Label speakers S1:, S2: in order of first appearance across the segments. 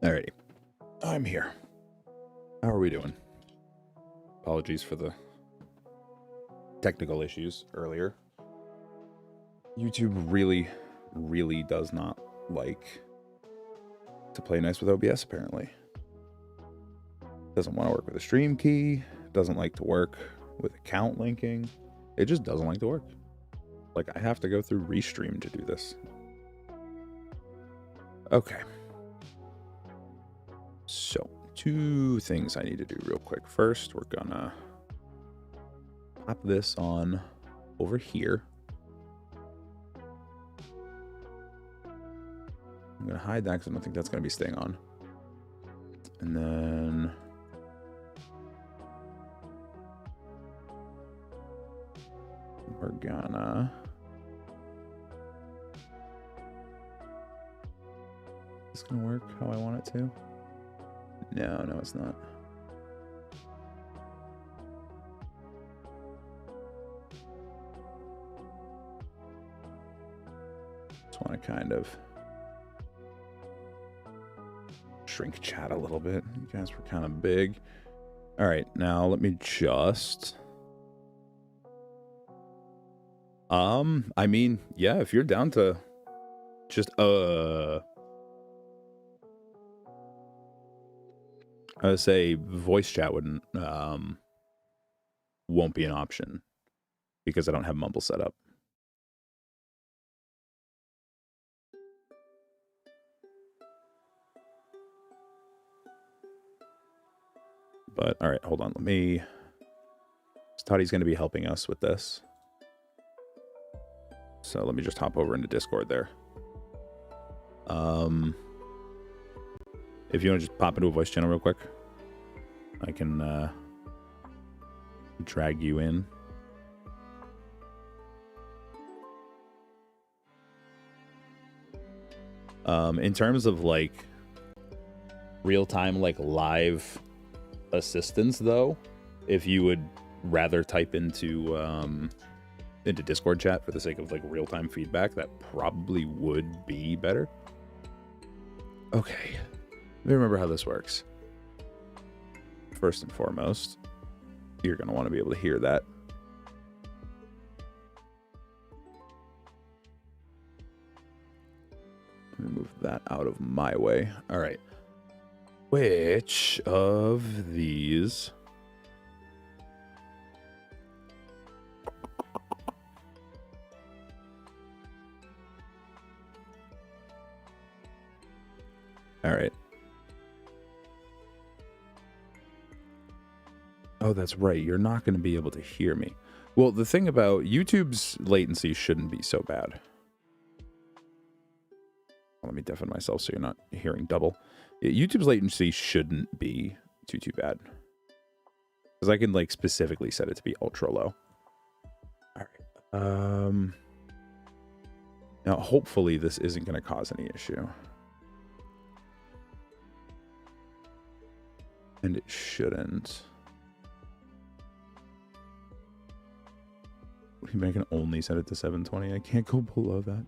S1: Alrighty. I'm here. How are we doing? Apologies for the technical issues earlier. YouTube really does not like to play nice with OBS, apparently. Doesn't want to work with a stream key. Doesn't like to work with account linking. It just doesn't like to work. Like, I have to go through Restream to do this. Okay. So, two things I need to do real quick. First, we're gonna pop this on over here. I'm gonna hide that because I don't think that's gonna be staying on. And then we're gonna is this gonna work how I want it to? No, it's not. Just want to kind of shrink chat a little bit. You guys were kind of big. All right, now let me just I mean, yeah, if you're down to just I would say voice chat wouldn't won't be an option because I don't have Mumble set up. But all right, hold on. Let me. Toddy's going to be helping us with this, so let me just hop over into Discord there. If you want to just pop into a voice channel real quick, I can drag you in. In terms of like real-time, like live assistance, though, if you would rather type into Discord chat for the sake of like real-time feedback, that probably would be better. Okay. Let me remember how this works. First and foremost, you're going to want to be able to hear that. Let me move that out of my way. All right. Which of these... All right. Oh, that's right. You're not going to be able to hear me. Well, the thing about YouTube's latency shouldn't be so bad. Let me deafen myself so you're not hearing double. YouTube's latency shouldn't be too bad. Because I can like specifically set it to be ultra low. All right. Now, hopefully this isn't going to cause any issue. And it shouldn't. I can only set it to 720. I can't go below that.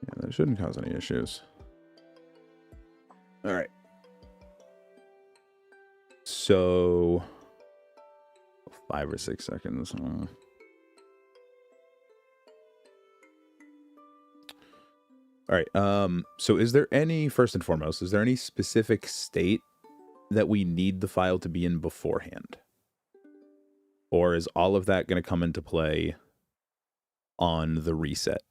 S1: Yeah, that shouldn't cause any issues. All right. So 5 or 6 seconds. All right. So is there any, first and foremost, is there any specific state that we need the file to be in beforehand? Or is all of that going to come into play on the reset?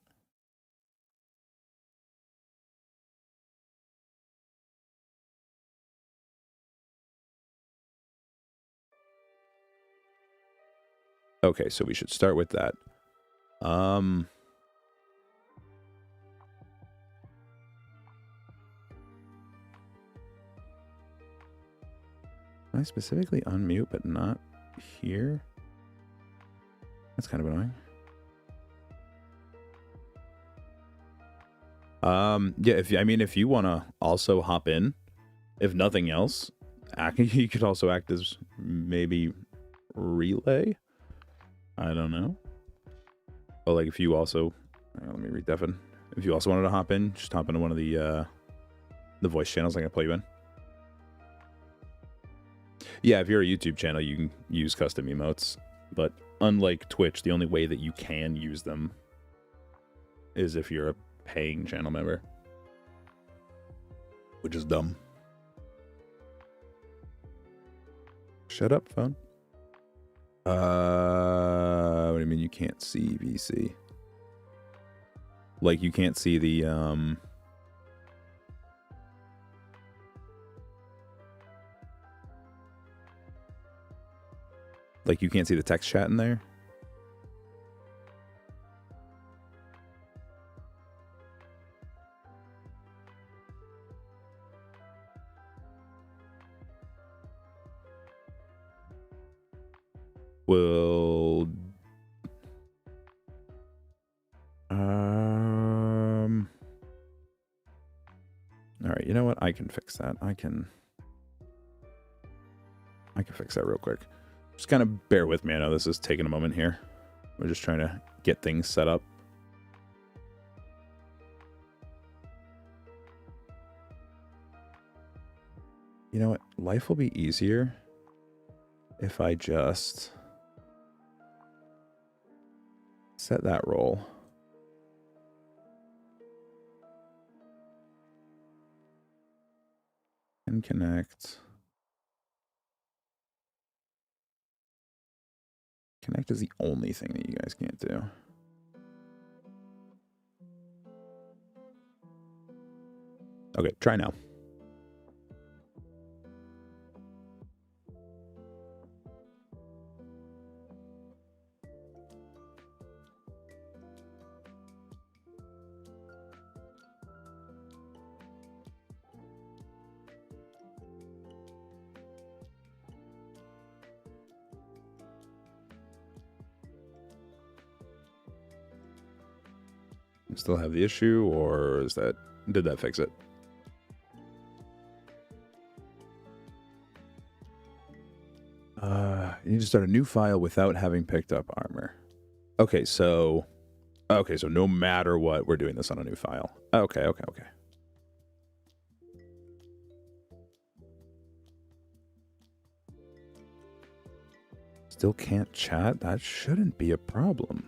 S1: Okay, so we should start with that. Can I specifically unmute but not here? That's kind of annoying. Yeah, if you want to also hop in, if nothing else, you could also act as maybe relay. I don't know. But like, if you also, let me read Devin. If you also wanted to hop in, just hop into one of the voice channels I can play you in. Yeah, if you're a YouTube channel, you can use custom emotes. But unlike Twitch, the only way that you can use them is if you're a paying channel member. Which is dumb. Shut up, phone. What do you mean you can't see VC? Like, you can't see the, like, you can't see the text chat in there? Well, all right, you know what? I can fix that. I can fix that real quick. Just kind of bear with me. I know this is taking a moment here. We're just trying to get things set up. You know what? Life will be easier if I just set that role. And connect. Connect is the only thing that you guys can't do. Okay, try now. Still have the issue, or did that fix it? You need to start a new file without having picked up armor. Okay, so no matter what, we're doing this on a new file. Okay. Still can't chat? That shouldn't be a problem.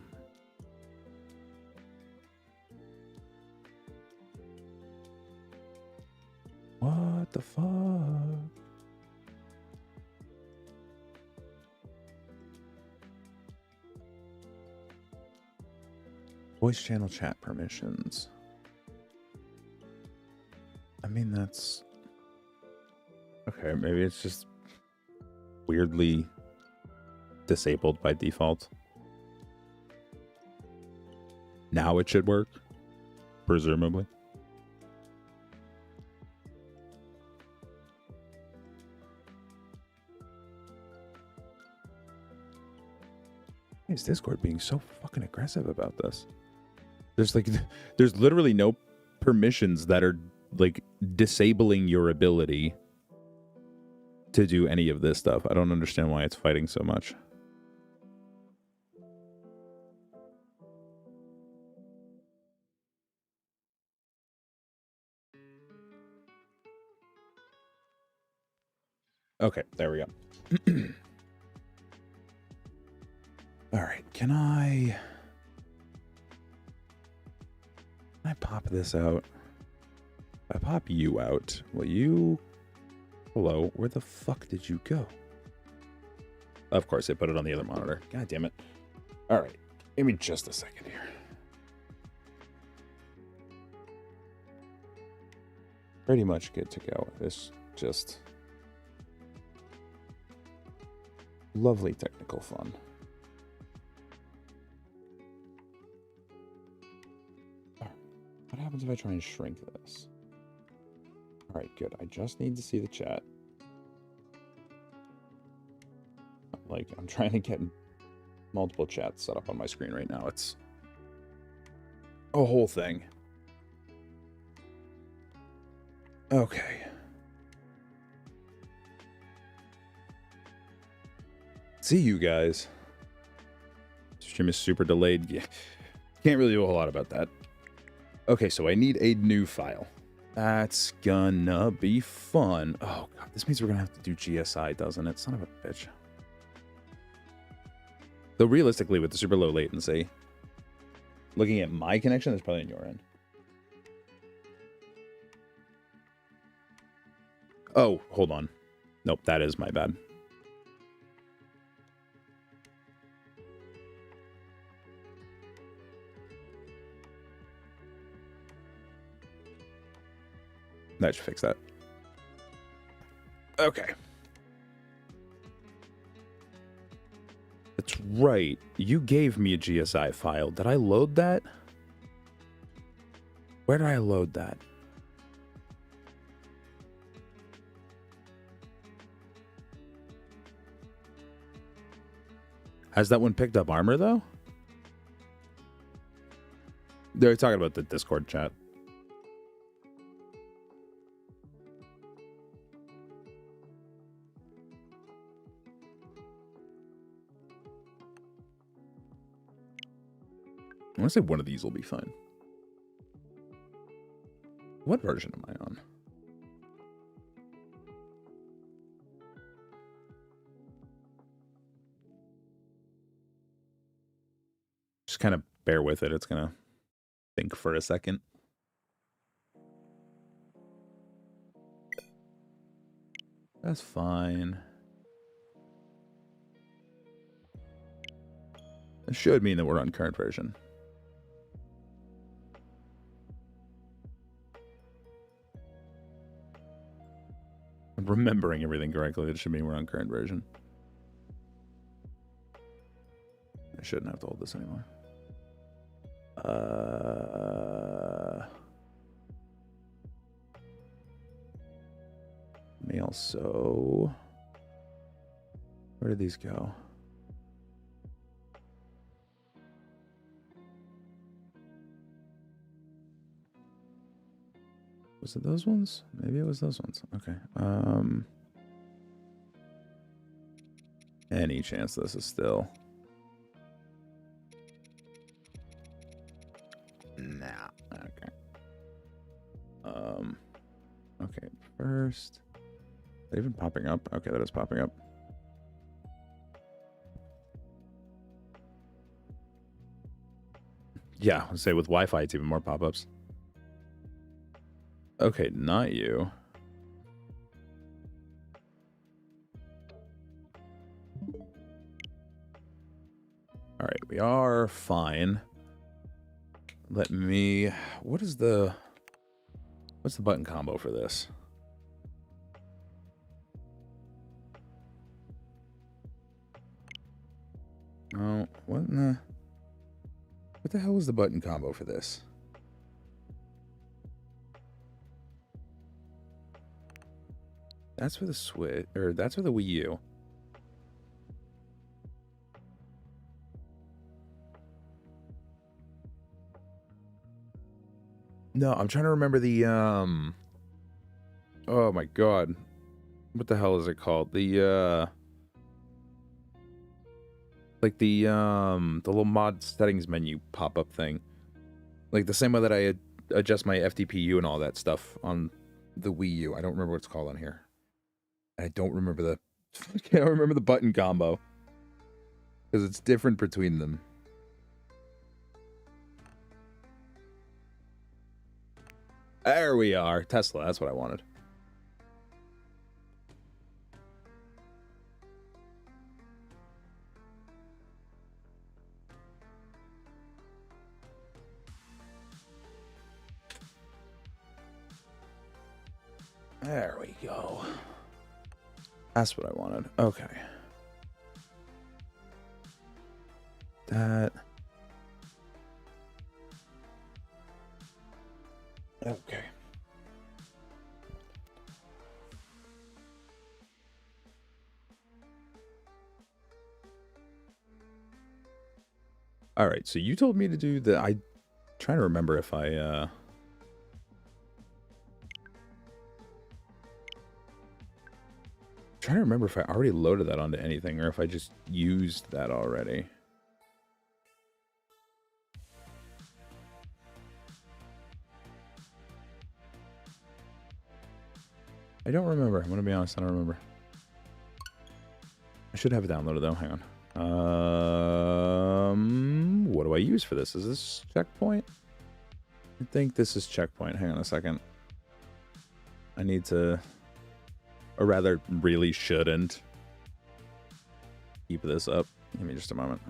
S1: What the fuck? Voice channel chat permissions. I mean, that's... Okay, maybe it's just weirdly disabled by default. Now it should work, presumably. Is Discord being so fucking aggressive about this? There's literally no permissions that are like disabling your ability to do any of this stuff. I don't understand why it's fighting so much. Okay, there we go. All right, can I pop this out? If I pop you out, will you... Hello, where the fuck did you go? Of course, I put it on the other monitor. God damn it. All right, give me just a second here. Pretty much good to go. It's just lovely technical fun. What happens if I try and shrink this? All right, good. I just need to see the chat. Like, I'm trying to get multiple chats set up on my screen right now. It's a whole thing. Okay. See you guys. Stream is super delayed. Yeah. Can't really do a whole lot about that. Okay, so I need a new file. That's gonna be fun. Oh, God. This means we're gonna have to do GSI, doesn't it? Son of a bitch. Though realistically, with the super low latency, looking at my connection, that's probably on your end. Oh, hold on. Nope, that is my bad. That should fix that. Okay. That's right. You gave me a GSI file. Did I load that? Where did I load that? Has that one picked up armor, though? They're talking about the Discord chat. I want to say one of these will be fine. What version am I on? Just kind of bear with it. It's going to think for a second. That's fine. It should mean that we're on current version. I'm remembering everything correctly. It should mean we're on current version. I shouldn't have to hold this anymore. May also... Where did these go? Was it those ones? Maybe it was those ones. Okay. Any chance this is still... Nah. Okay. Okay. First... Is that even popping up? Okay, that is popping up. Yeah, I'll say with Wi-Fi, it's even more pop-ups. Okay, not you. All right, we are fine. Let me... What's the button combo for this? Oh, what in the... What the hell is the button combo for this? That's for the Switch, or that's for the Wii U. No, I'm trying to remember the, oh my god. What the hell is it called? The, like the little mod settings menu pop-up thing. Like the same way that I adjust my FTPU and all that stuff on the Wii U. I don't remember what it's called on here. I don't remember the... I can't remember the button combo. Because it's different between them. There we are. Tesla, that's what I wanted. There we go. That's what I wanted. Okay. That. Okay. All right, so you told me to do the... I'm trying to remember if I... trying to remember if I already loaded that onto anything or if I just used that already. I don't remember. I'm going to be honest. I don't remember. I should have it downloaded, though. Hang on. What do I use for this? Is this checkpoint? I think this is checkpoint. Hang on a second. I need to... Or rather, really shouldn't keep this up. Give me just a moment.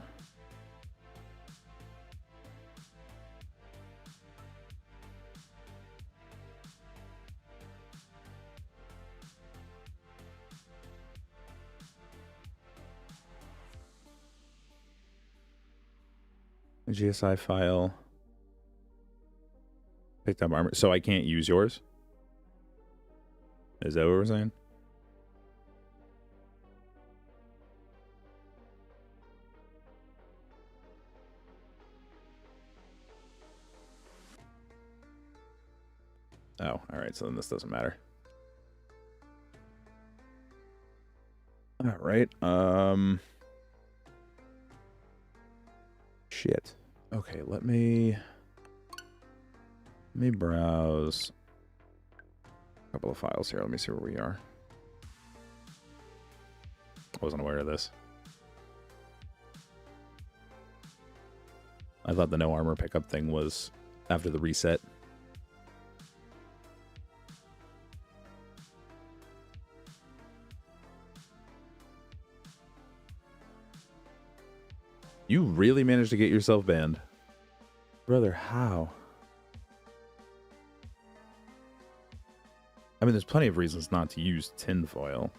S1: GSI file. Picked up armor. So I can't use yours? Is that what we're saying? Oh, alright, so then this doesn't matter. Alright, shit. Okay, let me browse a couple of files here. Let me see where we are. I wasn't aware of this. I thought the no armor pickup thing was after the reset. You really managed to get yourself banned. Brother, how? I mean, there's plenty of reasons not to use tinfoil.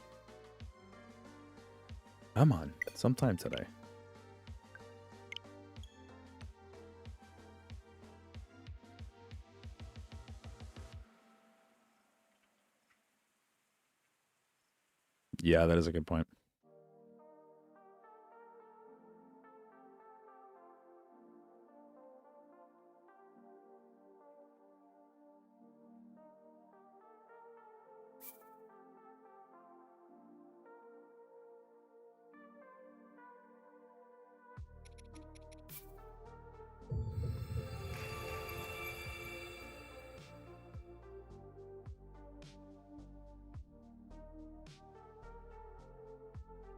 S1: Come on, sometime today. Yeah, that is a good point.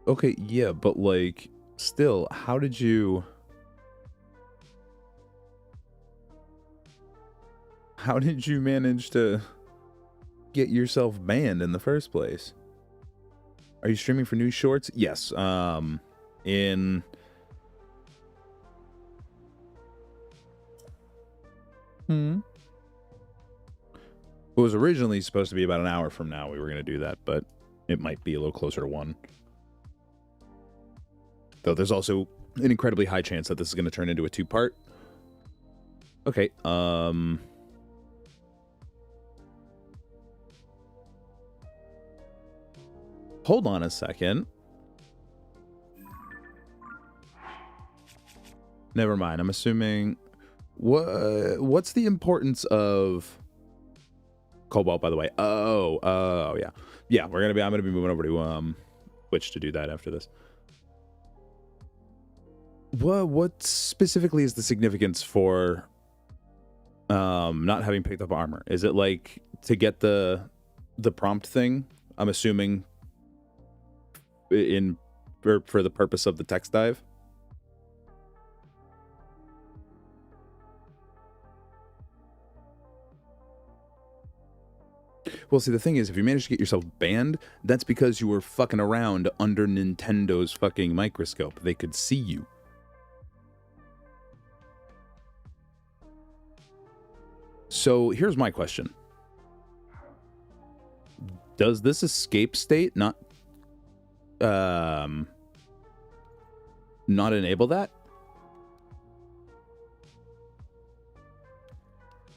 S1: Okay, yeah, but like, still, how did you manage to get yourself banned in the first place? Are you streaming for new shorts? Yes. In it was originally supposed to be about an hour from now we were going to do that, but it might be a little closer to 1. Though there's also an incredibly high chance that this is going to turn into a 2-part. Okay, hold on a second. Never mind. I'm assuming... What's the importance of... Cobalt, by the way? Oh, yeah. Yeah, I'm gonna be moving over to Twitch to do that after this. What specifically is the significance for not having picked up armor? Is it like to get the prompt thing? I'm assuming for the purpose of the text dive. Well, see, the thing is, if you manage to get yourself banned, that's because you were fucking around under Nintendo's fucking microscope. They could see you. So here's my question. Does this escape state not enable that?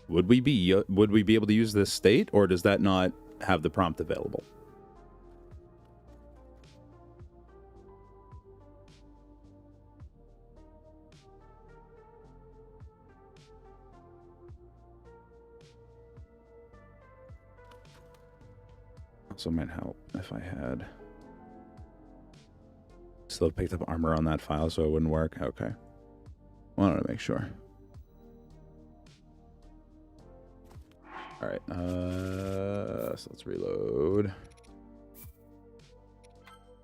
S1: Would we be able to use this state, or does that not have the prompt available? Also might help if I had still picked up armor on that file, so it wouldn't work. Okay, wanted to make sure. All right. So let's reload.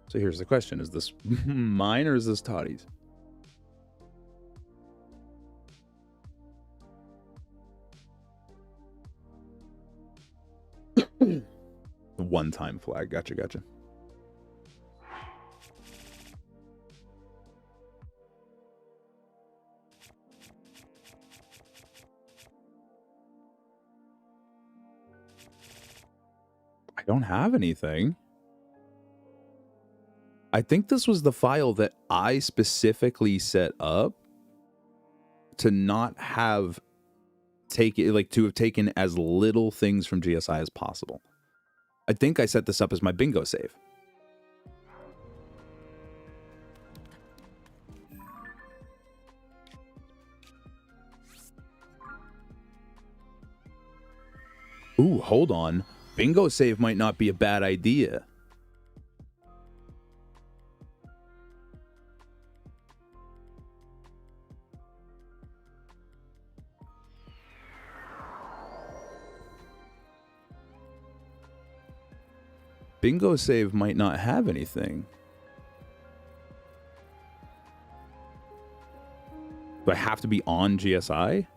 S1: So here's the question. Is this mine or is this Toddy's? One-time flag. Gotcha, gotcha. I don't have anything. I think this was the file that I specifically set up to not have to have taken as little things from GSI as possible. I think I set this up as my bingo save. Ooh, hold on. Bingo save might not be a bad idea. Bingo save might not have anything. Do I have to be on GSI?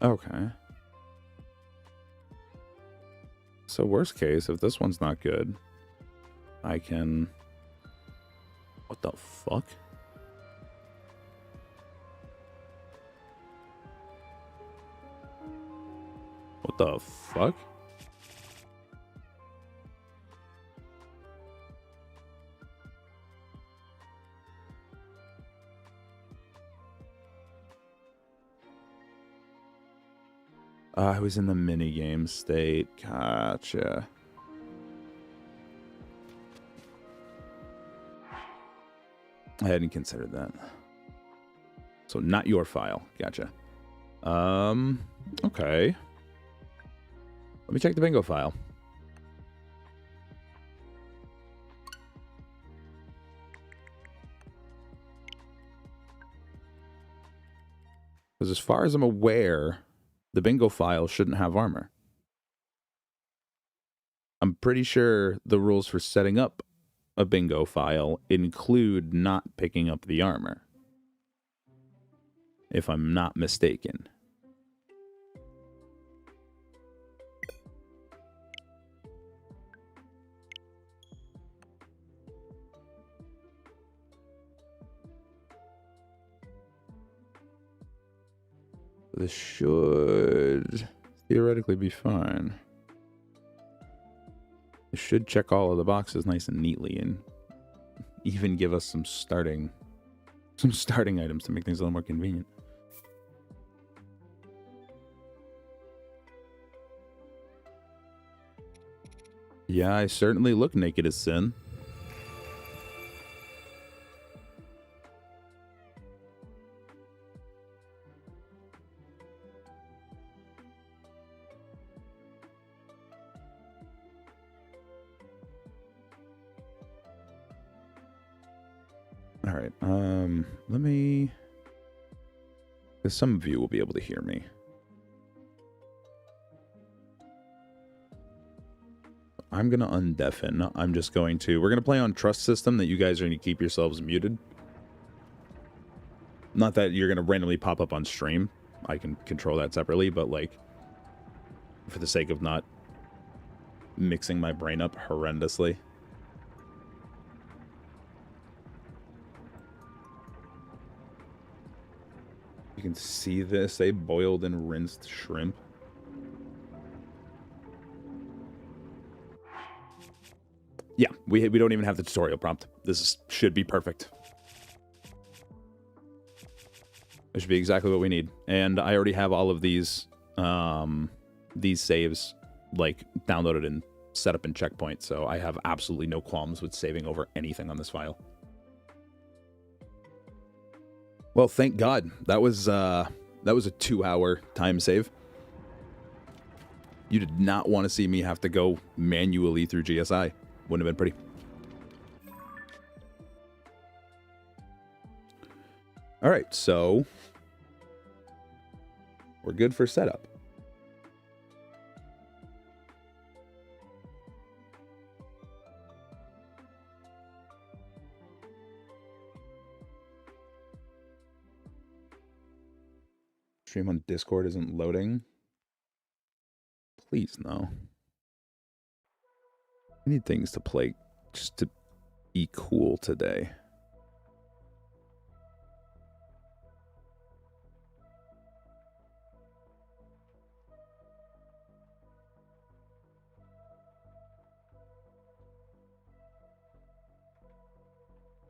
S1: Okay. So worst case, if this one's not good, I can... What the fuck? What the fuck? I was in the minigame state. Gotcha. I hadn't considered that. So not your file. Gotcha. Okay. Let me check the bingo file. Because as far as I'm aware, the bingo file shouldn't have armor. I'm pretty sure the rules for setting up a bingo file include not picking up the armor, if I'm not mistaken. This should theoretically be fine. It should check all of the boxes nice and neatly and even give us some starting items to make things a little more convenient. Yeah, I certainly look naked as sin. All right, let me... Because some of you will be able to hear me. I'm going to undeafen. I'm just going to... We're going to play on trust system that you guys are going to keep yourselves muted. Not that you're going to randomly pop up on stream. I can control that separately, but like, for the sake of not mixing my brain up horrendously. You can see this, they boiled and rinsed shrimp. Yeah, we don't even have the tutorial prompt. Should be perfect. It should be exactly what we need. And I already have all of these saves like downloaded and set up in Checkpoint, so I have absolutely no qualms with saving over anything on this file. Well, thank God. That was a 2-hour time save. You did not want to see me have to go manually through GSI. Wouldn't have been pretty. All right, so we're good for setup. Stream on Discord isn't loading. Please, no. I need things to play just to be cool today.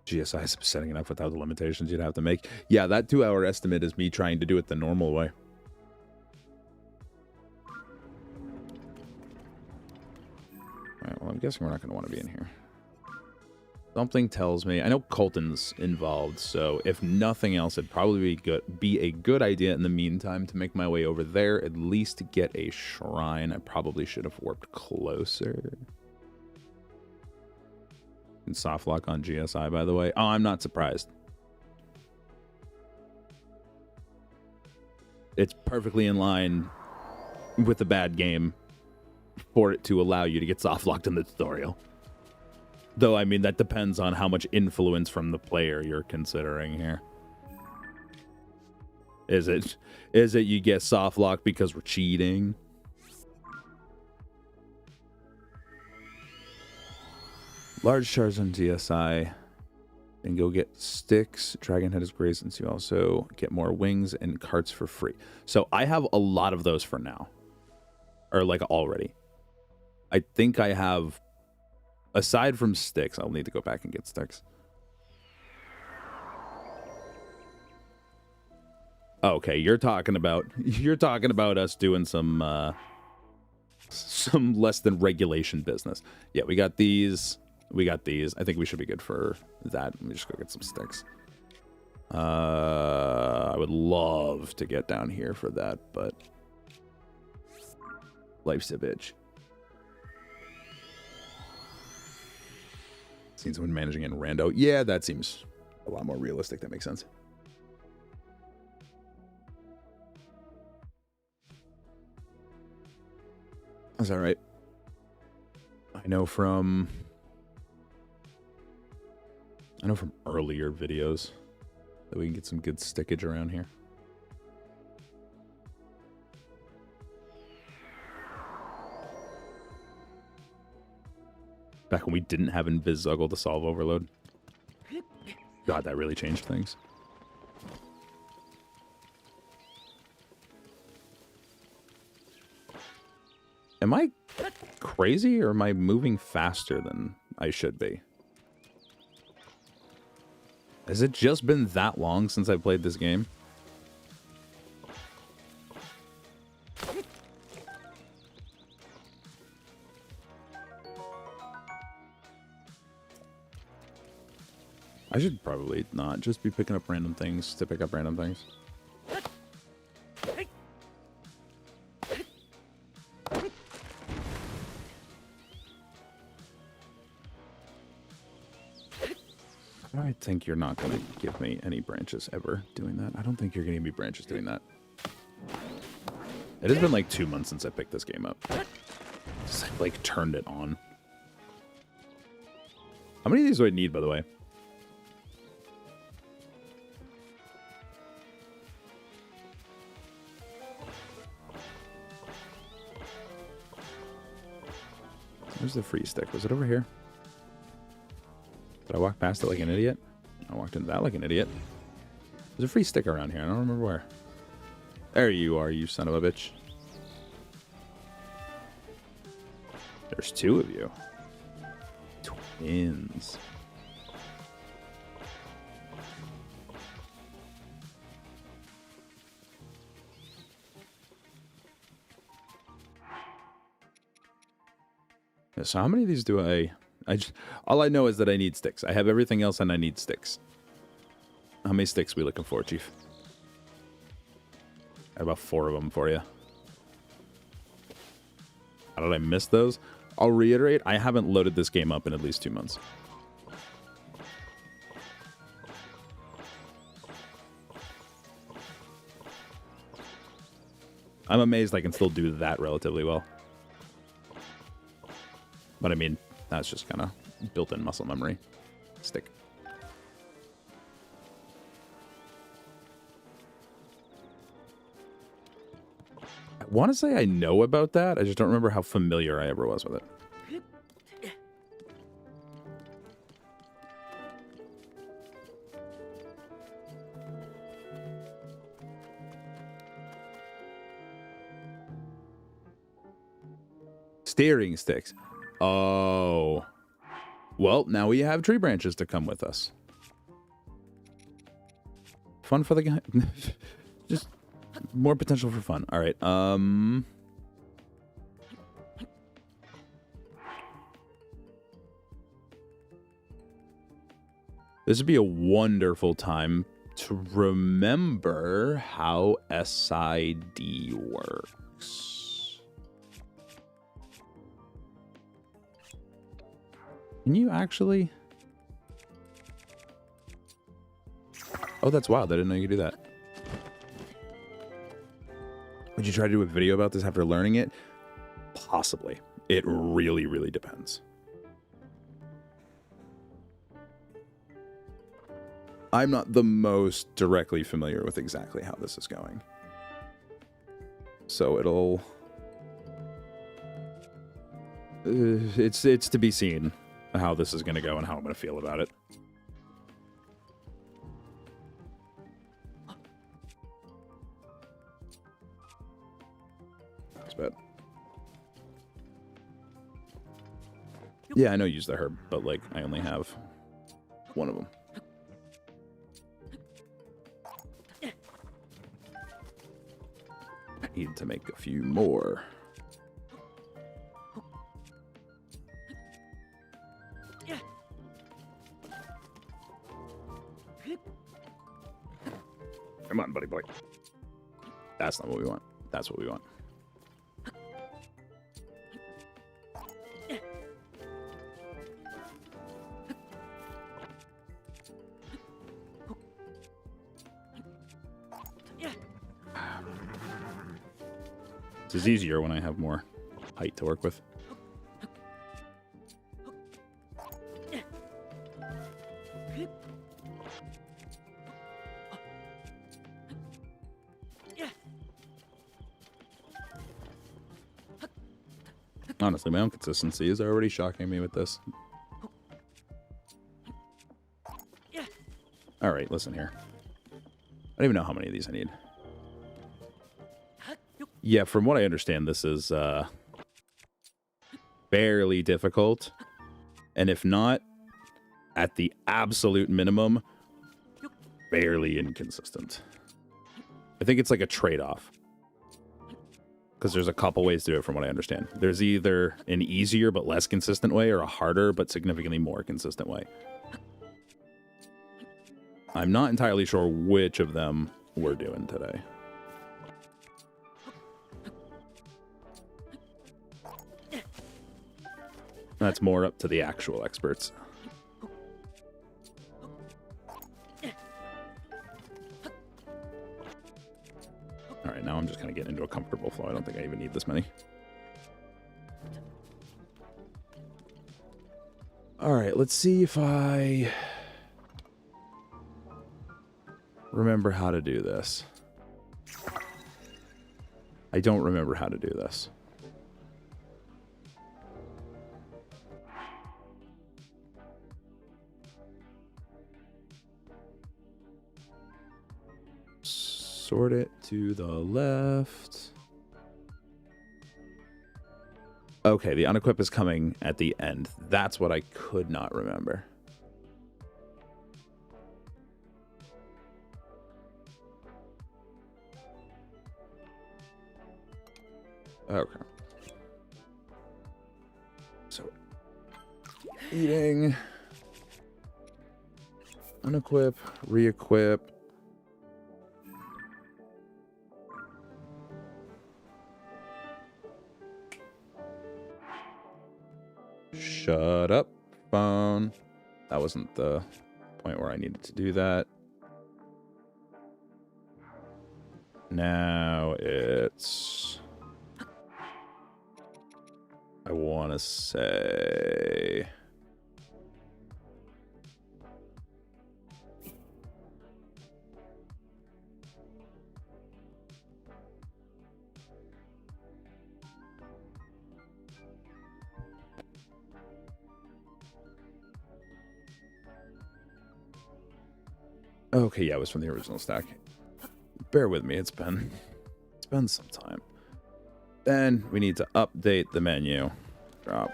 S1: GSI is setting it up without the limitations you'd have to make. Yeah, that 2-hour estimate is me trying to do it the normal way. Alright, well, I'm guessing we're not going to want to be in here. Something tells me... I know Colton's involved, so if nothing else, it'd probably be a good idea in the meantime to make my way over there, at least to get a shrine. I probably should have warped closer. And soft lock on GSI, by the way. Oh, I'm not surprised. It's perfectly in line with a bad game for it to allow you to get soft locked in the tutorial. Though, I mean, that depends on how much influence from the player you're considering here. Is it you get soft locked because we're cheating? Large shards on GSI, and go get sticks. Dragon Head is great since you also get more wings and carts for free. So I have a lot of those for now. Or like already. I think I have, aside from sticks, I'll need to go back and get sticks. Okay, you're talking about us doing some less than regulation business. Yeah, we got these. We got these. I think we should be good for that. Let me just go get some sticks. I would love to get down here for that, but life's a bitch. Seen someone managing in rando. Yeah, that seems a lot more realistic. That makes sense. Is that right? I know from earlier videos that we can get some good stickage around here. Back when we didn't have Invis-Zuggle to solve overload. God, that really changed things. Am I crazy or am I moving faster than I should be? Has it just been that long since I played this game? I should probably not just be picking up random things to pick up random things. I think you're not going to give me any branches ever doing that. I don't think you're going to give me branches doing that. It has been like 2 months since I picked this game up. Just like turned it on. How many of these do I need, by the way? Where's the free stick? Was it over here? Did I walk past it like an idiot? I walked into that like an idiot. There's a free stick around here. I don't remember where. There you are, you son of a bitch. There's 2 of you. Twins. So how many of these do I just, all I know is that I need sticks. I have everything else and I need sticks. How many sticks we looking for, Chief? I have about 4 of them for you. How did I miss those? I'll reiterate, I haven't loaded this game up in at least 2 months. I'm amazed I can still do that relatively well. But I mean, that's just kind of built-in muscle memory. Stick. I want to say I know about that. I just don't remember how familiar I ever was with it. Steering sticks. Oh. Well, now we have tree branches to come with us. Fun for the guy. Just more potential for fun. All right. This would be a wonderful time to remember how SID works. Can you actually? Oh, that's wild. I didn't know you could do that. Would you try to do a video about this after learning it? Possibly. It really, really depends. I'm not the most directly familiar with exactly how this is going. So it'll... it's to be seen how this is going to go and how I'm going to feel about it. That's bad. Yeah, I know use the herb, but like I only have one of them. I need to make a few more. Come on, buddy boy. That's not what we want. That's what we want. This is easier when I have more height to work with. Honestly, my own consistency is already shocking me with this. All right, listen here. I don't even know how many of these I need. Yeah, from what I understand, this is fairly difficult. And if not, at the absolute minimum, barely inconsistent. I think it's like a trade-off. Because there's a couple ways to do it from what I understand. There's either an easier but less consistent way or a harder but significantly more consistent way. I'm not entirely sure which of them we're doing today. That's more up to the actual experts. All right, now I'm just kind of getting into a comfortable flow. I don't think I even need this many. All right, let's see if I remember how to do this. I don't remember how to do this. Sort it to the left. Okay, the unequip is coming at the end. That's what I could not remember. Okay. So Eating. Unequip. Re-equip. Shut up, phone. That wasn't the point where I needed to do that. Now it's... I want to say... Okay, yeah, it was from the original stack. Bear with me, it's been some time. Then we need to update the menu. Drop.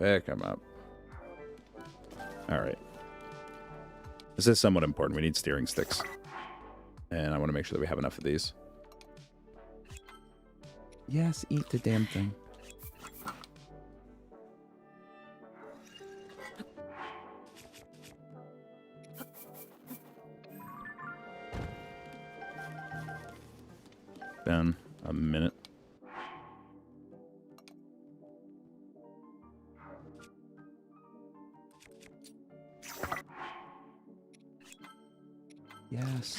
S1: Pick them up. All right. This is somewhat important. We need steering sticks. And I want to make sure that we have enough of these. Yes, eat the damn thing. Been a minute. Yes.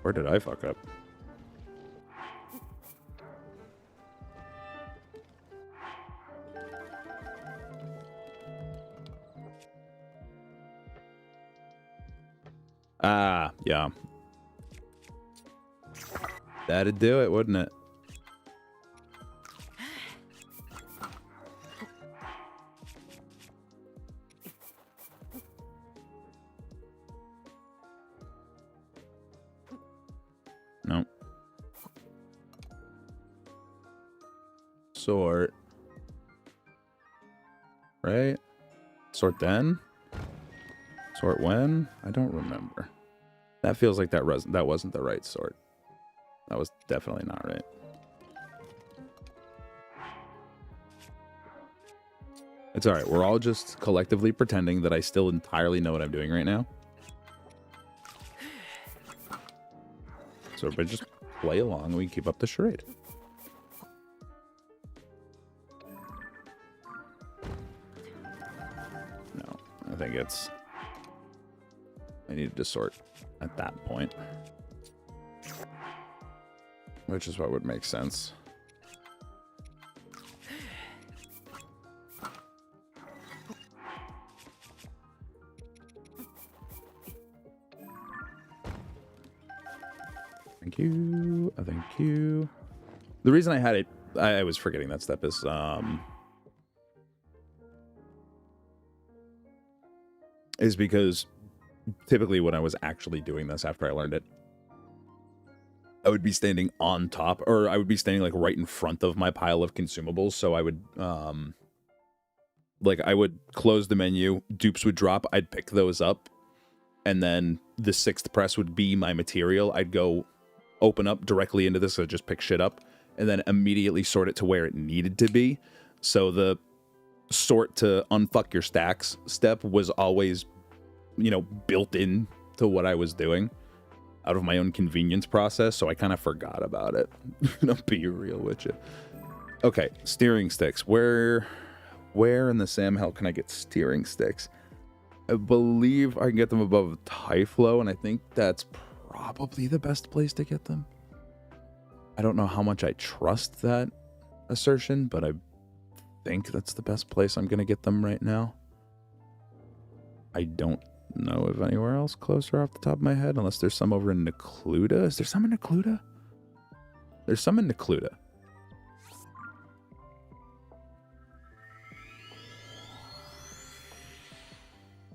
S1: Where did I fuck up? Ah, yeah. That'd do it, wouldn't it? Nope. Sort. Right? Sort then? Sort when? I don't remember. That feels like that wasn't the right sort. That was definitely not right. It's alright. We're all just collectively pretending that I still entirely know what I'm doing right now. So everybody just play along and we keep up the charade. No, I think it's... I needed to sort at that point. Which is what would make sense. Thank you. Thank you. The reason I had it, I was forgetting that step is because typically when I was actually doing this after I learned it, I would be standing on top, or I would be standing like right in front of my pile of consumables. So I would, like I would close the menu, dupes would drop, I'd pick those up, and then the sixth press would be my material. I'd go open up directly into this, so just pick shit up, and then immediately sort it to where it needed to be. So the sort to unfuck your stacks step was always, you know, built in to what I was doing out of my own convenience process, so I kind of forgot about it. I'll be real with you. Okay, steering sticks. Where in the Sam hell can I get steering sticks? I believe I can get them above Typhlo, and I think that's probably the best place to get them. I don't know how much I trust that assertion, but I think that's the best place I'm going to get them right now. I don't know of anywhere else closer off the top of my head, unless there's some over in Necluda. Is there some in Necluda? There's some in Necluda.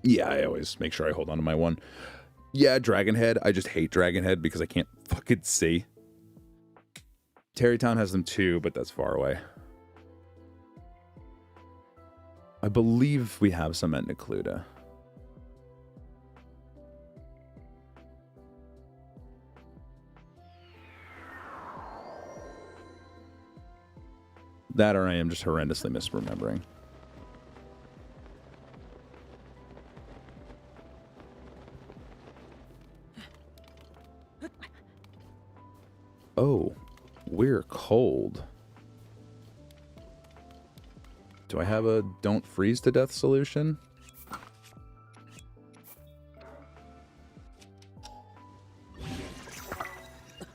S1: Yeah, I always make sure I hold on to my one. Yeah, Dragonhead. I just hate Dragonhead because I can't fucking see. Terrytown has them too, but that's far away. I believe we have some at Necluda. That or I am just horrendously misremembering. Oh, we're cold. Do I have a don't freeze to death solution? Are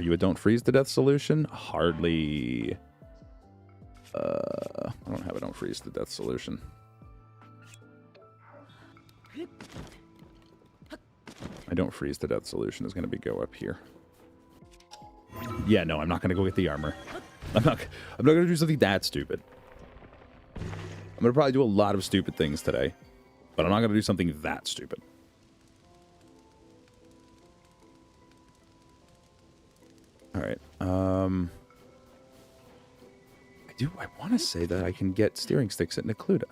S1: you a don't freeze to death solution? Hardly. I don't have a don't freeze to death solution. My don't freeze to death solution is going to be go up here. Yeah, no, I'm not going to go get the armor. I'm not going to do something that stupid. I'm going to probably do a lot of stupid things today, but I'm not going to do something that stupid. All right. I want to say that I can get steering sticks at Necluda.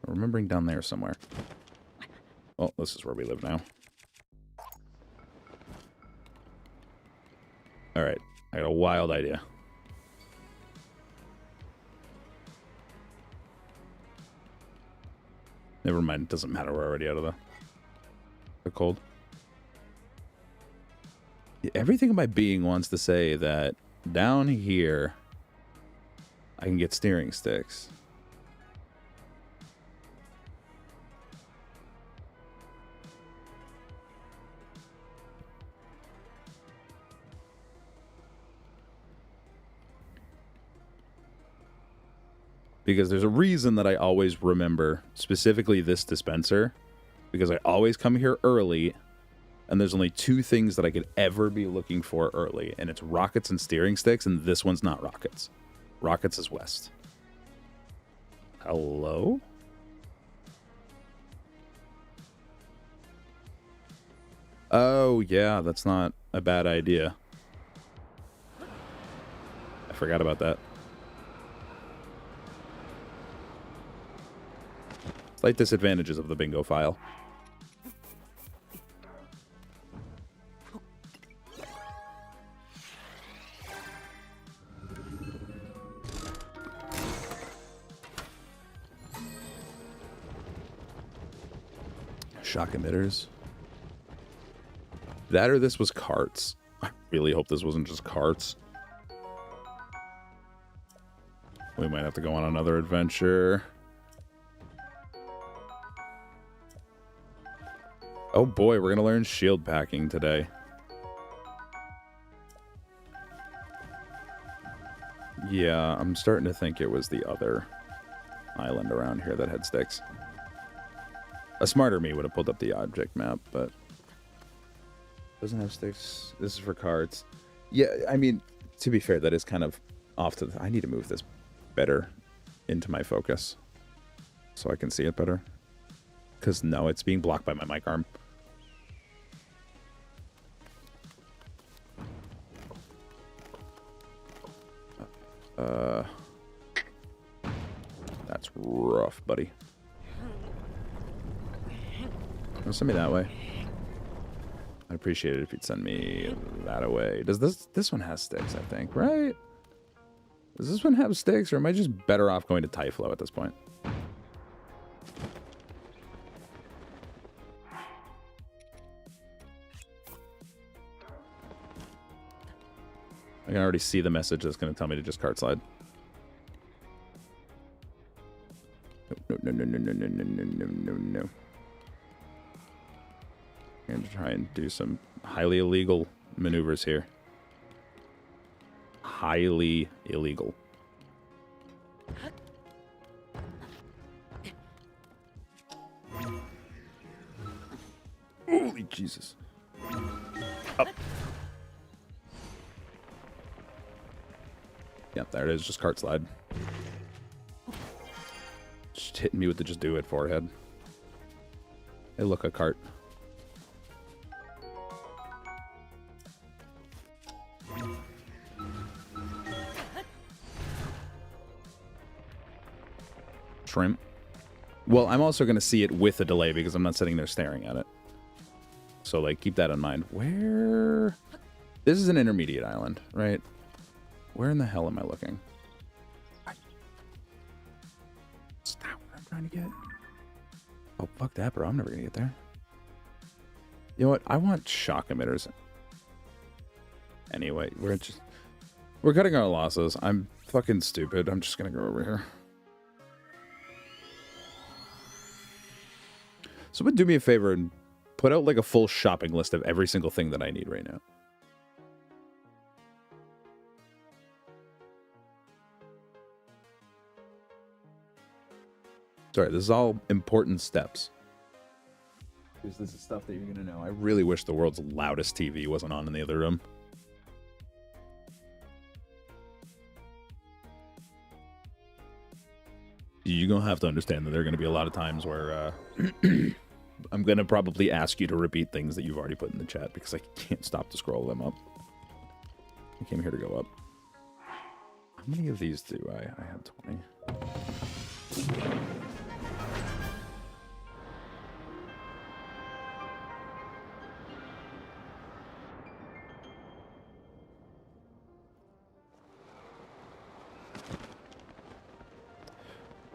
S1: I'm remembering down there somewhere. Well, this is where we live now. All right. I got a wild idea. Never mind. It doesn't matter. We're already out of the cold. Everything in my being wants to say that down here I can get steering sticks. Because there's a reason that I always remember specifically this dispenser. Because I always come here early, and there's only two things that I could ever be looking for early. And it's rockets and steering sticks, and this one's not rockets. Rockets is west. Hello? Oh, yeah, that's not a bad idea. I forgot about that. Slight disadvantages of the bingo file. Shock emitters. That or this was carts. I really hope this wasn't just carts. We might have to go on another adventure. Oh boy, we're gonna learn shield packing today. Yeah, I'm starting to think it was the other island around here that had sticks. A smarter me would have pulled up the object map, but doesn't have sticks. This is for carts. Yeah, I mean, to be fair, that is kind of off to the... I need to move this better into my focus so I can see it better. Because, no, it's being blocked by my mic arm. That's rough, buddy. Don't send me that way. I'd appreciate it if you'd send me that away. Does this one has sticks, I think, right? Does this one have sticks, or am I just better off going to Typhlo at this point? I can already see the message that's going to tell me to just cart slide. No. I'm going to try and do some highly illegal maneuvers here. Highly illegal. Jesus. Up. Yep, there it is. Just cart slide. Just hitting me with the just do it forehead. Hey, look, a cart. Shrimp. Well, I'm also going to see it with a delay because I'm not sitting there staring at it. So, like, keep that in mind. Where... This is an intermediate island, right? Where in the hell am I looking? Is that what I'm trying to get? Oh, fuck that, bro. I'm never going to get there. You know what? I want shock emitters. Anyway, we're cutting our losses. I'm fucking stupid. I'm just going to go over here. Someone do me a favor and put out like a full shopping list of every single thing that I need right now. Sorry, this is all important steps. Because this is stuff that you're going to know. I really wish the world's loudest TV wasn't on in the other room. You're going to have to understand that there are going to be a lot of times where I'm going to probably ask you to repeat things that you've already put in the chat because I can't stop to scroll them up. I came here to go up. How many of these do I have 20.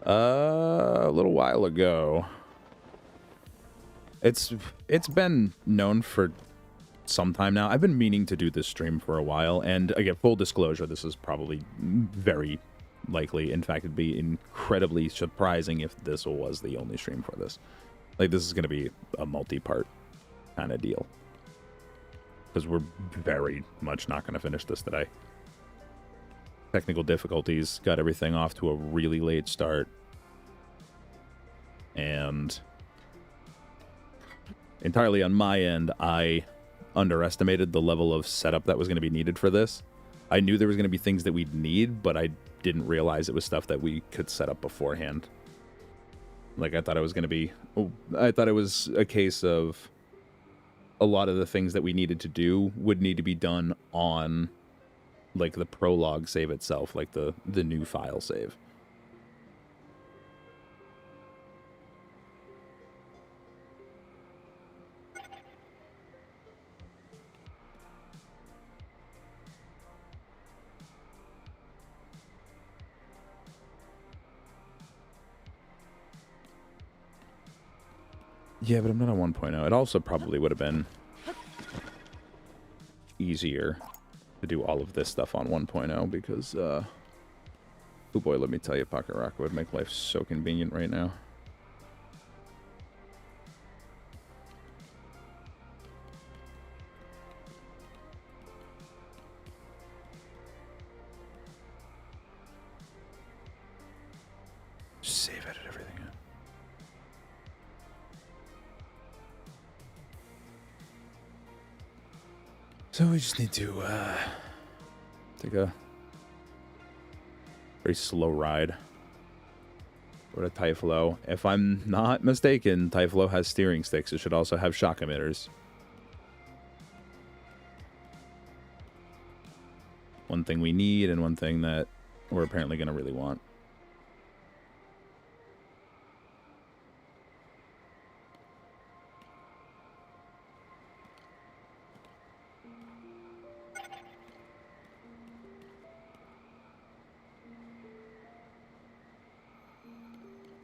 S1: A little while ago. It's been known for some time now. I've been meaning to do this stream for a while, and again, full disclosure, this is probably very likely. In fact, it'd be incredibly surprising if this was the only stream for this. Like, this is going to be a multi-part kind of deal. Because we're very much not going to finish this today. Technical difficulties got everything off to a really late start. And entirely on my end, I underestimated the level of setup that was going to be needed for this. I knew there was going to be things that we'd need, but I didn't realize it was stuff that we could set up beforehand. Like, I thought it was going to be... I thought it was a case of a lot of the things that we needed to do would need to be done on, like, the Prologue save itself, like the new file save. Yeah, but I'm not on 1.0. It also probably would have been easier to do all of this stuff on 1.0 because, oh boy, let me tell you, Pocket Rocket would make life so convenient right now. Just save, edit everything. So we just need to take a very slow ride. Go to Typhlo. If I'm not mistaken, Typhlo has steering sticks. It should also have shock emitters. One thing we need and one thing that we're apparently going to really want.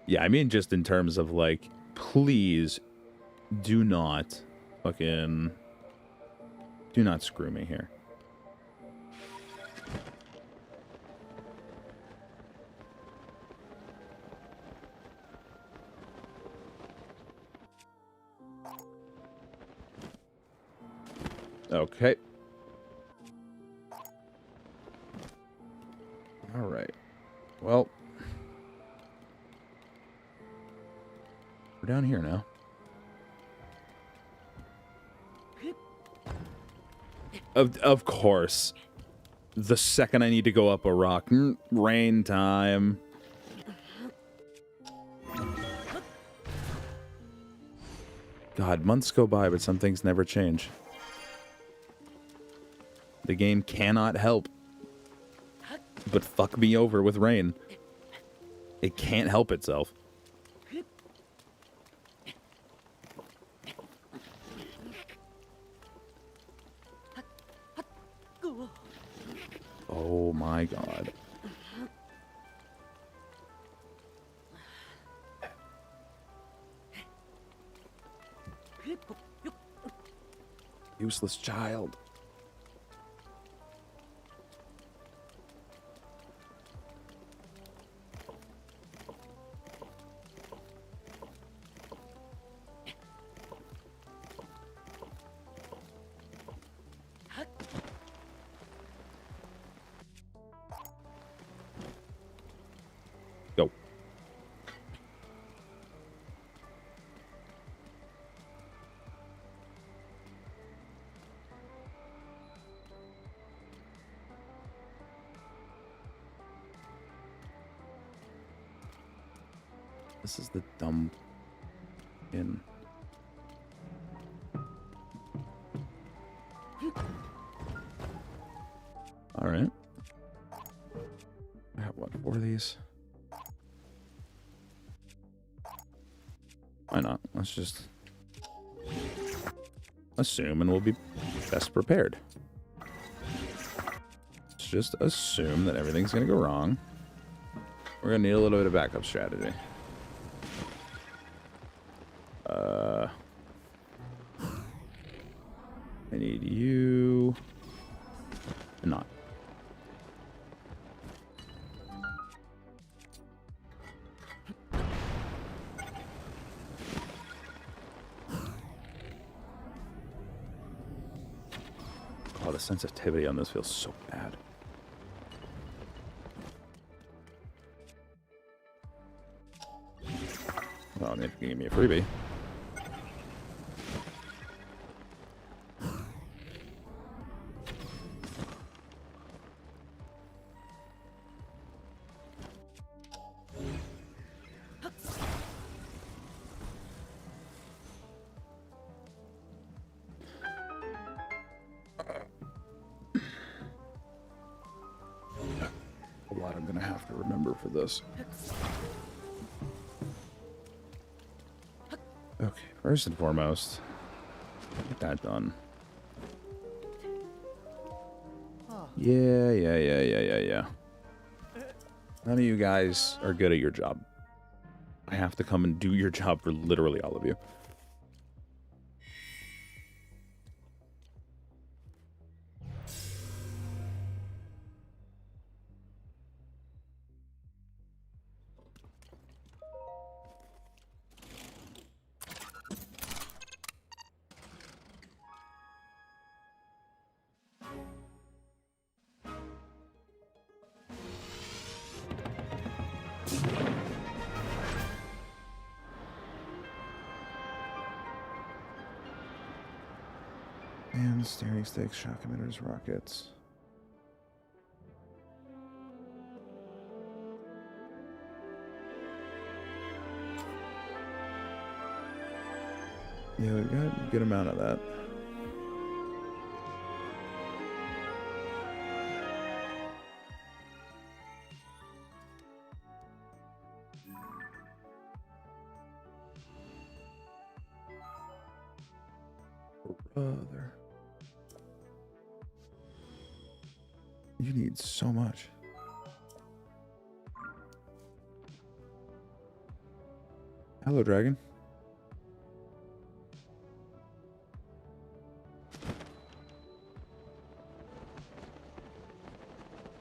S1: Yeah, I mean, just in terms of, like, please do not fucking... do not screw me here. Okay. All right. Well... we're down here now. Of course. The second I need to go up a rock. Rain time. God, months go by, but some things never change. The game cannot help but fuck me over with rain. It can't help itself. Oh my god. Useless child. Go. This is the dumb in. All right. I have what, 4 of these? Why not? Let's just assume and we'll be best prepared. Let's just assume that everything's going to go wrong. We're going to need a little bit of backup strategy. I need you. And not. Oh, the sensitivity on this feels so bad. Well, I mean, if you can give me a freebie. A lot I'm gonna have to remember for this. Okay, first and foremost, get that done. Yeah. None of you guys are good at your job. I have to come and do your job for literally all of you. And steering sticks, shock emitters, rockets. Yeah, we got a good amount of that. Brother. You need so much. Hello, dragon.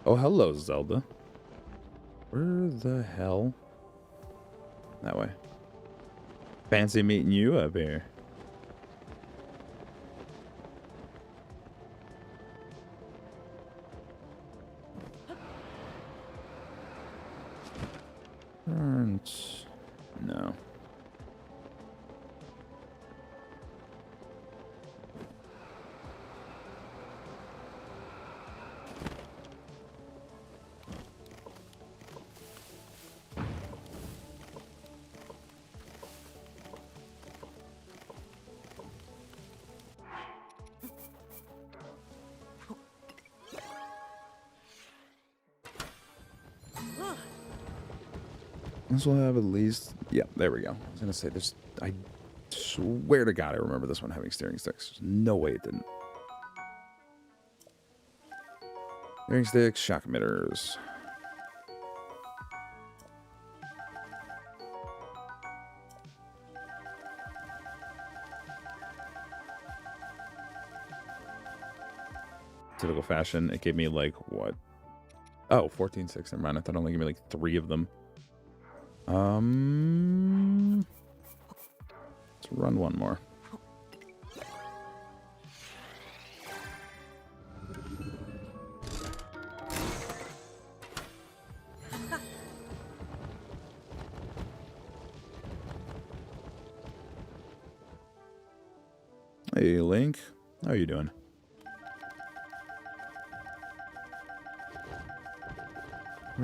S1: Oh, hello, Zelda. Where the hell? That way. Fancy meeting you up here. No. This will have at least... Yeah, there we go. I was going to say, there's... I swear to God I remember this one having steering sticks. There's no way it didn't. Steering sticks, shock emitters. Typical fashion. It gave me like, what? Oh, 14.6. Never mind. I thought it only gave me like 3 of them. Let's run one more. Hey, Link. How are you doing?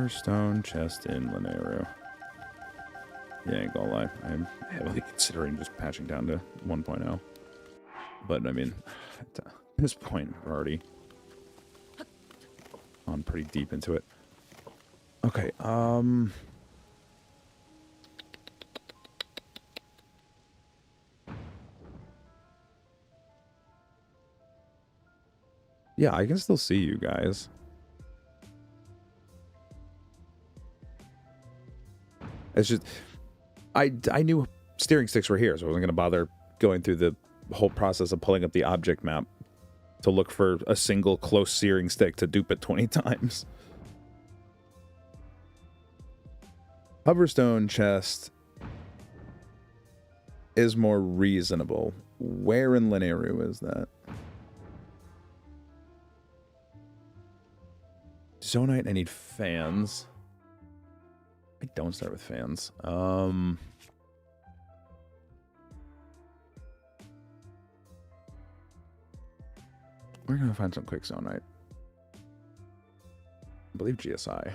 S1: Stone chest in Linearu. Yeah, ain't gonna lie. I'm heavily considering just patching down to 1.0. But, I mean, at this point, we're already on pretty deep into it. Okay, yeah, I can still see you guys. It's just, I knew steering sticks were here, so I wasn't going to bother going through the whole process of pulling up the object map to look for a single close steering stick to dupe it 20 times. Hoverstone chest is more reasonable. Where in Linearu is that? Zonite, I need fans. I don't start with fans. We're gonna find some quick zonite. I believe GSI.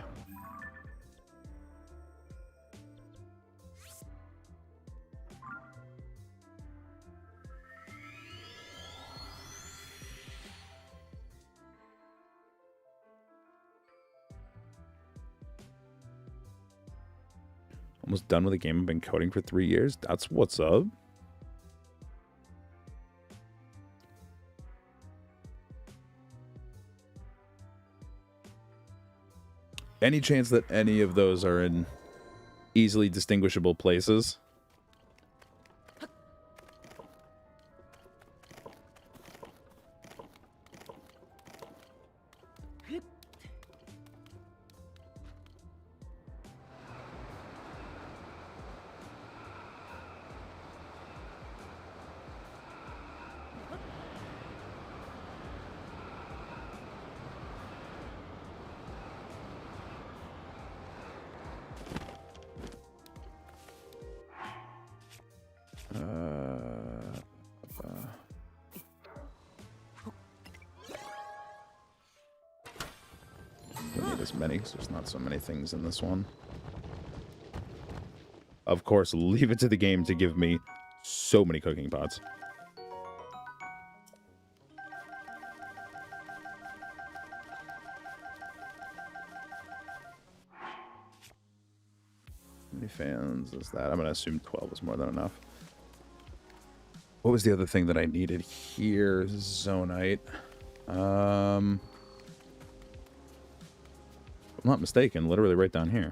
S1: Almost done with a game I've been coding for 3 years. That's what's up. Any chance that any of those are in easily distinguishable places? Many, so there's not so many things in this one. Of course, leave it to the game to give me so many cooking pots. How many fans is that? I'm going to assume 12 is more than enough. What was the other thing that I needed here? Zonite. If I'm not mistaken, literally right down here.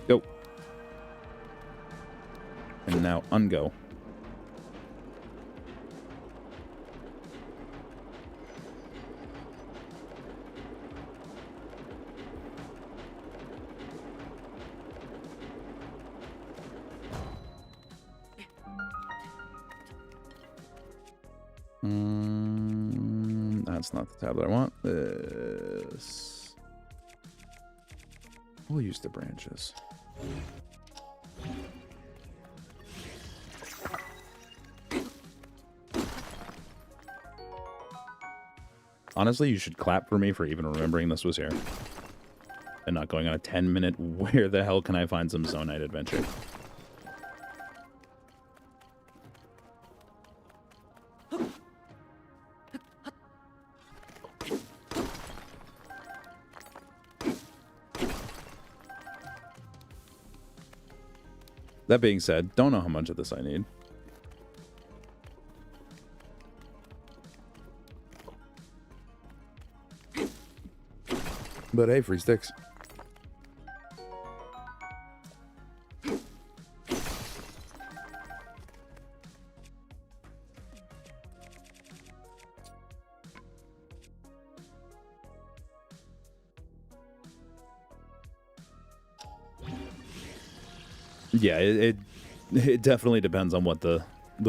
S1: Go. And now ungo. That's not the tab that I want. This. We'll use the branches. Honestly, you should clap for me for even remembering this was here. And not going on a 10-minute, where the hell can I find some Zonite adventure? That being said, don't know how much of this I need. But hey, free sticks. Yeah, it definitely depends on what the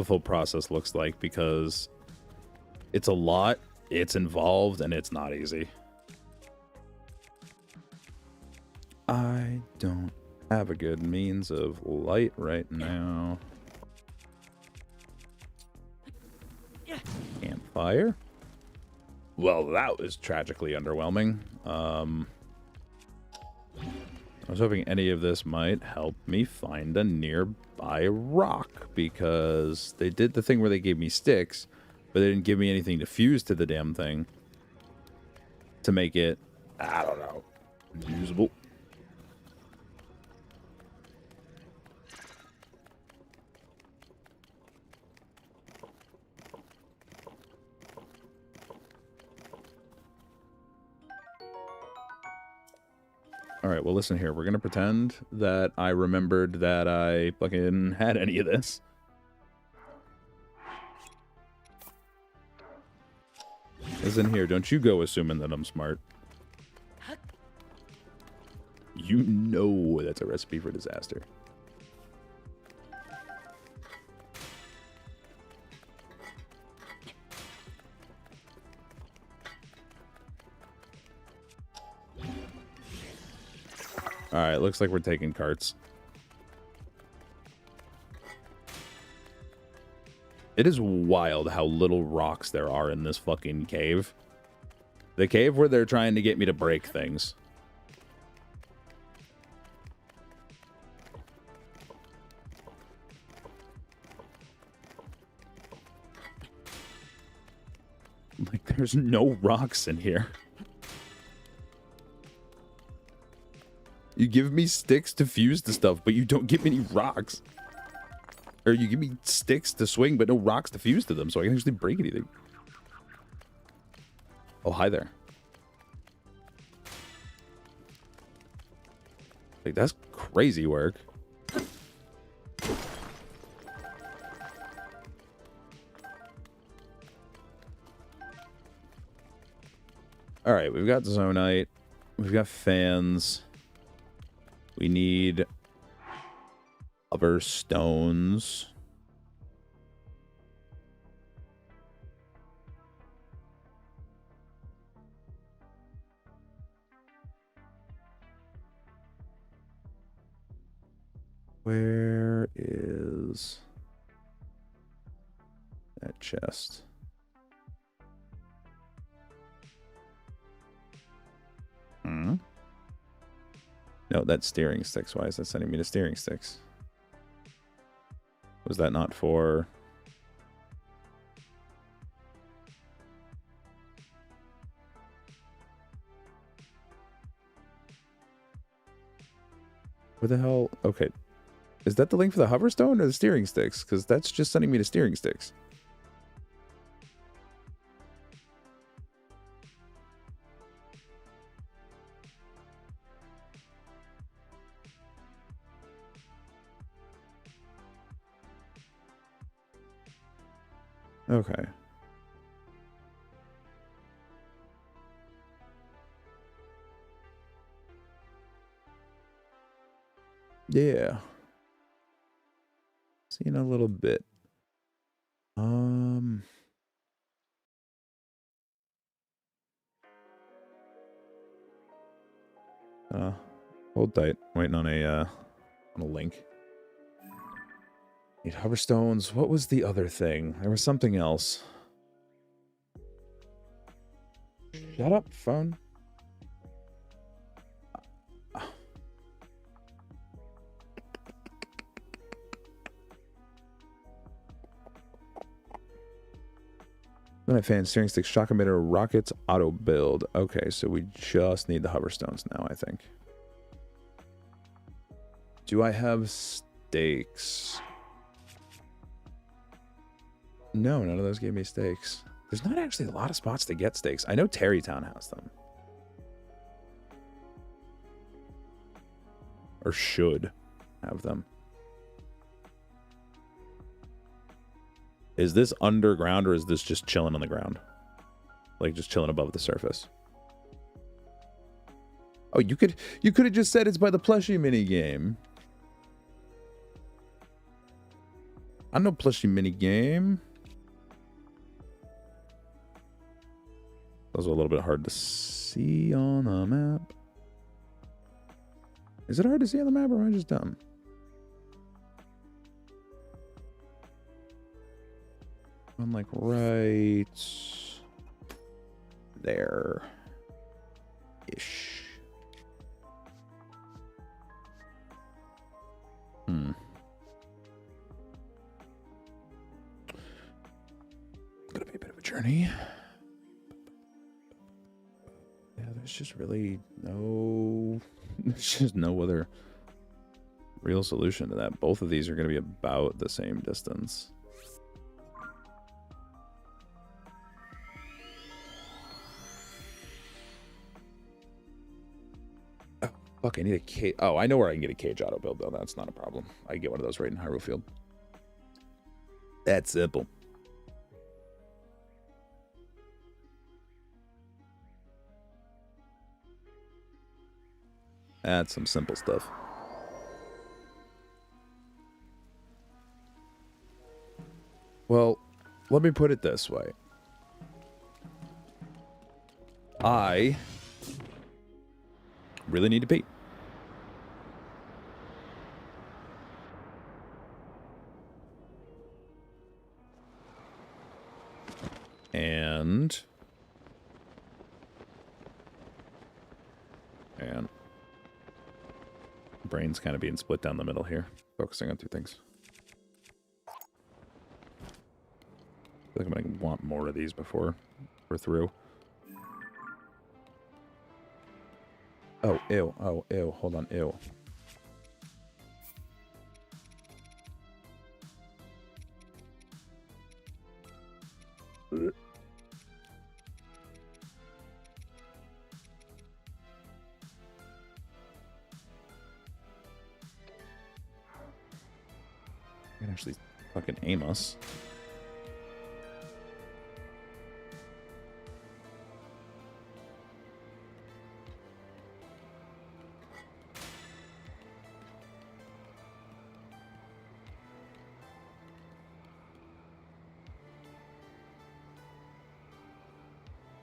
S1: full process looks like, because it's a lot, it's involved, and it's not easy. I don't have a good means of light right now. Campfire? Well, that was tragically underwhelming. I was hoping any of this might help me find a nearby rock, because they did the thing where they gave me sticks, but they didn't give me anything to fuse to the damn thing to make it, I don't know, usable. All right, well, listen here. We're going to pretend that I remembered that I fucking had any of this. Listen here. Don't you go assuming that I'm smart. You know that's a recipe for disaster. Alright, looks like we're taking carts. It is wild how little rocks there are in this fucking cave. The cave where they're trying to get me to break things. Like, there's no rocks in here. You give me sticks to fuse the stuff, but you don't give me any rocks. Or you give me sticks to swing, but no rocks to fuse to them, so I can actually break anything. Oh, hi there. Like, that's crazy work. Alright, we've got Zonite. We've got fans. We need other stones. Where is that chest? Hmm? No, that's steering sticks. Why is that sending me to steering sticks? Was that not for... Where the hell? Okay. Is that the link for the hoverstone or the steering sticks? Because that's just sending me to steering sticks. Okay. Yeah. See in a little bit. Hold tight. Waiting on a link. Need hoverstones. What was the other thing? There was something else. Shut up, phone. Then I fan steering stick, shock emitter, rockets, auto build. Okay, so we just need the hoverstones now, I think. Do I have steaks. No, none of those gave me steaks. There's not actually a lot of spots to get steaks. I know Terrytown has them. Or should have them. Is this underground or is this just chilling on the ground? Like just chilling above the surface? Oh, you could have just said it's by the plushie mini game. I know plushie mini game. Those are a little bit hard to see on the map. Is it hard to see on the map or am I just dumb? I'm like right there ish. Gonna be a bit of a journey. Yeah, there's just really no other real solution to that. Both of these are gonna be about the same distance. Oh, fuck, I need a cage. Oh, I know where I can get a cage auto build, though. That's not a problem. I can get one of those right in Hyrule Field. That's simple. That's some simple stuff. Well, let me put it this way. I really need to pee. And brain's kind of being split down the middle here, focusing on two things. I feel like I'm gonna want more of these before we're through. Oh, ew. Oh, ew. Hold on, ew. I can actually fucking aim us.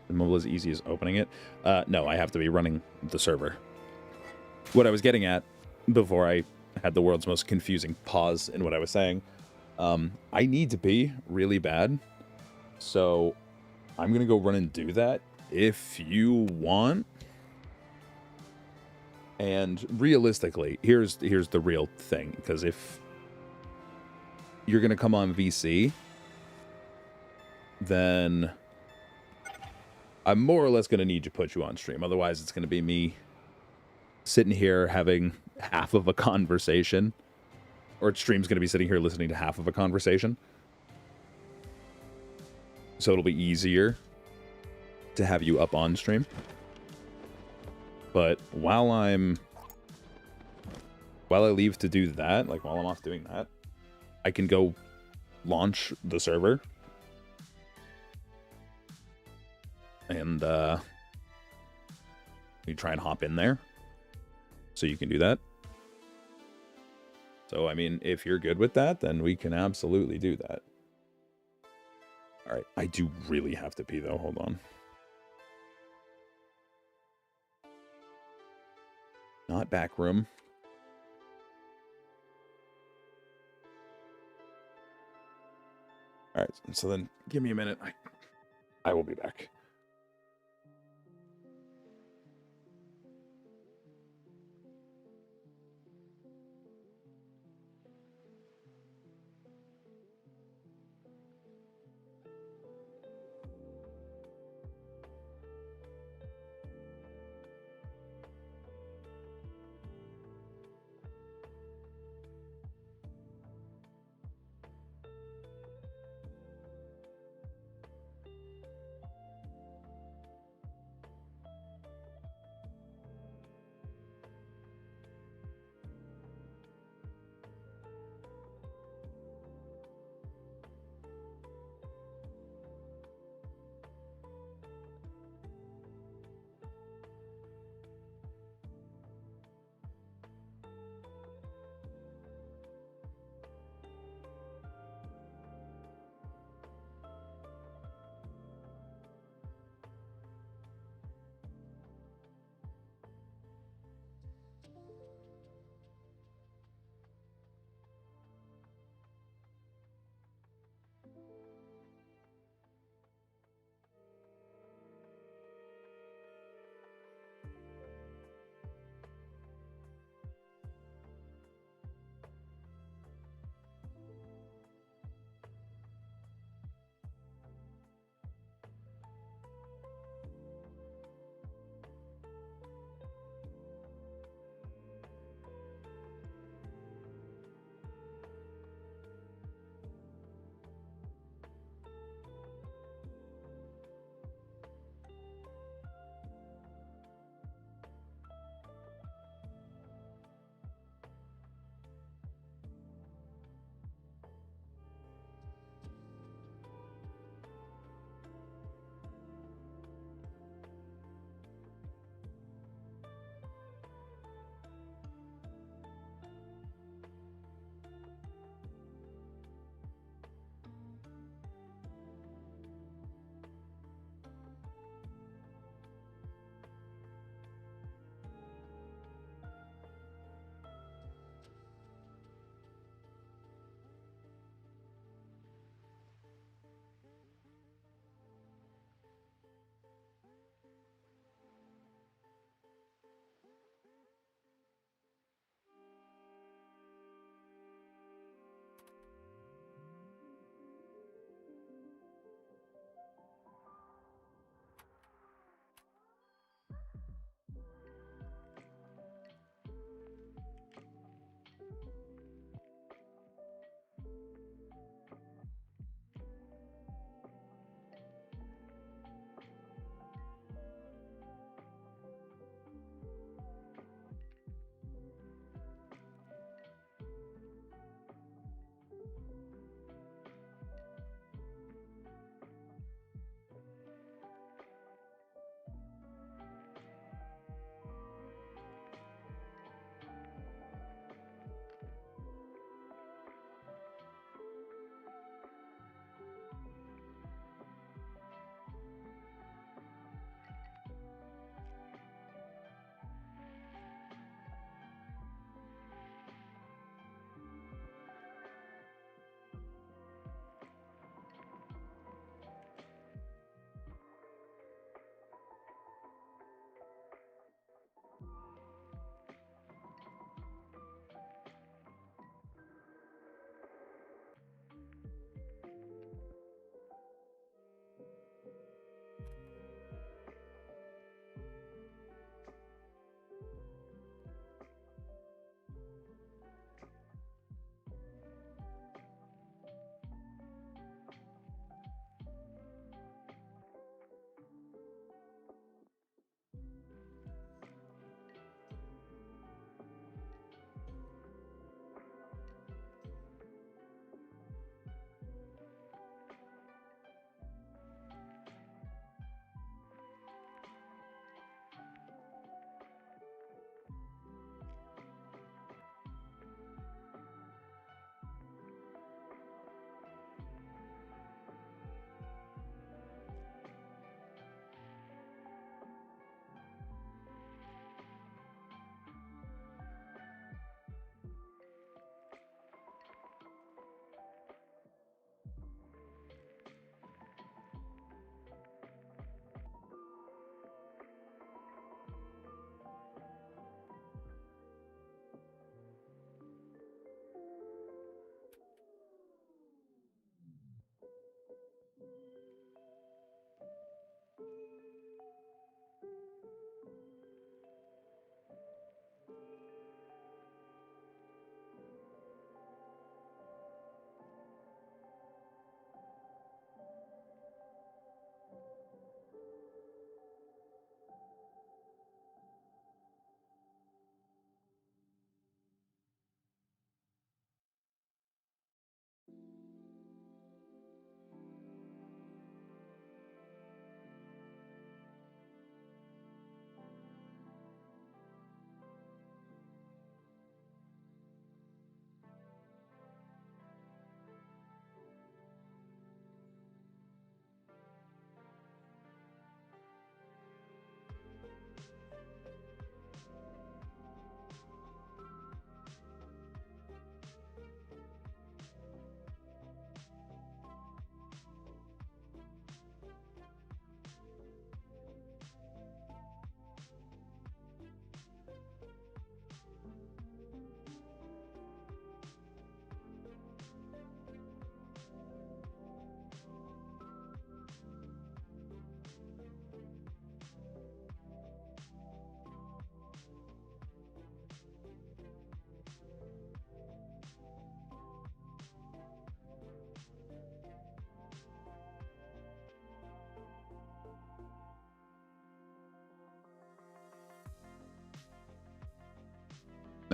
S1: The mobile is easy as opening it. No, I have to be running the server. What I was getting at before I had the world's most confusing pause in what I was saying, I need to pee really bad, so I'm gonna go run and do that if you want. And realistically, here's the real thing, because if you're gonna come on VC, then I'm more or less gonna need to put you on stream. Otherwise, it's gonna be me sitting here having half of a conversation, or stream's going to be sitting here listening to half of a conversation. So it'll be easier to have you up on stream. But while I leave to do that, like while I'm off doing that, I can go launch the server and you try and hop in there. So you can do that. So, I mean, if you're good with that, then we can absolutely do that. All right. I do really have to pee, though. Hold on. Not back room. All right. So then give me a minute. I will be back.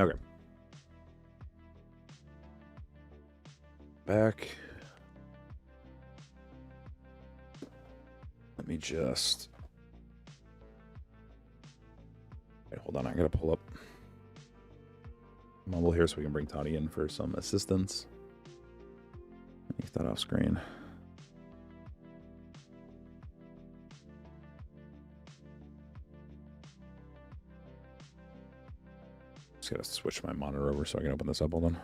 S1: Okay. Back. Let me just... Wait, hold on. I gotta pull up mobile here so we can bring Toddy in for some assistance. Get that off screen. Just gotta switch my monitor over so I can open this up. Hold on.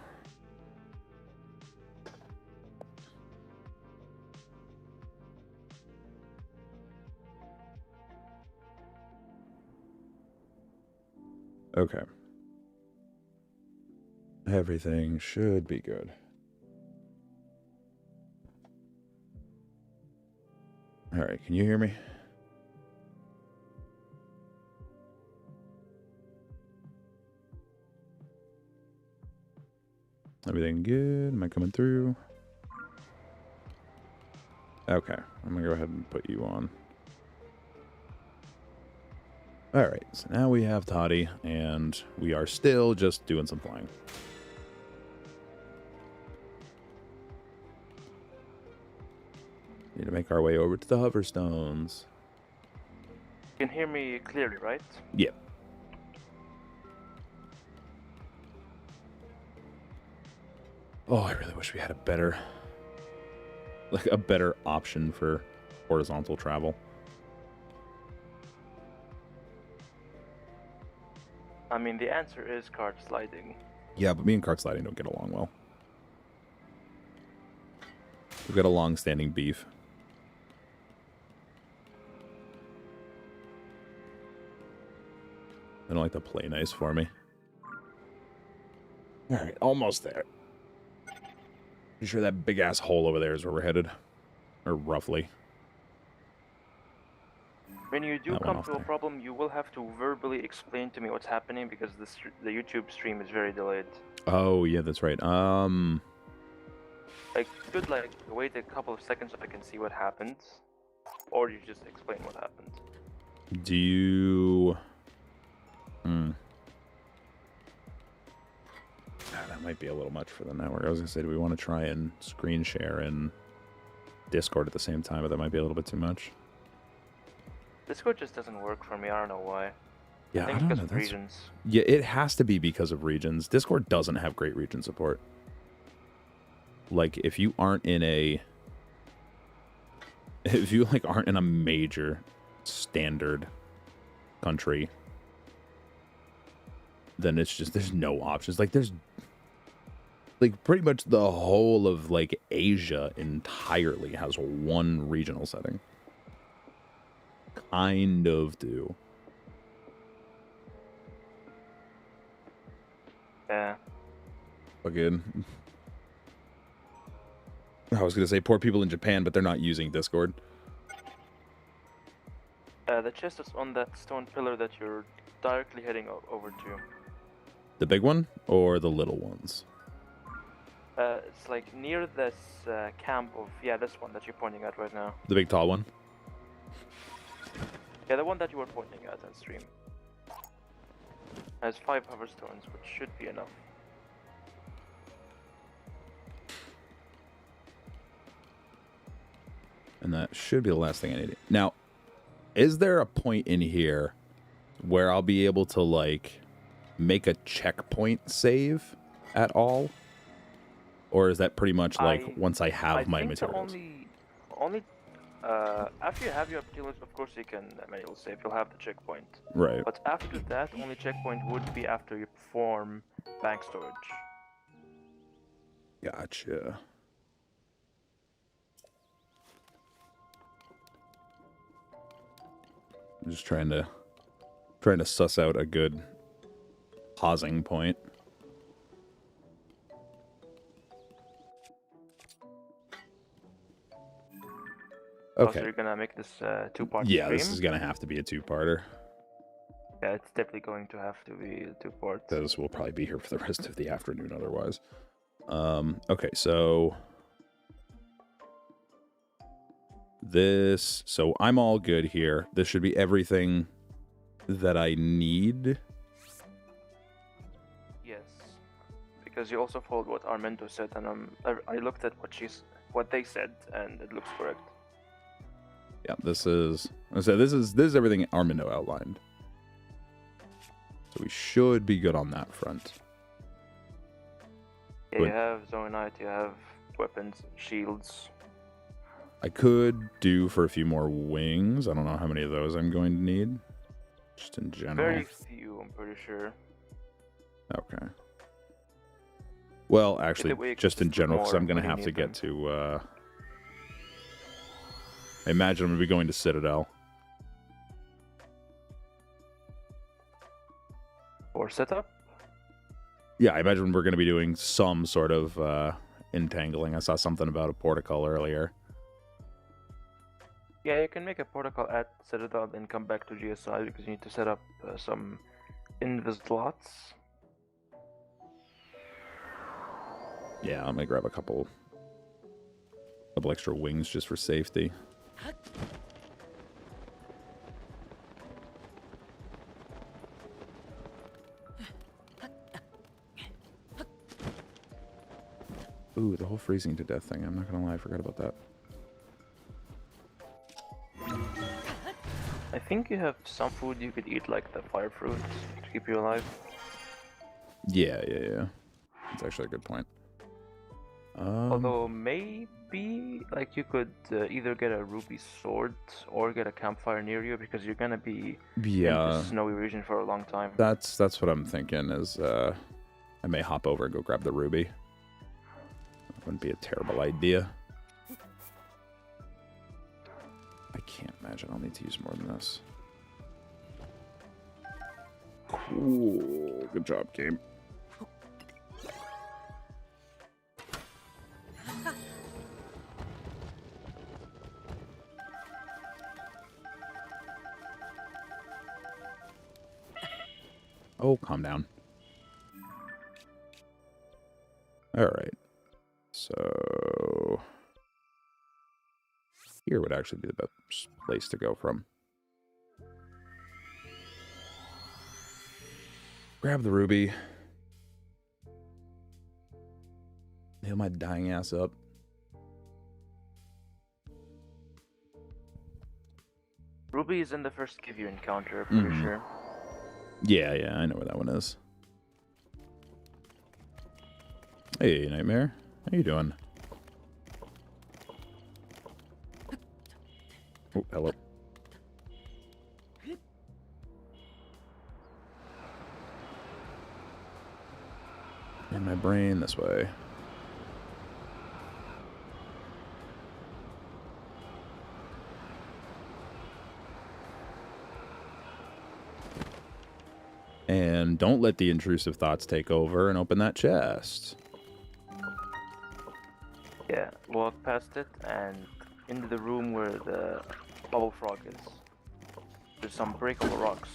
S1: Okay. Everything should be good. All right, can you hear me? Everything good? Am I coming through? Okay, I'm gonna go ahead and put you on. All right, so now we have Toddy, and we are still just doing some flying. Need to make our way over to the hoverstones.
S2: You can hear me clearly, right?
S1: Yep. Oh, I really wish we had a better option for horizontal travel.
S2: I mean, the answer is card sliding.
S1: Yeah, but me and kart sliding don't get along well. We've got a long-standing beef. They don't like to play nice for me. All right, almost there. Pretty sure that big-ass hole over there is where we're headed. Or roughly.
S2: When you do come to a problem, you will have to verbally explain to me what's happening because the YouTube stream is very delayed.
S1: Oh, yeah, that's right.
S2: I could, wait a couple of seconds so I can see what happened. Or you just explain what happened.
S1: Do you... that might be a little much for the network. I was going to say, do we want to try and screen share in Discord at the same time? But that might be a little bit too much.
S2: Discord just doesn't work for me. I don't know why.
S1: Yeah,
S2: I think because of regions.
S1: Yeah, it has to be because of regions. Discord doesn't have great region support. Like, if you aren't in a... If you, aren't in a major standard country, then it's just, there's no options. There's... pretty much the whole of, Asia entirely has one regional setting. Kind of do.
S2: Yeah.
S1: Again. I was going to say poor people in Japan, but they're not using Discord.
S2: The chest is on that stone pillar that you're directly heading over to.
S1: The big one or the little ones?
S2: It's near this camp of, this one that you're pointing at right now.
S1: The big tall one?
S2: Yeah, the one that you were pointing at on stream. Has 5 hoverstones, which should be enough.
S1: And that should be the last thing I need. Now, is there a point in here where I'll be able to, make a checkpoint save at all? Or is that pretty much, once I have my materials?
S2: Only after you have your materials, of course you can manual save. You'll have the checkpoint.
S1: Right.
S2: But after that, only checkpoint would be after you perform bank storage.
S1: Gotcha. I'm just trying to suss out a good pausing point.
S2: Okay. So you're gonna make this two-part stream?
S1: Yeah, this is gonna have to be a two-parter.
S2: Yeah, it's definitely going to have to be two parts.
S1: Because we'll probably be here for the rest of the afternoon otherwise. Okay, so this, so I'm all good here. This should be everything that I need.
S2: Yes, because you also followed what Armento said, and I looked at what they said, and it looks correct.
S1: Yeah, this is everything Armando outlined. So we should be good on that front.
S2: Yeah, you have Zonite, you have weapons, shields.
S1: I could do for a few more wings. I don't know how many of those I'm going to need. Just in general.
S2: Very few, I'm pretty sure.
S1: Okay. Well, actually, just in general, because I'm going to have to get to... I imagine I'm going to be going to Citadel.
S2: Or setup?
S1: Yeah, I imagine we're going to be doing some sort of entangling. I saw something about a portico earlier.
S2: Yeah, you can make a protocol at Citadel and come back to GSI because you need to set up some invis slots.
S1: Yeah, I'm going to grab a couple extra wings just for safety. Ooh, the whole freezing to death thing. I'm not going to lie, I forgot about that.
S2: I think you have some food you could eat, like the fire fruit, to keep you alive.
S1: Yeah. That's actually a good point.
S2: Although maybe like you could either get a ruby sword or get a campfire near you because you're gonna be in the snowy region for a long time.
S1: That's what I'm thinking. Is I may hop over and go grab the ruby. That wouldn't be a terrible idea. I can't imagine I'll need to use more than this. Cool. Good job, game. Oh, calm down. All right. So here would actually be the best place to go from. Grab the ruby. Heal my dying ass up.
S2: Ruby is in the first give you encounter, pretty sure.
S1: Yeah, I know where that one is. Hey, Nightmare. How you doing? Oh, hello. In my brain this way. And don't let the intrusive thoughts take over and open that chest.
S2: Yeah, walk past it and into the room where the bubble frog is. There's some breakable rocks.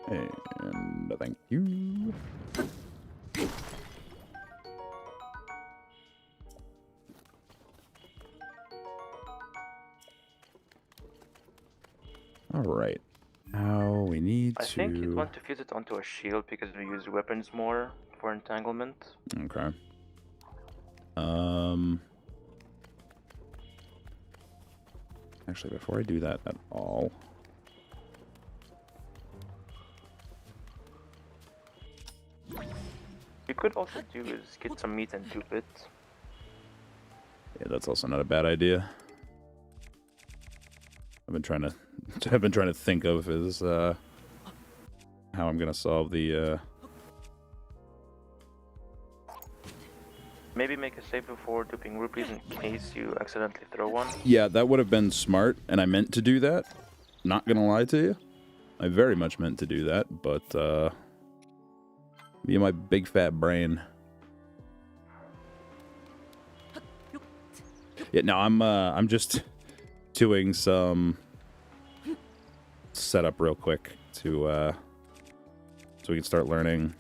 S1: And thank you. All right. Now we need to...
S2: I think you'd want to fuse it onto a shield because we use weapons more for entanglement.
S1: Okay. Actually, before I do that at all...
S2: You could also do is get some meat and dupe it.
S1: Yeah, that's also not a bad idea. I've been trying to think of is how I'm gonna solve the
S2: Maybe make a save before duping rupees in case you accidentally throw one.
S1: Yeah, that would have been smart, and I meant to do that. Not gonna lie to you. I very much meant to do that, but me and my big fat brain. Yeah, no, I'm just doing some setup real quick to so we can start learning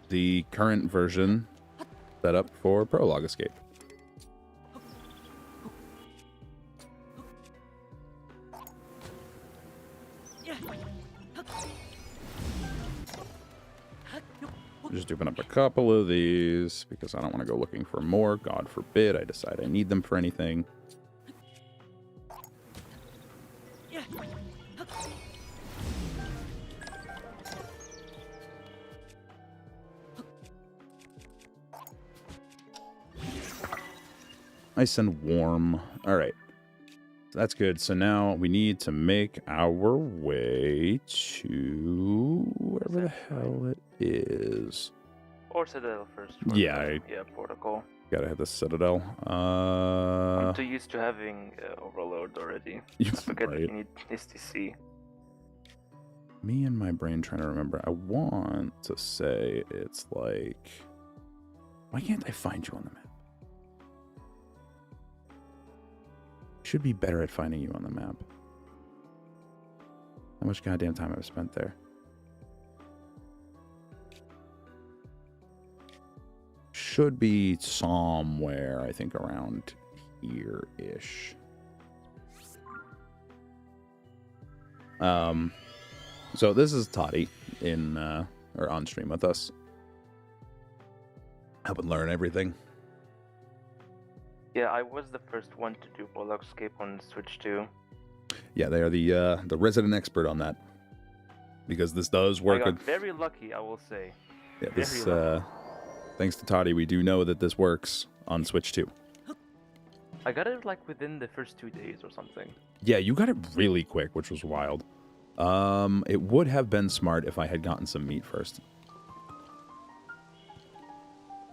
S1: the current version setup for Prologue Escape. Just open up a couple of these because I don't want to go looking for more. God forbid I decide I need them for anything. Nice and warm. All right. That's good. So now we need to make our way to wherever the hell it is.
S2: Or Citadel first.
S1: Yeah.
S2: Yeah, Protocol.
S1: Gotta hit the Citadel.
S2: I'm too used to having Overlord already. I forget that you need STC.
S1: Me and my brain trying to remember. I want to say it's like... Why can't I find you on the map? Should be better at finding you on the map. How much goddamn time I've spent there. Should be somewhere, I think, around here-ish. So this is Toddy in or on stream with us. Helping learn everything.
S2: Yeah, I was the first one to do Prologue Escape on Switch 2.
S1: Yeah, they are the resident expert on that. Because this does work.
S2: I got very lucky, I will say.
S1: Yeah, this thanks to Toddy, we do know that this works on Switch 2.
S2: I got it like within the first 2 days or something.
S1: Yeah, you got it really quick, which was wild. It would have been smart if I had gotten some meat first.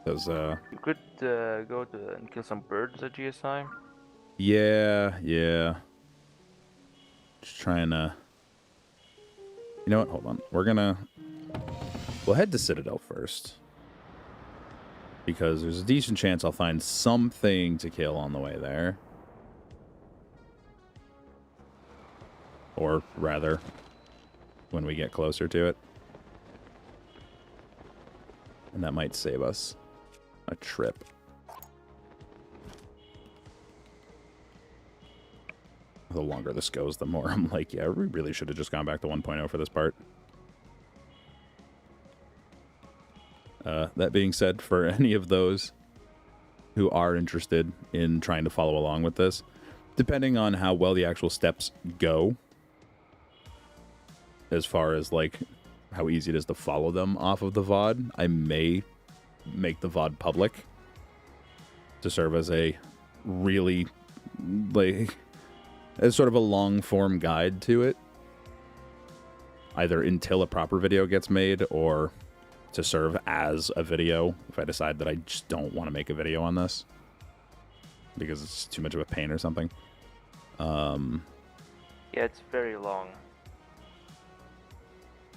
S1: Because,
S2: you could go to and kill some birds at GSI.
S1: Yeah. Just trying to... You know what? Hold on. We'll head to Citadel first. Because there's a decent chance I'll find something to kill on the way there. Or rather, when we get closer to it. And that might save us a trip. The longer this goes, the more I'm like, yeah, we really should have just gone back to 1.0 for this part. That being said, for any of those who are interested in trying to follow along with this, depending on how well the actual steps go, as far as like how easy it is to follow them off of the VOD, I may make the VOD public to serve as a really, like, as sort of a long form guide to it, either until a proper video gets made or to serve as a video if I decide that I just don't want to make a video on this because it's too much of a pain or something.
S2: Yeah, it's very long.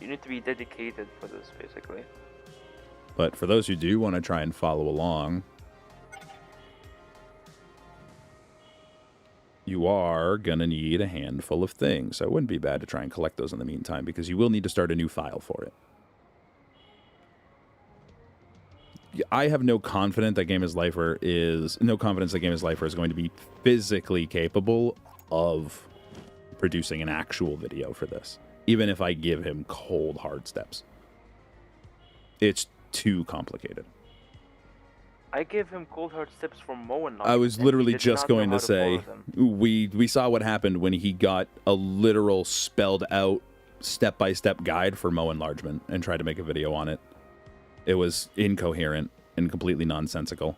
S2: You need to be dedicated for this, basically.
S1: But for those who do want to try and follow along, you are going to need a handful of things. So it wouldn't be bad to try and collect those in the meantime because you will need to start a new file for it. I have no confidence that Game is Lifer is going to be physically capable of producing an actual video for this, even if I give him cold hard steps. It's too complicated.
S2: I gave him cold hard steps from Moen.
S1: I was literally just going to say we saw what happened when he got a literal spelled out step-by-step guide for Moe enlargement and tried to make a video on it. It was incoherent and completely nonsensical.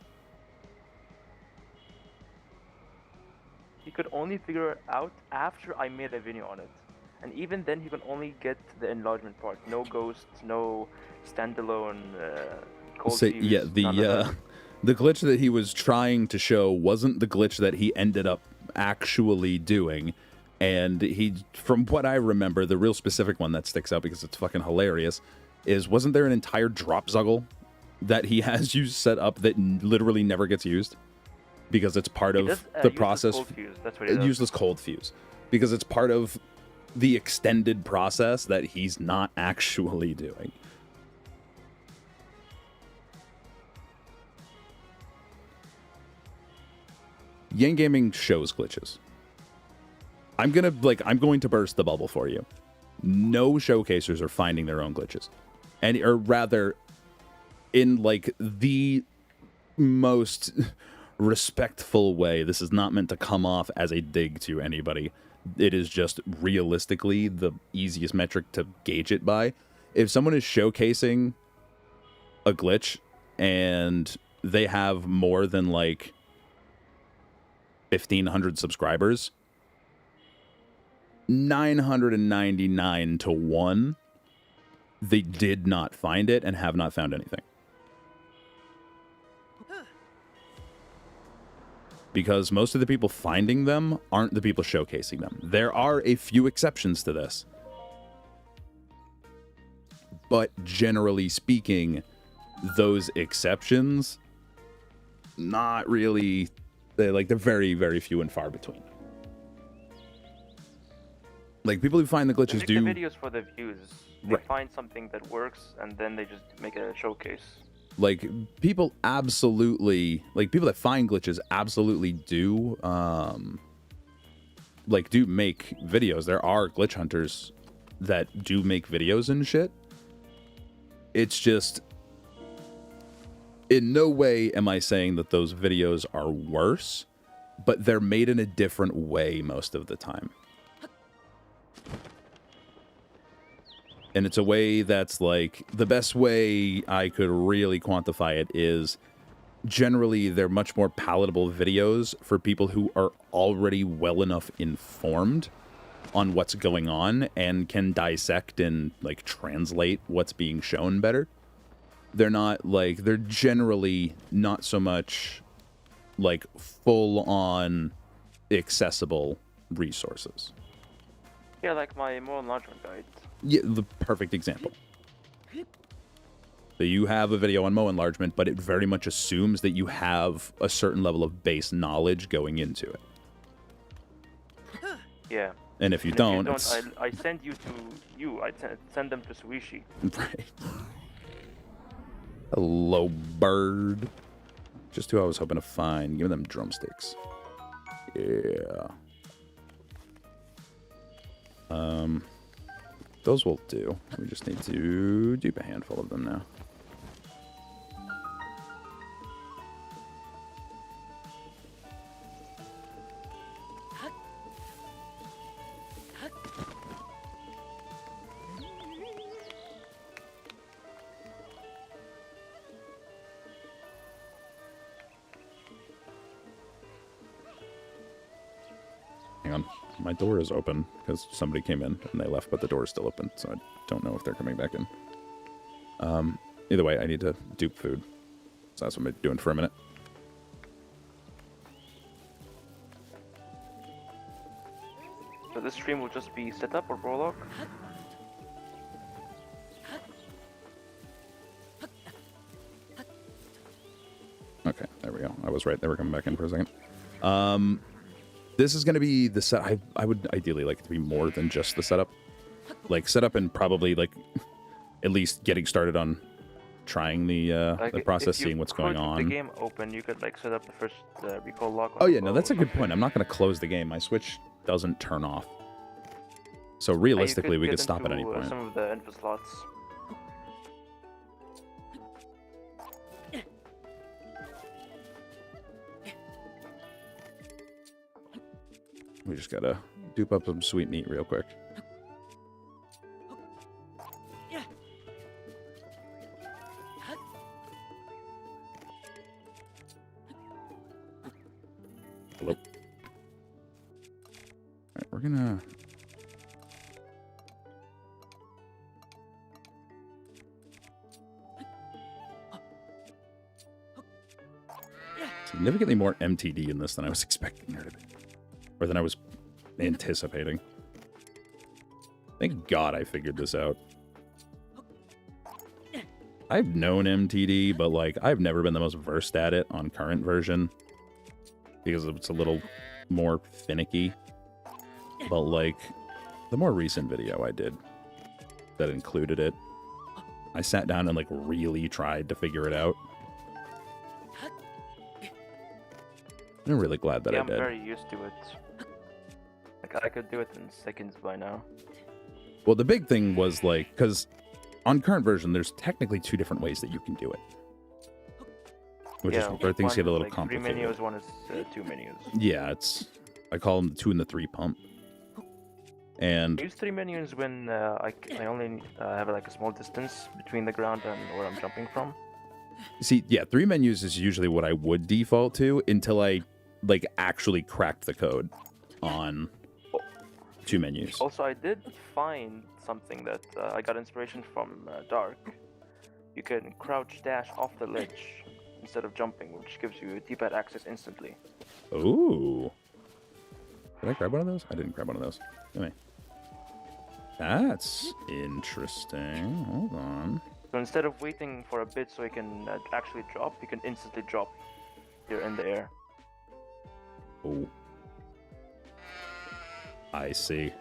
S2: He could only figure it out after I made a video on it. And even then, he could only get the enlargement part. No ghosts, no standalone cold fuse,
S1: yeah, the glitch that he was trying to show wasn't the glitch that he ended up actually doing. And he, from what I remember, the real specific one that sticks out because it's fucking hilarious is, wasn't there an entire drop zuggle that he has used set up that literally never gets used? Because it's part of the process.
S2: Cold fuse. That's what he does.
S1: Useless cold fuse. Because it's part of the extended process that he's not actually doing. Yang Gaming shows glitches. I'm going to burst the bubble for you. no showcasers are finding their own glitches. Or rather, in like the most respectful way, this is not meant to come off as a dig to anybody. It is just realistically the easiest metric to gauge it by. If someone is showcasing a glitch and they have more than like 1,500 subscribers, 999 to 1, they did not find it and have not found anything. Because most of the people finding them aren't the people showcasing them. There are a few exceptions to this. But generally speaking, those exceptions, not really, they're very, very few and far between. Like, people who find the glitches do...
S2: the videos for the views. They find something that works, and then they just make a showcase.
S1: Like, people absolutely... Like, people that find glitches absolutely do... do make videos. There are glitch hunters that do make videos and shit. It's just... In no way am I saying that those videos are worse, but they're made in a different way most of the time. And it's a way that's like, the best way I could really quantify it is generally they're much more palatable videos for people who are already well enough informed on what's going on and can dissect and like translate what's being shown better. They're not like, they're generally not so much like full on accessible resources.
S2: Yeah, like my more enlargement guide.
S1: Yeah, the perfect example. So you have a video on Mo enlargement, but it very much assumes that you have a certain level of base knowledge going into it.
S2: Yeah.
S1: And if you don't,
S2: I send you to you. I send them to Suishi.
S1: Right. Hello, bird. Just who I was hoping to find. Give them drumsticks. Yeah. Those will do. We just need to dupe a handful of them now. Hang on. My door is open because somebody came in and they left, but the door is still open, so I don't know if they're coming back in. Either way, I need to dupe food. So that's what I'm doing for a minute.
S2: So this stream will just be setup or prologue?
S1: Okay, there we go. I was right. They were coming back in for a second. This is going to be the set. I would ideally like it to be more than just the setup. Like, setup and probably, like, at least getting started on trying the process, seeing what's going on.
S2: If the game open, you could, like, set up the first recall lock.
S1: Oh, yeah, no, that's a good point. I'm not going to close the game. My Switch doesn't turn off. So, realistically, we could stop at any point.
S2: Some of the info slots.
S1: We just gotta dupe up some sweet meat real quick. Hello. Alright, we're gonna... Significantly more MTD in this than I was expecting there to be. Or than I was anticipating. Thank God I figured this out. I've known MTD, but like I've never been the most versed at it on current version. Because it's a little more finicky. But like the more recent video I did that included it, I sat down and like really tried to figure it out. I'm really glad that I did.
S2: I'm very used to it. Like, I could do it in seconds by now.
S1: Well, the big thing was like, because on current version, there's technically 2 different ways that you can do it. Which is where things get a little
S2: like
S1: complicated.
S2: 3 menus, one is 2 menus.
S1: Yeah, I call them the 2 and the 3 pump. And
S2: I use 3 menus when I only have like a small distance between the ground and where I'm jumping from.
S1: see, yeah, 3 menus is usually what I would default to until I like actually cracked the code on 2 menus.
S2: Also, I did find something that I got inspiration from Dark. You can crouch dash off the ledge instead of jumping, which gives you D-pad access instantly.
S1: Ooh. Did I grab one of those? I didn't grab one of those. Anyway. That's interesting. Hold on.
S2: So instead of waiting for a bit so you can actually drop, you can instantly drop. You're in the air.
S1: Oh. I see.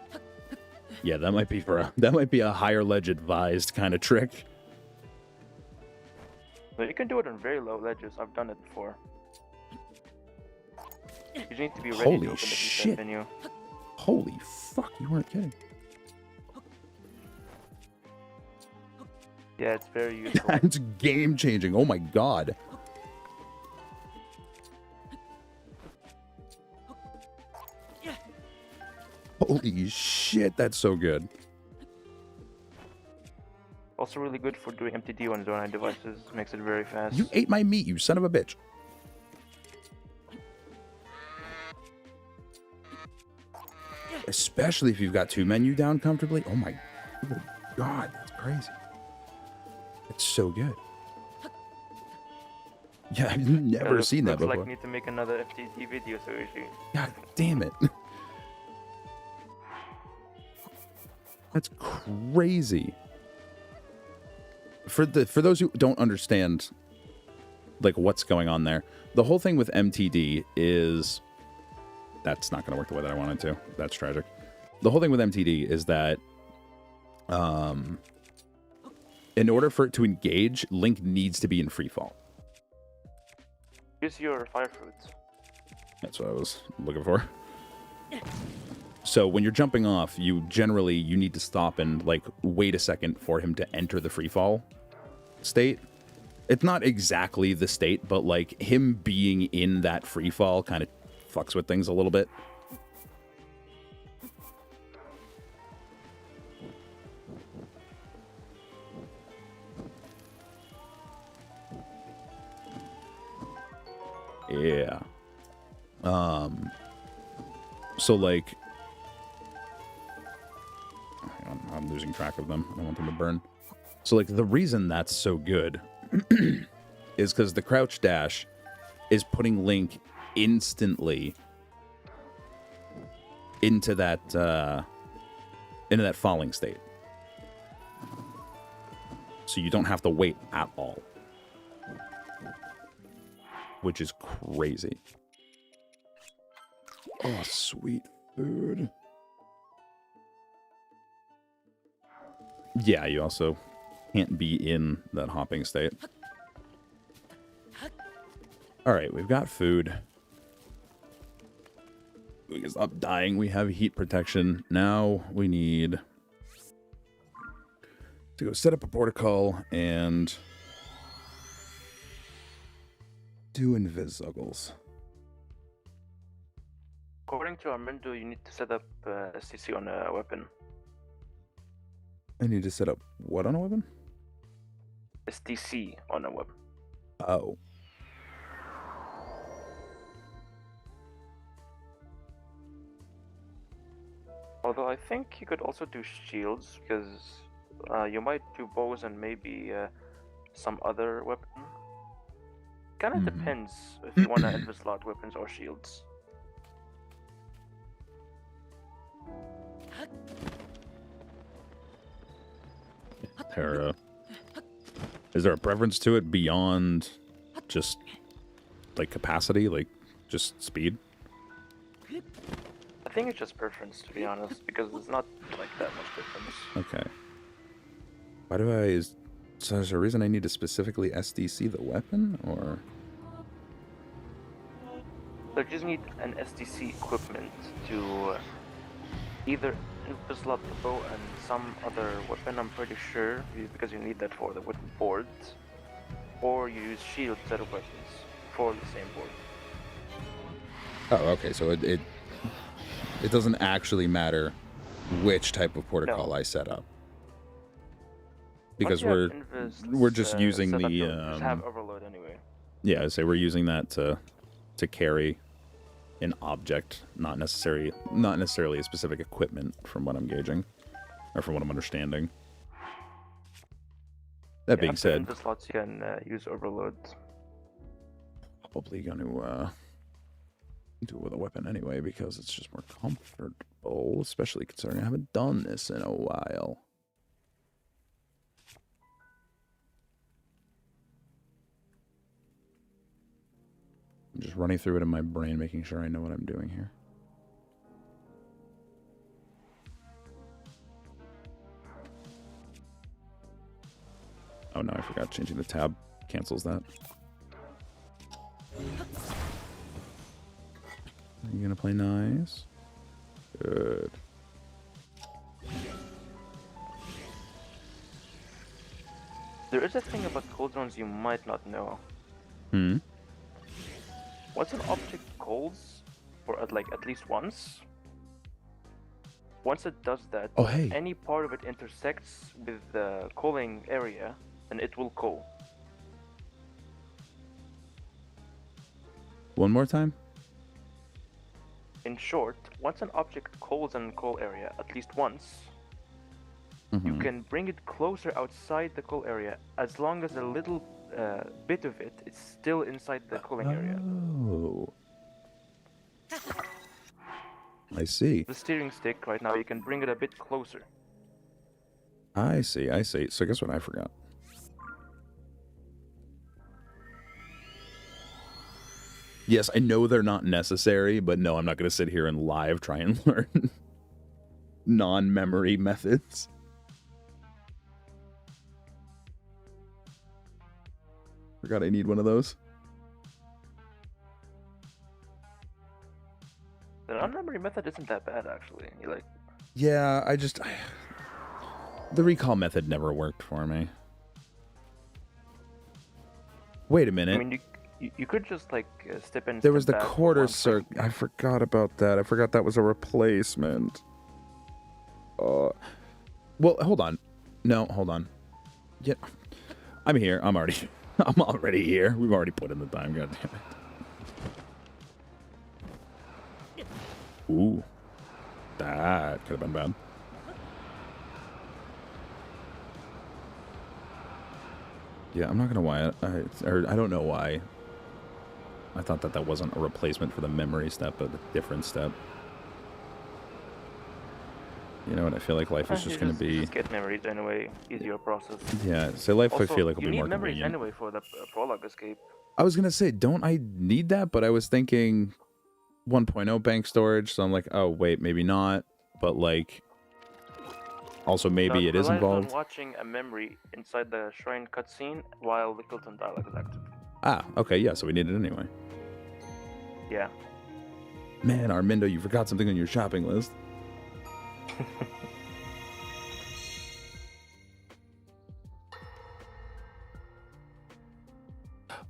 S1: Yeah, that might be a higher ledge advised kind of trick.
S2: But you can do it on very low ledges. I've done it before. You just need to be ready
S1: Holy
S2: to open the
S1: shit.
S2: D-pad menu.
S1: Holy fuck, you weren't kidding.
S2: Yeah, it's very useful.
S1: That's game changing. Oh my god. Holy shit, that's so good.
S2: Also really good for doing MTD on Zone 9 devices. Makes it very fast.
S1: You ate my meat, you son of a bitch. Especially if you've got 2 menu down comfortably. Oh my god, that's crazy. It's so good. Yeah, I've never seen that
S2: looks
S1: before.
S2: like we need to make another FTD video, Suishi.
S1: God damn it. That's crazy. For those who don't understand like what's going on there, the whole thing with MTD is that's not going to work the way that I wanted to. That's tragic. The whole thing with MTD is that in order for it to engage, Link needs to be in free fall.
S2: Use your fire fruits.
S1: That's what I was looking for. So when you're jumping off, you need to stop and like wait a second for him to enter the free fall state. It's not exactly the state, but like him being in that free fall kind of fucks with things a little bit. Yeah. So like hang on, I'm losing track of them. I don't want them to burn. So like the reason that's so good is because the crouch dash is putting Link instantly into that falling state. So you don't have to wait at all. Which is crazy. Oh, sweet food. Yeah, you also can't be in that hopping state. All right, we've got food. We can stop dying. We have heat protection. Now we need to go set up a protocol and do invisibles.
S2: According to our menu, you need to set up STC on a weapon.
S1: I need to set up what on a weapon?
S2: STC on a weapon.
S1: Oh.
S2: Although I think you could also do shields, because you might do bows and maybe some other weapon. Kind of depends if you want to invislot weapons or shields.
S1: Is there a preference to it beyond just like capacity, like just speed?
S2: I think it's just preference, to be honest, because it's not like that much difference.
S1: Okay. Why do I... So is there a reason I need to specifically SDC the weapon, or...?
S2: So you just need an STC equipment to either inventory slot, the bow, and some other weapon, I'm pretty sure, because you need that for the wooden board. Or you use shield instead of weapons for the same board.
S1: Oh, okay. So it doesn't actually matter which type of protocol
S2: No.
S1: I set up.
S2: Once
S1: Because
S2: you have
S1: we're just using
S2: set up,
S1: the
S2: you'll just have overload anyway.
S1: yeah, so we're using that to carry an object, not necessarily a specific equipment from what I'm gauging or from what I'm understanding. That being said,
S2: in the slots you can use overload.
S1: probably gonna do it with a weapon anyway because it's just more comfortable, especially considering I haven't done this in a while. I'm just running through it in my brain, making sure I know what I'm doing here. Oh no, I forgot changing the tab cancels that. Are you gonna play nice? Good.
S2: There is a thing about cold zones you might not know.
S1: Hmm?
S2: Once an object cools for at least once it does that,
S1: Oh, hey.
S2: any part of it intersects with the cooling area, then it will cool.
S1: One more time?
S2: In short, once an object cools in a cool area at least once, you can bring it closer outside the cool area as long as a little bit of it is still inside the cooling area.
S1: Oh. I see.
S2: The steering stick right now, you can bring it a bit closer.
S1: I see. So guess what I forgot? Yes, I know they're not necessary, but no, I'm not going to sit here and live try and learn non-memory methods. Forgot I need one of those.
S2: The non-memory method isn't that bad, actually.
S1: Yeah, the recall method never worked for me. Wait a minute.
S2: I mean, you could just step in.
S1: There was the quarter circle. I forgot about that. I forgot that was a replacement. Well, hold on. No, hold on. Yeah, I'm here. I'm already here. We've already put in the time. God damn it. Ooh, that could have been bad. Yeah, I'm not gonna lie. I don't know why. I thought that wasn't a replacement for the memory step, but a different step. You know what? I feel like life is just going to be...
S2: Just get memories anyway. Easier process.
S1: Yeah, so life
S2: also,
S1: I feel like will be more
S2: you need memories
S1: convenient.
S2: anyway for the Prologue escape.
S1: I was going to say, don't I need that? But I was thinking 1.0 bank storage, so I'm like, oh, wait, maybe not. But, like, also maybe it is involved.
S2: On watching a memory inside the shrine cutscene while the Kilton dialogue is active.
S1: Ah, okay, yeah, so we need it anyway.
S2: Yeah.
S1: Man, Armindo, you forgot something on your shopping list.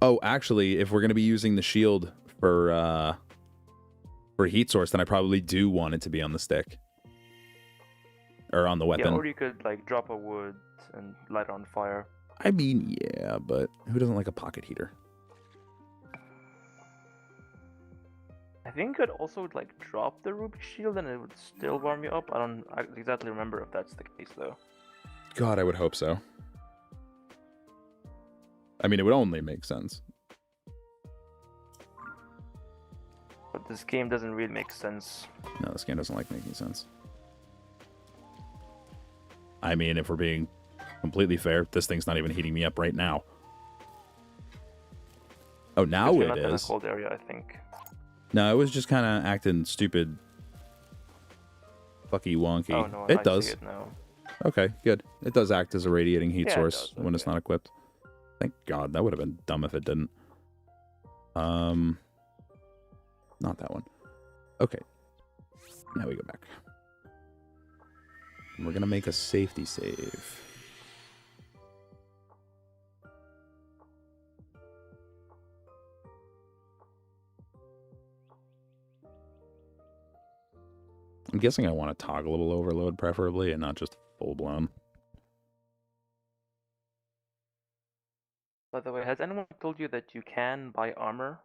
S1: Oh, actually, if we're going to be using the shield for heat source, then I probably do want it to be on the stick. Or on the weapon.
S2: Yeah, or you could, drop a wood and light it on fire.
S1: I mean, yeah, but who doesn't like a pocket heater?
S2: I think you could also, drop the ruby shield and it would still warm you up. I don't exactly remember if that's the case, though.
S1: God, I would hope so. I mean, it would only make sense.
S2: But this game doesn't really make sense.
S1: No, this game doesn't like making sense. I mean, if we're being completely fair, this thing's not even heating me up right now. Oh, now it is.
S2: In a cold area, I think.
S1: No, it was just kind of acting stupid. Fucky wonky.
S2: Oh, no,
S1: it does.
S2: See it now.
S1: Okay, good. It does act as a radiating heat source
S2: it does,
S1: when it's not equipped. Thank God. That would have been dumb if it didn't. Not that one. Okay. Now we go back. We're gonna make a safety save. I'm guessing I want a toggleable overload, preferably, and not just full-blown.
S2: By the way, has anyone told you that you can buy armor?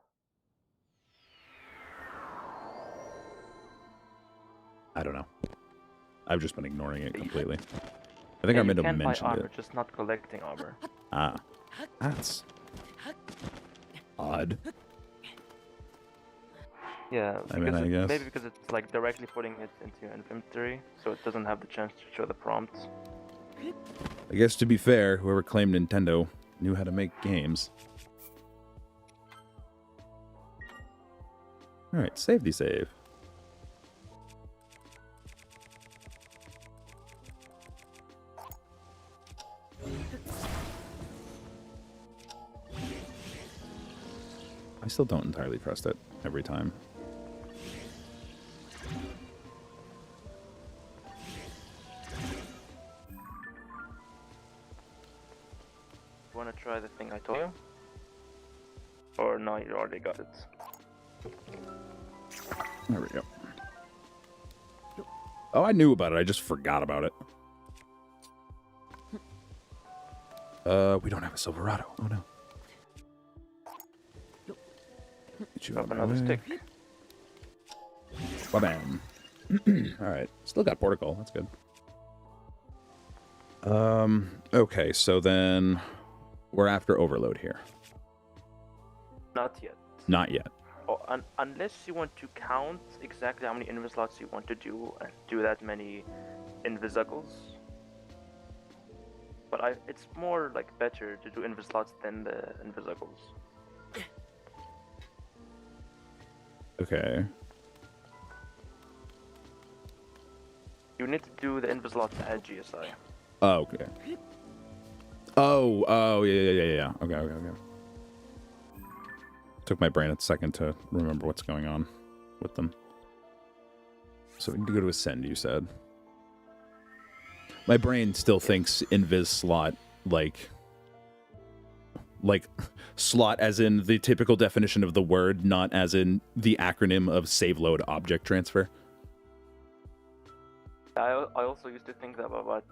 S1: I don't know. I've just been ignoring it
S2: Yeah,
S1: completely. I think I meant to
S2: can buy
S1: mention
S2: armor,
S1: it.
S2: just not collecting armor.
S1: Ah. That's odd.
S2: Yeah,
S1: I mean, I guess.
S2: maybe because it's like directly putting it into your inventory, so it doesn't have the chance to show the prompts.
S1: I guess to be fair, whoever claimed Nintendo knew how to make games. Alright, safety save. I still don't entirely trust it every time.
S2: Want to try the thing I told you? Or no, you already got it.
S1: There we go. Oh, I knew about it. I just forgot about it. We don't have a Silverado. Oh, no. Get you
S2: Up
S1: out of my
S2: another
S1: way.
S2: stick.
S1: Bam. Alright. Still got Portico. That's good. Okay, so then we're after Overload here.
S2: Not yet.
S1: Not yet.
S2: Oh, unless you want to count exactly how many invis slots you want to do and do that many invisicles. But it's more like better to do invis slots than the invisicles.
S1: Okay.
S2: You need to do the invis slots at GSI.
S1: Oh, okay. Oh, yeah. Okay. Took my brain a second to remember what's going on with them. So we need to go to Ascend, you said. My brain still thinks invis slot like slot as in the typical definition of the word, not as in the acronym of save load object transfer.
S2: I also used to think that about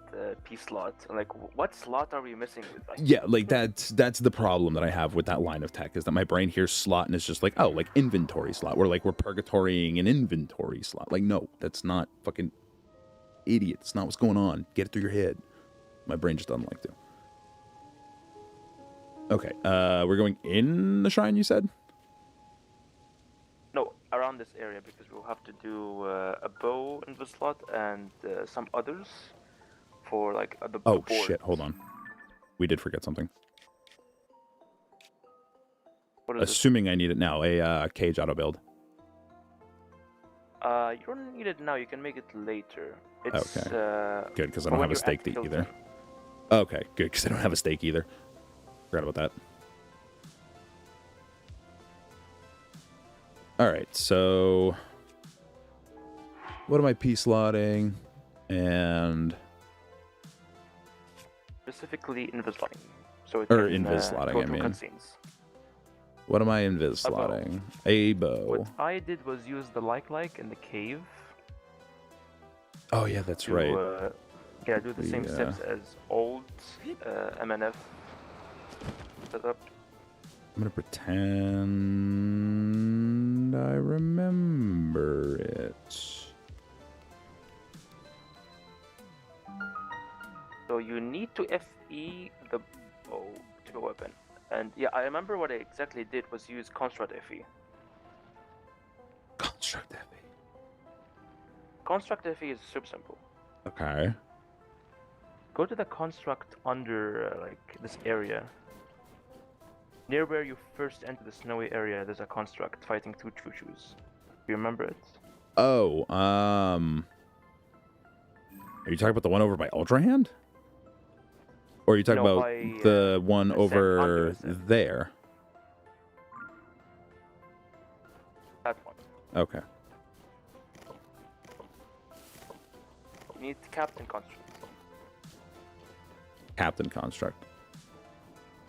S2: P slot. Like, what slot are we missing with?
S1: Yeah, like that's the problem that I have with that line of tech, is that my brain hears slot and it's just like, oh, like inventory slot. We're purgatorying an inventory slot. Like, no, that's not fucking idiot. It's not what's going on. Get it through your head. My brain just doesn't like to. Okay, we're going in the shrine, you said?
S2: No, around this area, because we'll have to do a bow in the slot and some others for like the
S1: Oh,
S2: board.
S1: shit, hold on. We did forget something.
S2: What is
S1: Assuming I need it now, a cage auto build.
S2: it? You don't need it now, you can make it later. It's,
S1: Okay. Good, because I
S2: for
S1: don't
S2: when
S1: have a
S2: you're
S1: stake
S2: at
S1: to
S2: Hilton.
S1: either. Okay, good, because I don't have a stake either. Forgot about that. Alright, so what am I P-slotting? And
S2: Specifically invis-slotting. So it
S1: Or
S2: can
S1: invis-slotting,
S2: go
S1: I
S2: through
S1: mean.
S2: cutscenes.
S1: what am I invis-slotting? A bow.
S2: What I did was use the like in the cave.
S1: Oh yeah, that's
S2: to,
S1: right.
S2: do the same steps as old MNF setup.
S1: I'm gonna pretend I remember it.
S2: So you need to FE the bow to the weapon. And yeah, I remember what I exactly did was use Construct FE.
S1: Construct heavy.
S2: Construct FE is super simple.
S1: Okay.
S2: Go to the construct under like this area. Near where you first enter the snowy area, there's a construct fighting two choo-choos. Do you remember it?
S1: Oh, are you talking about the one over by Ultra Hand? Or are you talking
S2: No,
S1: about
S2: by,
S1: the one
S2: Ascend, under
S1: over
S2: Ascend.
S1: there?
S2: That one.
S1: Okay.
S2: You need Captain Construct.
S1: Captain Construct.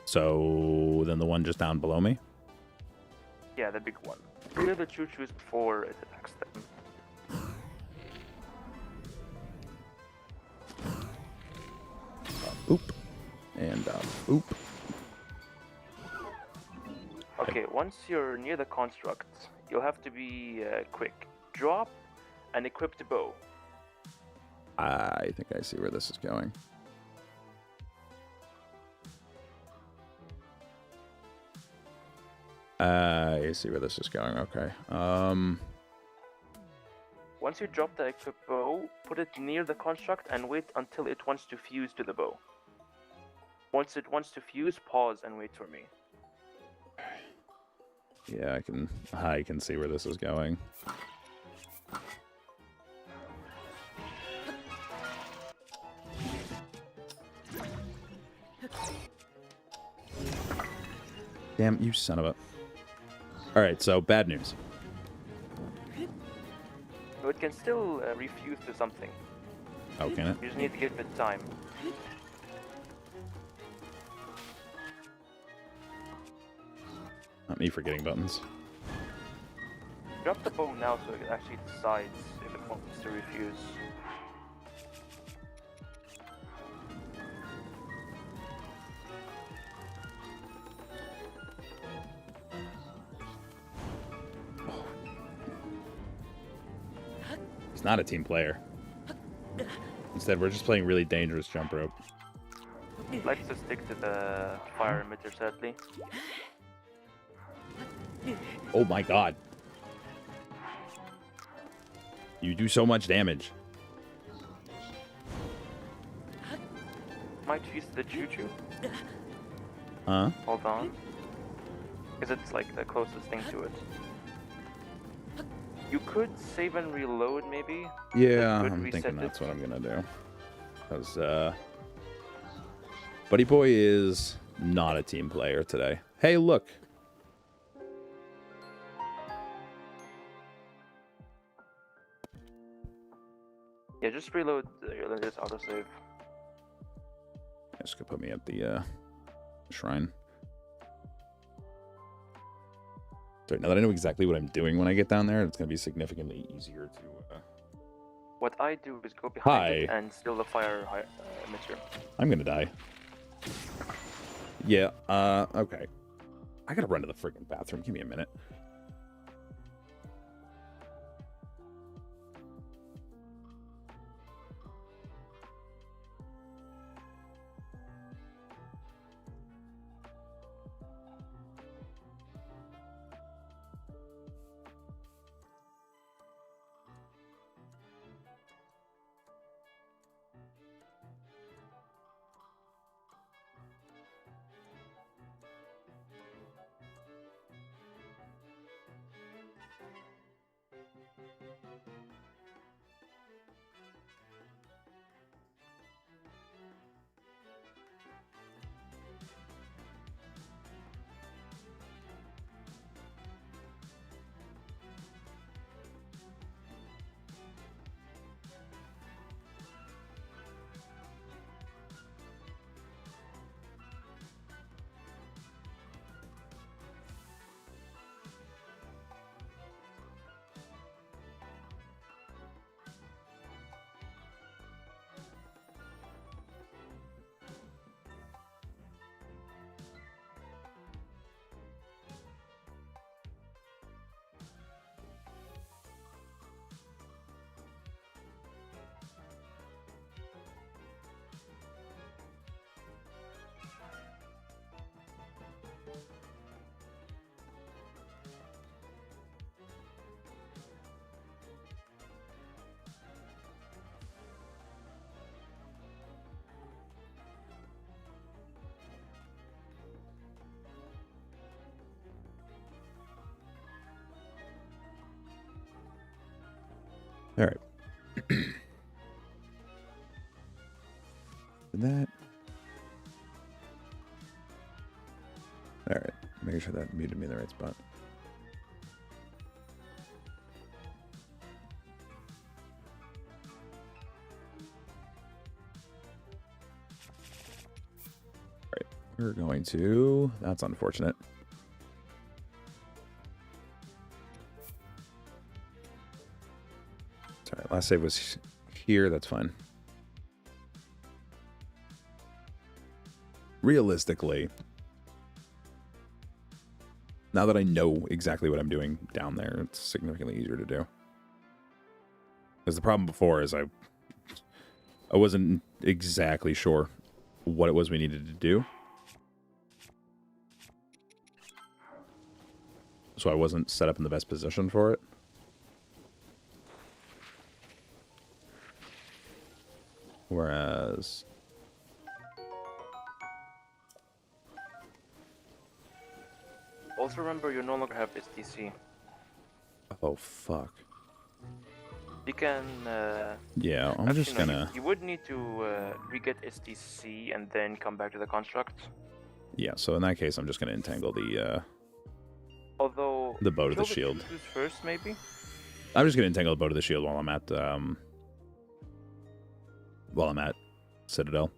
S1: So then the one just down below me?
S2: Yeah, the big one. Clear the choo-choos before it attacks them.
S1: Oop. And oop.
S2: Okay, once you're near the construct, you'll have to be quick. Drop and equip the bow.
S1: I think I see where this is going. I see where this is going. Okay.
S2: Once you drop the equipped bow, put it near the construct and wait until it wants to fuse to the bow. Once it wants to fuse, pause and wait for me.
S1: Yeah, I can see where this is going. Damn, you son of a... Alright, so bad news.
S2: So it can still refuse to something.
S1: Oh, can it?
S2: You just need to give it time.
S1: Not me forgetting buttons.
S2: Drop the bow now so it actually decides if it wants to refuse.
S1: He's not a team player. Instead, we're just playing really dangerous jump rope.
S2: Likes to stick to the fire emitter, sadly.
S1: Oh my god. You do so much damage.
S2: Might fuse the choo-choo.
S1: Huh?
S2: Hold on. Because it's like the closest thing to it. You could save and reload, maybe.
S1: Yeah,
S2: Could
S1: I'm
S2: reset
S1: thinking
S2: it.
S1: that's what I'm gonna do. Because, Buddy Boy is not a team player today. Hey, look.
S2: Yeah, just reload your latest autosave.
S1: This could put me at the shrine. Sorry, now that I know exactly what I'm doing when I get down there, it's going to be significantly easier to...
S2: What I do is go behind it
S1: Hi.
S2: and steal the fire emitter.
S1: I'm going to die. Yeah, okay. I got to run to the freaking bathroom. Give me a minute. All right. Did that? All right. Making sure that muted me in the right spot. We're going to... That's unfortunate. Sorry, last save was here. That's fine. Realistically, now that I know exactly what I'm doing down there, it's significantly easier to do. Because the problem before is I wasn't exactly sure what it was we needed to do. So I wasn't set up in the best position for it. Whereas...
S2: Also remember, you no longer have STC.
S1: Oh, fuck.
S2: You can...
S1: Yeah, I'm
S2: actually,
S1: just
S2: no,
S1: gonna...
S2: You would need to re-get STC and then come back to the construct.
S1: Yeah, so in that case, I'm just gonna entangle the,
S2: Although...
S1: the bow to the
S2: kill
S1: shield.
S2: tutus first, maybe?
S1: I'm just gonna entangle the bow to the shield while I'm at Citadel.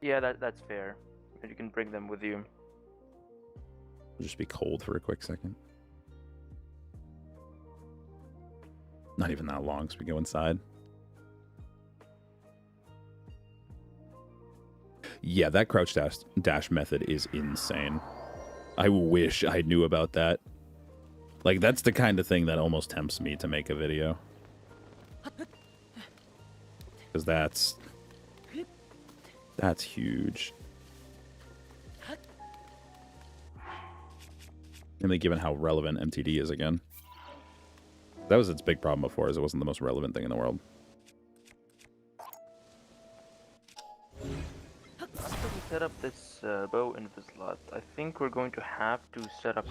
S2: Yeah, that's fair. And you can bring them with you.
S1: I'll just be cold for a quick second. Not even that long, so we go inside. Yeah, that crouch dash method is insane. I wish I knew about that. Like, that's the kind of thing that almost tempts me to make a video. Because that's huge. Mainly given how relevant MTD is again. That was its big problem before, is it wasn't the most relevant thing in the world.
S2: After we set up this bow invislot, I think we're going to have to set up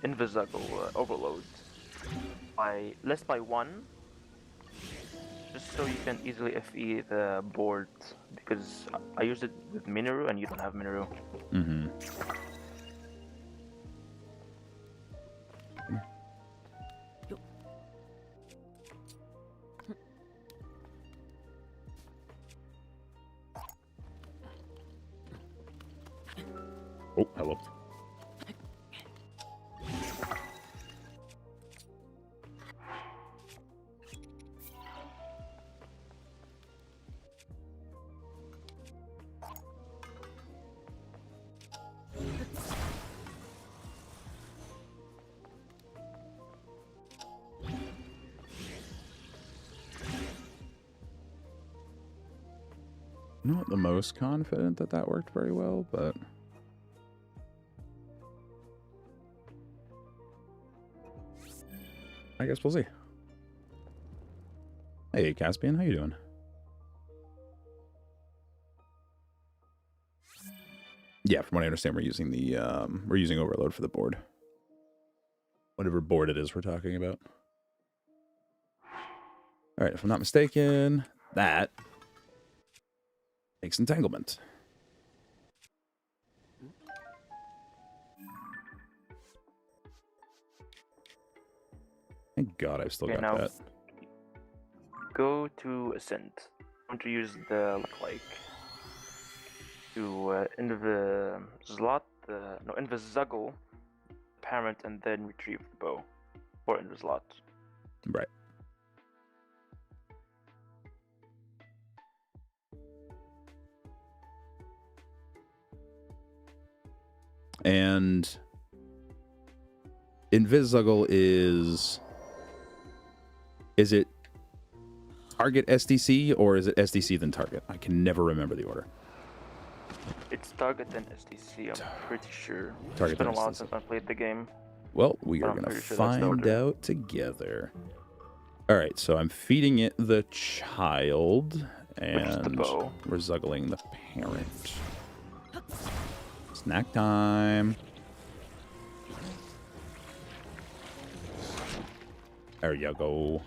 S2: invisible overload by less by 1, just so you can easily FE the board, because I used it with Minoru and you don't have Minoru.
S1: Mm-hmm. Oh, hello. Not the most confident that that worked very well, but... I guess we'll see. Hey, Caspian, how you doing? Yeah, from what I understand, we're using the we're using overload for the board. Whatever board it is we're talking about. All right, if I'm not mistaken, that makes entanglement. Thank God I've still got
S2: now
S1: that.
S2: go to Ascend. I want to use the like to invislot no invisible parent and then retrieve the bow or invislot.
S1: Right. And Invisible is it target SDC or is it SDC then target? I can never remember the order.
S2: It's target and SDC, I'm pretty sure.
S1: Target
S2: It's been a
S1: and
S2: while
S1: SDC.
S2: since I played the game.
S1: Well, we are
S2: I'm
S1: going to
S2: pretty sure that's the
S1: find
S2: order.
S1: out together. All right, so I'm feeding it the child,
S2: Which is the
S1: and
S2: bow.
S1: we're zuggling the parent. Snack time. There you go.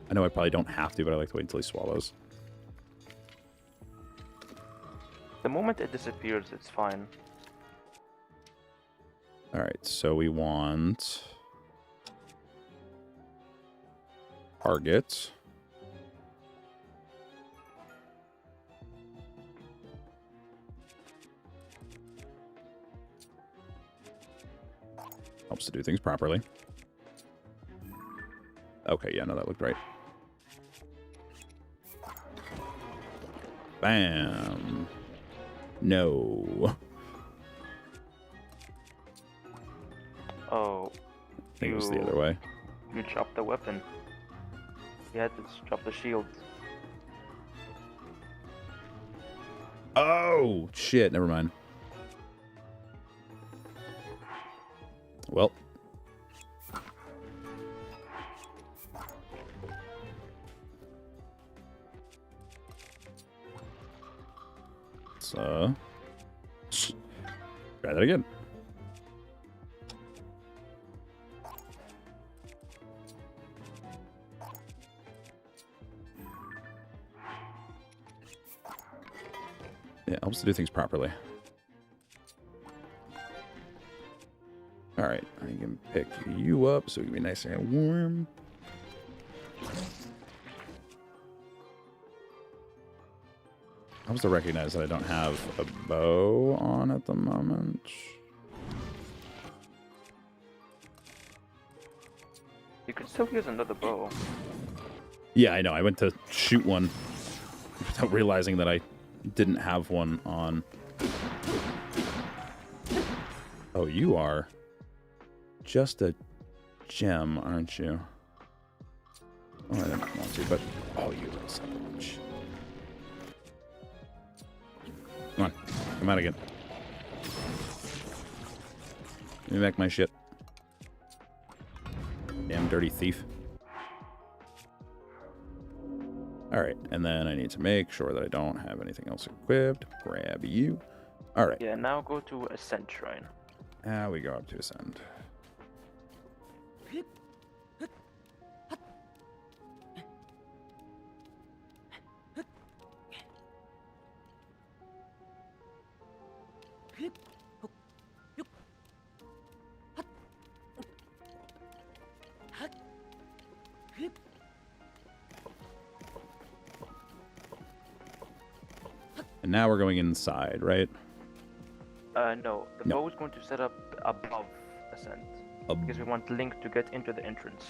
S1: I know I probably don't have to, but I like to wait until he swallows.
S2: The moment it disappears, it's fine.
S1: All right, so we want target. Helps to do things properly. Okay, yeah, no, that looked right. Bam. No.
S2: Oh.
S1: I think it was the other way.
S2: You dropped the weapon. You had to drop the shield.
S1: Oh, shit. Never mind. Well. So. Try that again. Yeah, it helps to do things properly. Alright, I can pick you up so we can be nice and warm. I also recognize that I don't have a bow on at the moment.
S2: You could still use another bow.
S1: Yeah, I know. I went to shoot one without realizing that I didn't have one on. Oh, you are just a gem, aren't you? Oh, I didn't want to, but... Oh, you little son of a bitch. Come on. Come out again. Give me back my shit. Damn dirty thief. Alright, and then I need to make sure that I don't have anything else equipped. Grab you. Alright.
S2: Yeah, now go to Ascent Shrine.
S1: Now we go up to Ascend. And now we're going inside, right?
S2: No. The bow is going to set up above Ascent. Because we want Link to get into the entrance.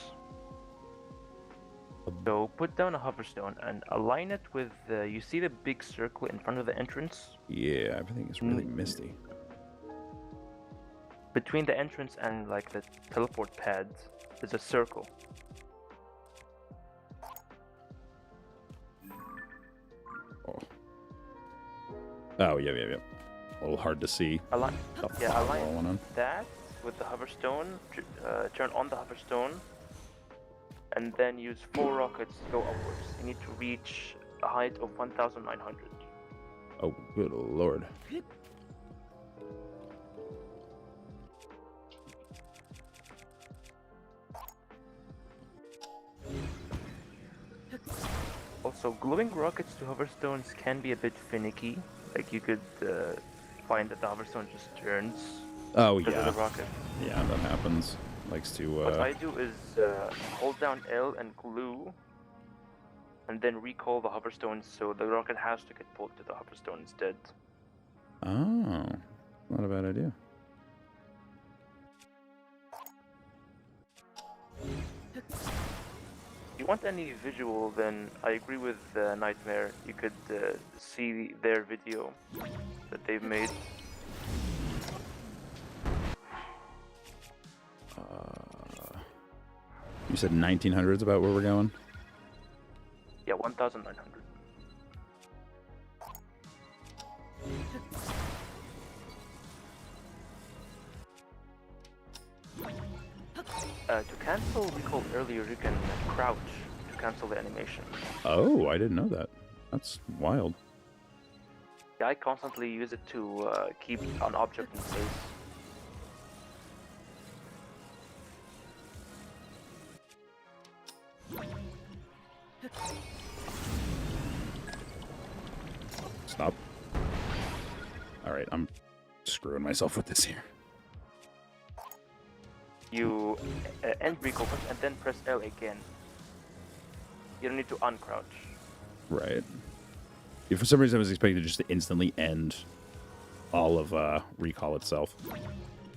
S2: So put down a hoverstone and align it with, you see the big circle in front of the entrance?
S1: Yeah, everything is really misty.
S2: Between the entrance and like the teleport pad, there's a circle.
S1: Oh, yeah. A little hard to see.
S2: Align that with the hoverstone, turn on the hoverstone, and then use 4 rockets to go upwards. You need to reach a height of 1,900.
S1: Oh, good lord.
S2: Also, gluing rockets to hoverstones can be a bit finicky. Like you could find that the hoverstone just turns.
S1: Oh,
S2: because
S1: yeah.
S2: of the rocket.
S1: Yeah, that happens. Likes to,
S2: What I do is hold down L and glue, and then recall the hoverstone so the rocket has to get pulled to the hoverstone instead.
S1: Oh, not a bad idea.
S2: If you want any visual, then I agree with Nightmare. You could see their video that they've made.
S1: You said 1900s about where we're going?
S2: Yeah, 1,900. To cancel recall earlier, you can crouch to cancel the animation.
S1: Oh, I didn't know that. That's wild.
S2: Yeah, I constantly use it to keep an object in place.
S1: Stop. Alright, I'm screwing myself with this here.
S2: You end recall first and then press L again. You don't need to uncrouch.
S1: Right. If for some reason I was expecting just to instantly end all of recall itself.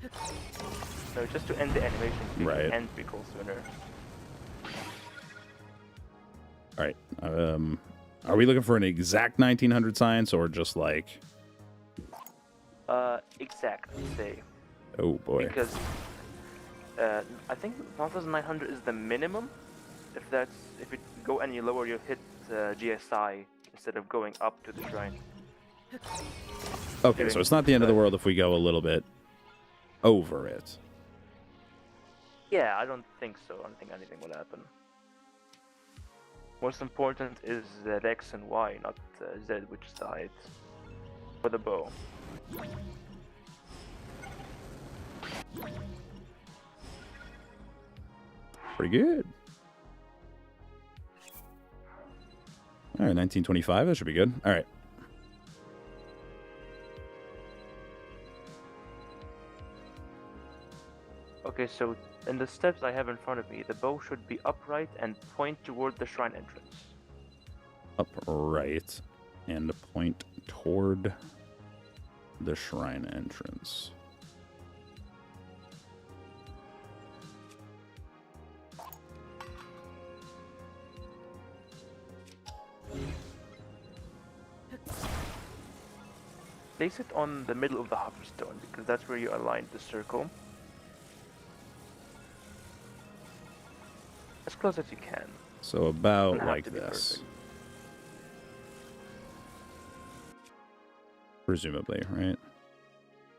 S2: No, just to end the animation, so you
S1: Right.
S2: can end recall sooner.
S1: All right. Are we looking for an exact 1900 science or just like?
S2: Exact, I'd say.
S1: Oh boy.
S2: Because I think 1900 is the minimum. If you go any lower, you'll hit GSI instead of going up to the shrine.
S1: Okay, so it's not the end of the world if we go a little bit over it.
S2: Yeah, I don't think so. I don't think anything will happen. Most important is that X and Y, not Z, which is the height for the bow.
S1: Pretty good. All right, 1925. That should be good. All right.
S2: Okay, so in the steps I have in front of me, the bow should be upright and point toward the shrine entrance.
S1: Upright and point toward the shrine entrance.
S2: Place it on the middle of the hoverstone because that's where you align the circle. As close as you can.
S1: So about
S2: Doesn't have
S1: like
S2: to be
S1: this.
S2: perfect.
S1: Presumably, right?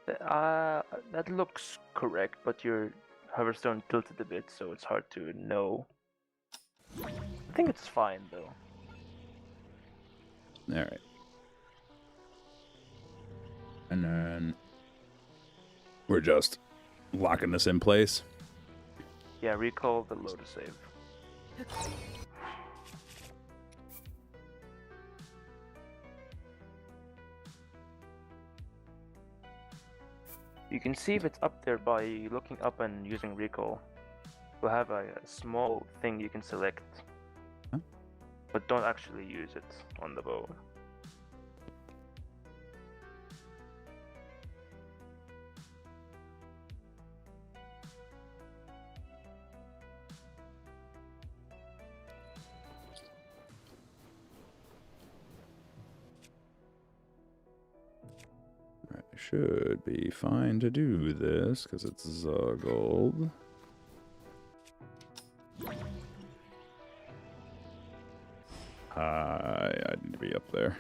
S2: That looks correct, but your hoverstone tilted a bit, so it's hard to know. I think it's fine though.
S1: All right. And then we're just locking this in place.
S2: Yeah, recall the load save. You can see if it's up there by looking up and using recall. We'll have a small thing you can select,
S1: Huh?
S2: but don't actually use it on the bow.
S1: I should be fine to do this because it's Zuggled. I need to be up there.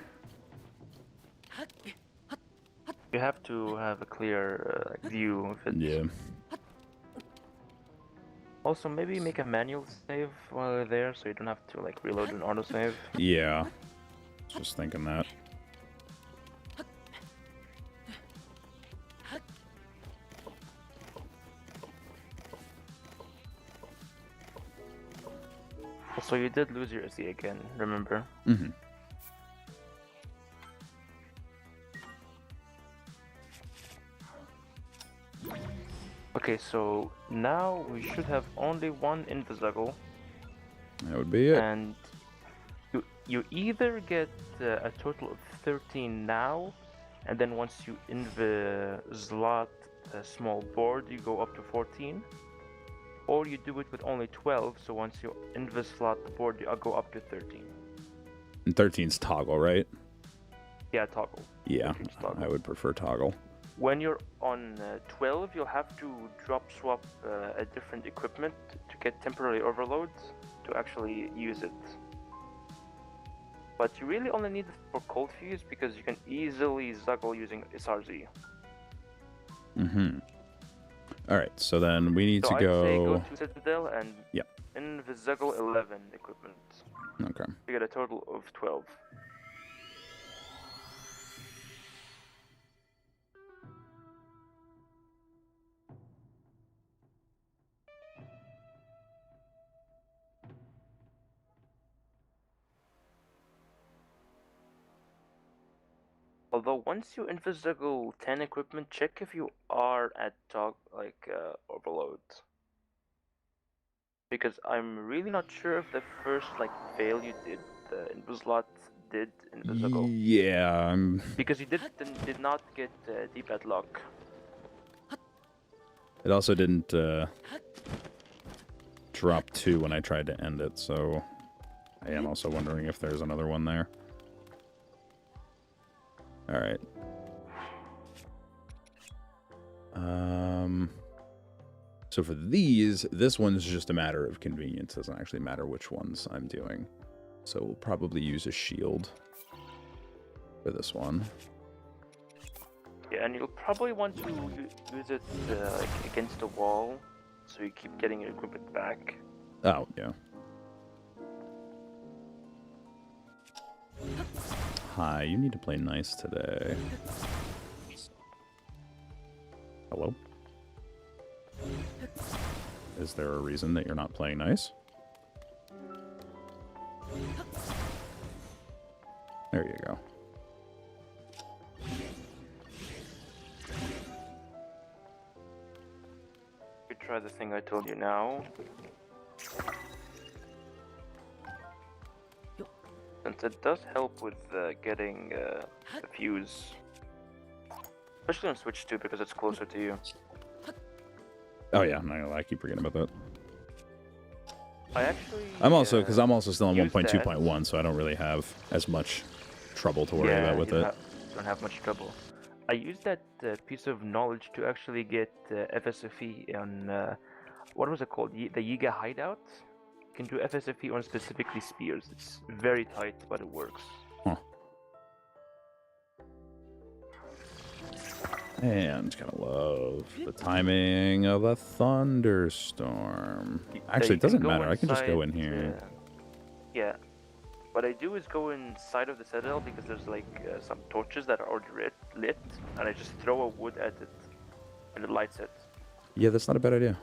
S2: You have to have a clear view of it.
S1: Yeah.
S2: Also, maybe make a manual save while you're there, so you don't have to like reload an autosave.
S1: Yeah. Just thinking that.
S2: Also, you did lose your SE again, remember?
S1: Mm-hmm.
S2: Okay, so now we should have only one Invisible,
S1: That would be it.
S2: and you either get a total of 13 now, and then once you slot a small board, you go up to 14, or you do it with only 12, so once you slot the board, you go up to 13.
S1: And 13's toggle, right?
S2: Yeah, toggle.
S1: Yeah,
S2: 13's toggle.
S1: I would prefer toggle.
S2: When you're on 12, you'll have to drop swap a different equipment to get temporary overloads to actually use it. But you really only need it for Cold Fuse because you can easily Zuggle using SRZ.
S1: Mm-hmm. All right, so then we need
S2: So
S1: to
S2: I'd say go
S1: go...
S2: to Citadel and
S1: Yep.
S2: Invisuggle 11 equipment.
S1: Okay.
S2: You get a total of 12. Although once you Invisible 10 equipment, check if you are at overload. Because I'm really not sure if the first fail you did, the Invislot did Invisible.
S1: Yeah,
S2: Because you did not get D-pad lock.
S1: It also didn't drop 2 when I tried to end it, so I am also wondering if there's another one there. Alright. So for these, this one's just a matter of convenience. It doesn't actually matter which ones I'm doing. So we'll probably use a shield for this one.
S2: Yeah, and you'll probably want to use it like against the wall, so you keep getting your equipment back.
S1: Oh, yeah. Hi, you need to play nice today. Hello? Is there a reason that you're not playing nice? There you go.
S2: You try the thing I told you now. Since it does help with getting the fuse. Especially on Switch 2 because it's closer to you.
S1: Oh yeah, no, I keep forgetting about that.
S2: I actually...
S1: I'm also, because I'm also still on
S2: use
S1: 1.2.1, so I don't really have as much trouble to worry about with it.
S2: Don't have much trouble. I used that piece of knowledge to actually get FSFE on... what was it called? The Yiga Hideout? You can do FSFE on specifically spears. It's very tight, but it works.
S1: Huh. And just kind of love the timing of a thunderstorm. Actually, it doesn't matter. I can just go in here.
S2: Yeah. What I do is go inside of the citadel because there's like some torches that are already lit, and I just throw a wood at it, and it lights it.
S1: Yeah, that's not a bad idea.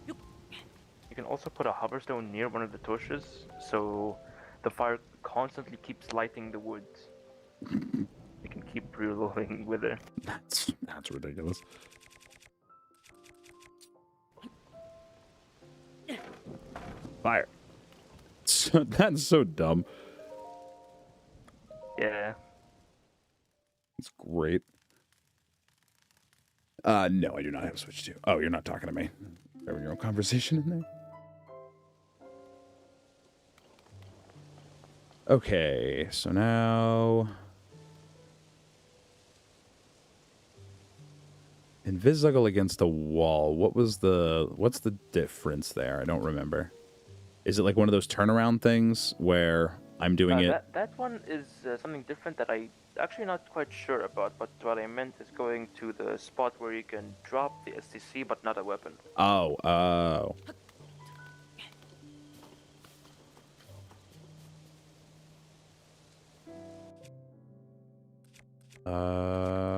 S2: You can also put a hoverstone near one of the torches, so the fire constantly keeps lighting the wood. You can keep reloading with it.
S1: That's ridiculous. Fire. That's so dumb.
S2: Yeah.
S1: It's great. No, I do not have Switch 2. Oh, you're not talking to me. You're having your own conversation in there. Okay, so now... Invisible against a wall. What's the difference there? I don't remember. Is it like one of those turnaround things where I'm doing it?
S2: That one is something different that I actually not quite sure about, but what I meant is going to the spot where you can drop the STC but not a weapon.
S1: Oh.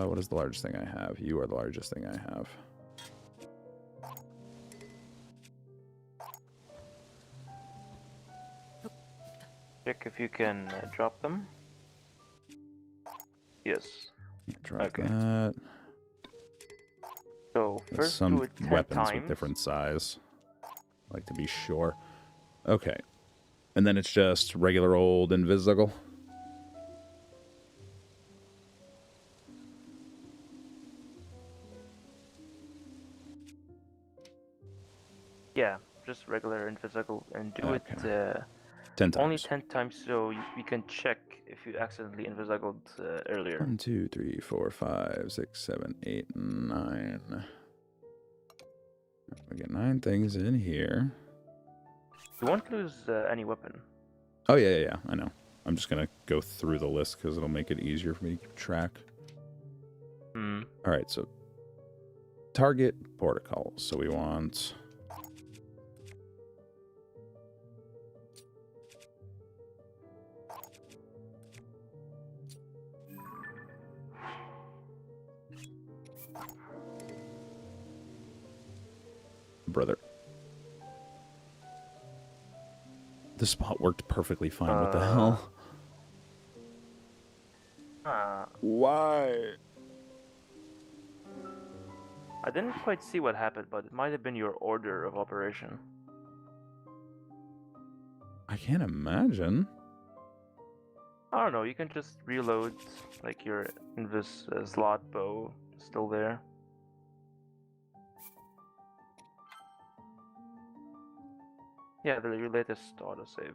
S1: What is the largest thing I have? You are the largest thing I have.
S2: Check if you can drop them. Yes.
S1: Drop that.
S2: So first
S1: some
S2: do it 10
S1: weapons
S2: times.
S1: With different size. I like to be sure. Okay. And then it's just regular old invisible.
S2: Yeah, just regular invisible, and do it
S1: 10 times.
S2: only 10 times so you can check if you accidentally invisibled earlier.
S1: 1, 2, 3, 4, 5, 6, 7, 8, 9. We get 9 things in here.
S2: You won't lose any weapon.
S1: Oh, yeah, I know. I'm just going to go through the list because it'll make it easier for me to keep track.
S2: Hmm.
S1: All right, so target protocol. So we want... Brother. The spot worked perfectly fine. What the hell? Why?
S2: I didn't quite see what happened, but it might have been your order of operation.
S1: I can't imagine.
S2: I don't know. You can just reload, like your invis slot bow still there. Yeah, your latest autosave.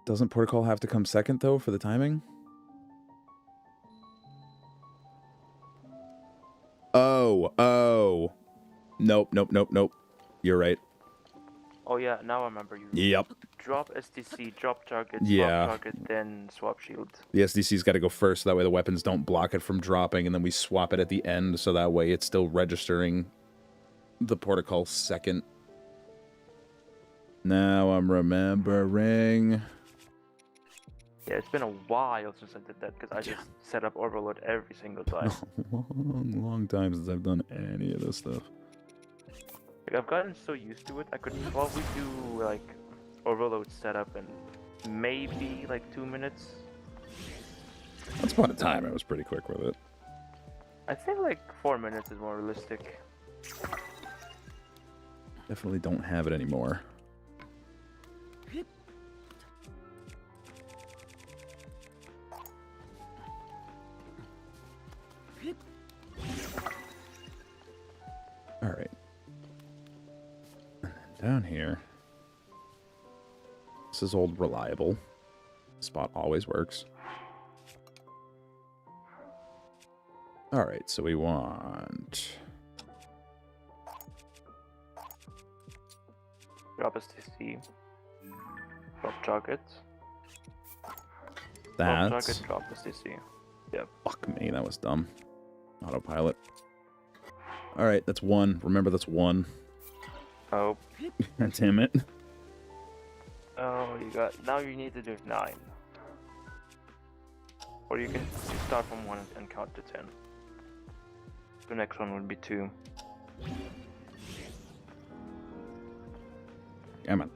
S1: Doesn't protocol have to come second, though, for the timing? Oh. Nope. You're right.
S2: Oh yeah, now I remember you.
S1: Yep.
S2: Drop STC, drop target,
S1: Yeah.
S2: swap target, then swap shield.
S1: The SDC's got to go first, so that way the weapons don't block it from dropping, and then we swap it at the end, so that way it's still registering the protocol second. Now I'm remembering.
S2: Yeah, it's been a while since I did that because I just set up overload every single time.
S1: long time since I've done any of this stuff.
S2: Like, I've gotten so used to it, I could probably do like overload setup in maybe like 2 minutes.
S1: Once upon a time, I was pretty quick with it.
S2: I think like 4 minutes is more realistic.
S1: Definitely don't have it anymore. All right. And then down here. This is old reliable. Spot always works. All right, so we want...
S2: Drop STC. Drop target. Drop
S1: That's...
S2: target, drop STC. Yep.
S1: Fuck me, that was dumb. Autopilot. All right, that's one. Remember, that's one.
S2: Oh.
S1: Damn it.
S2: Oh, you got... Now you need to do 9. Or you can start from 1 and count to 10. The next one would be 2.
S1: Come on.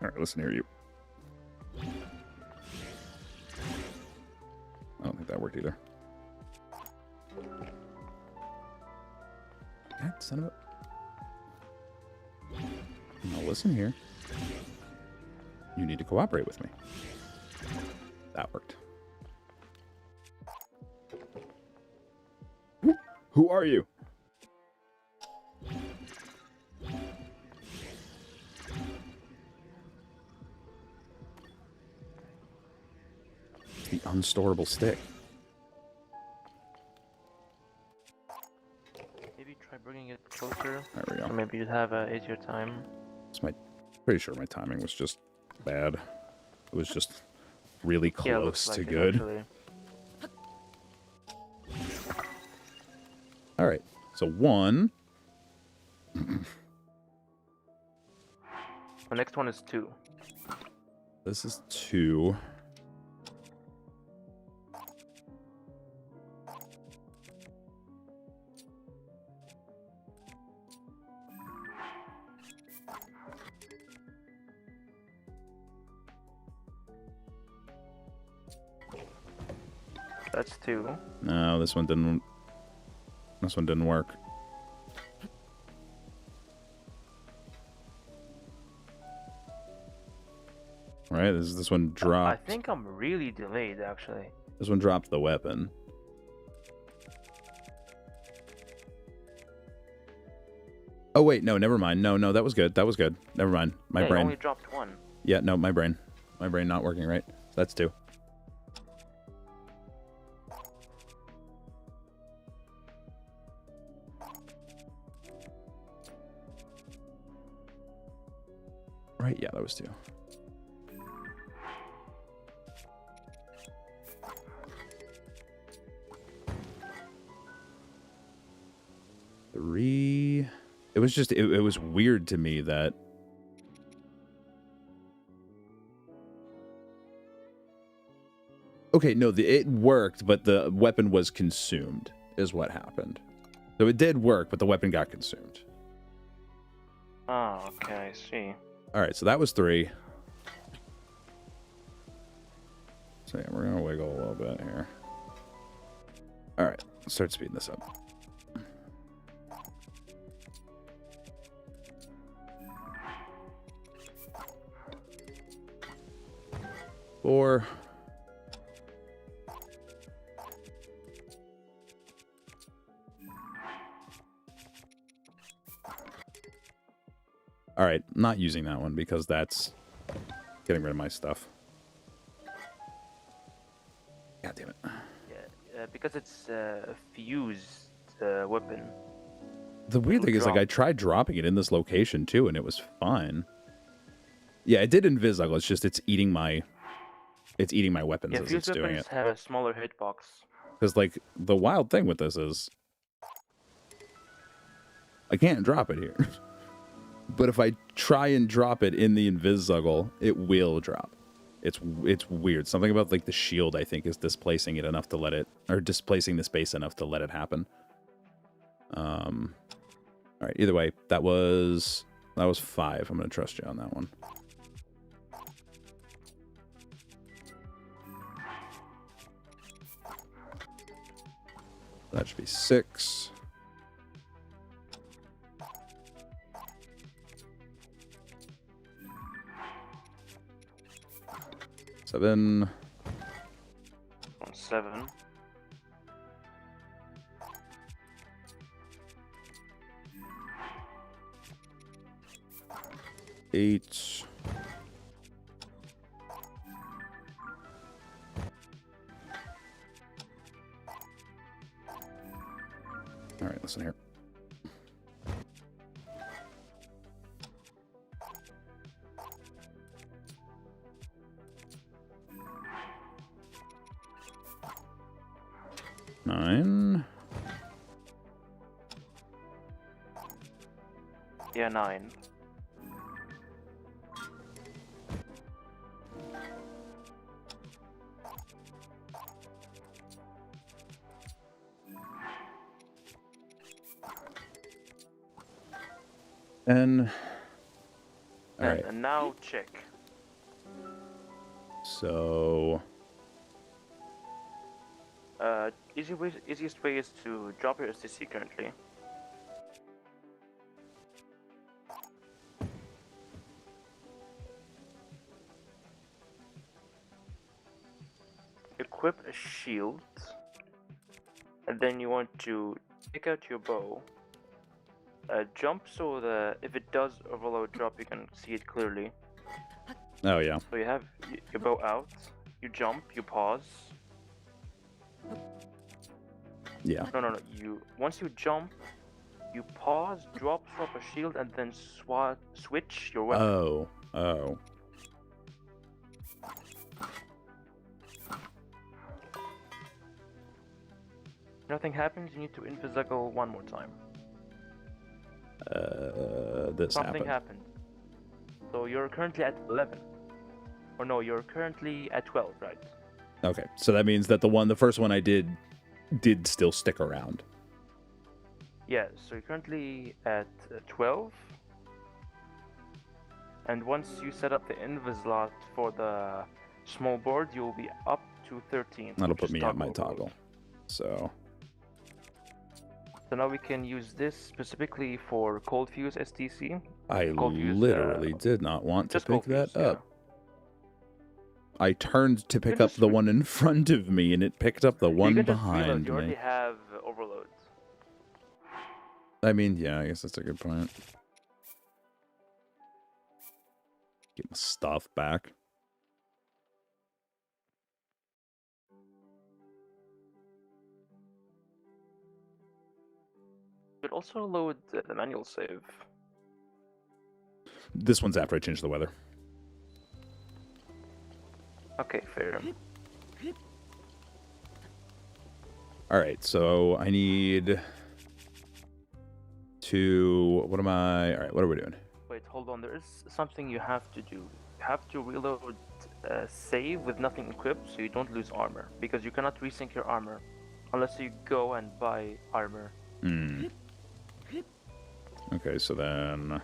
S1: All right, listen here, you. I don't think that worked either. God, son of a... Now listen here. You need to cooperate with me. That worked. Who are you? The unstorable stick.
S2: Maybe try bringing it closer.
S1: There we go.
S2: So maybe you'd have an easier time.
S1: It's pretty sure my timing was just bad. It was just really close to good.
S2: Actually.
S1: All right, so 1.
S2: The next one is 2.
S1: This is 2.
S2: That's 2.
S1: No, this one didn't. This one didn't work. All right, this one dropped.
S2: I think I'm really delayed, actually.
S1: This one dropped the weapon. Oh wait, no, never mind. No, that was good. That was good. Never mind. My brain.
S2: You only dropped 1.
S1: Yeah, no, my brain. My brain not working right. So that's 2. Right, yeah, that was 2. Three. It was just, it was weird to me that... Okay, no, it worked, but the weapon was consumed, is what happened. So it did work, but the weapon got consumed.
S2: Oh, okay, I see.
S1: All right, so that was 3. So yeah, we're gonna wiggle a little bit here. All right, let's start speeding this up. Four. All right, not using that one because that's getting rid of my stuff. God damn it.
S2: Yeah, because it's a fused weapon.
S1: The weird thing is, like, I tried dropping it in this location too, and it was fine. Yeah, it did invisible. It's just it's eating my weapons as it's doing it.
S2: Fused weapons have a smaller hitbox.
S1: Because like the wild thing with this is, I can't drop it here. But if I try and drop it in the invisible, it will drop. It's weird. Something about like the shield, I think, is displacing it enough to let it, or displacing the space enough to let it happen. All right. Either way, that was 5. I'm gonna trust you on that one. That should be 6. 7.
S2: 7.
S1: 8. All right, listen here. Nine.
S2: Yeah, 9.
S1: And all right.
S2: And now check.
S1: So
S2: easiest way is to drop your STC currently. Equip a shield, and then you want to take out your bow. Jump so that if it does overload drop, you can see it clearly.
S1: oh yeah.
S2: So you have your bow out, you jump, you pause.
S1: Yeah.
S2: No. Once you jump, you pause, swap a shield, and then switch your weapon.
S1: Oh.
S2: Nothing happens, you need to invisible one more time.
S1: This
S2: Something happened. So you're currently at 11. Or no, you're currently at 12, right?
S1: Okay, so that means that the first one I did still stick around.
S2: Yeah, so you're currently at 12. And once you set up the invis for the small board, you'll be up to 13.
S1: That'll put me at my toggle. So
S2: now we can use this specifically for Cold Fuse STC.
S1: I literally did not want to pick that up.
S2: Yeah.
S1: I turned to pick up the one in front of me, and it picked up the one behind me.
S2: You already have overloads.
S1: I mean, yeah, I guess that's a good point. Get my stuff back.
S2: You could also load the manual save.
S1: This one's after I change the weather.
S2: Okay, fair.
S1: Alright, so I need to... What am I... Alright, what are we doing?
S2: Wait, hold on. There is something you have to do. You have to reload save with nothing equipped so you don't lose armor. Because you cannot resync your armor unless you go and buy armor.
S1: Hmm. Okay, so then...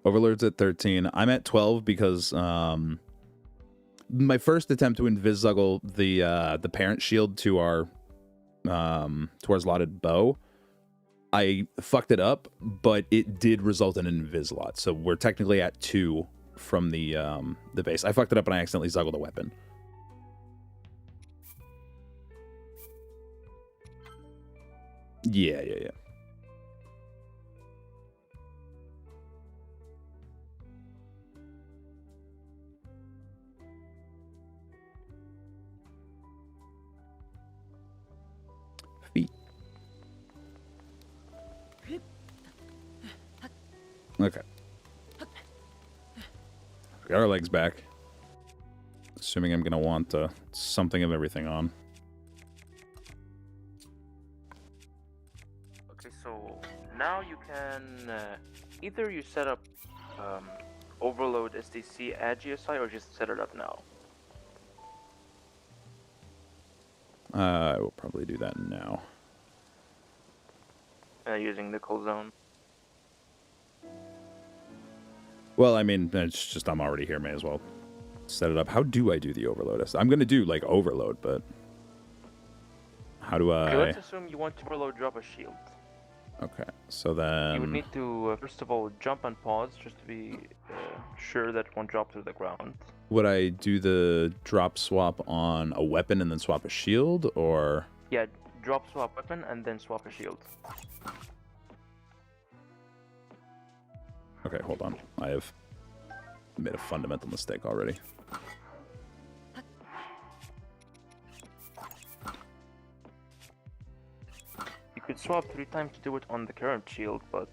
S1: Overlord's at 13. I'm at 12 because my first attempt to invis-zuggle the parent shield to our slotted bow, I fucked it up, but it did result in an invis lot. So we're technically at 2 from the base. I fucked it up and I accidentally zuggled a weapon. Yeah. Feet. Okay. We got our legs back. Assuming I'm gonna want something of everything on.
S2: Okay, so now you can either you set up overload SDC at GSI or just set it up now.
S1: I will probably do that now.
S2: Using the cool zone.
S1: Well, I mean, it's just I'm already here. May as well set it up. How do I do the overload? I'm gonna do like overload, but how do I?
S2: Okay, let's assume you want to overload drop a shield.
S1: Okay, so then
S2: You would need to first of all jump and pause just to be sure that it won't drop to the ground.
S1: would I do the drop swap on a weapon and then swap a shield, or?
S2: Yeah, drop swap weapon and then swap a shield.
S1: Okay, hold on. I have made a fundamental mistake already.
S2: You could swap 3 times to do it on the current shield, but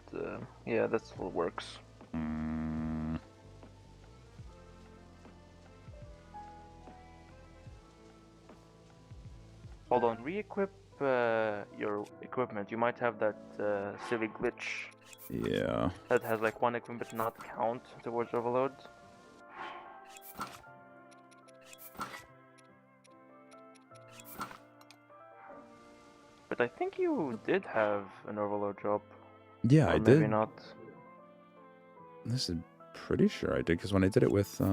S2: yeah, that's what works. Hold on, re-equip your equipment. You might have that silly glitch.
S1: Yeah.
S2: That has like one equipment not count towards overload. But I think you did have an overload drop.
S1: Yeah,
S2: Or
S1: I
S2: maybe
S1: did.
S2: not.
S1: This is pretty sure I did, because when I did it with the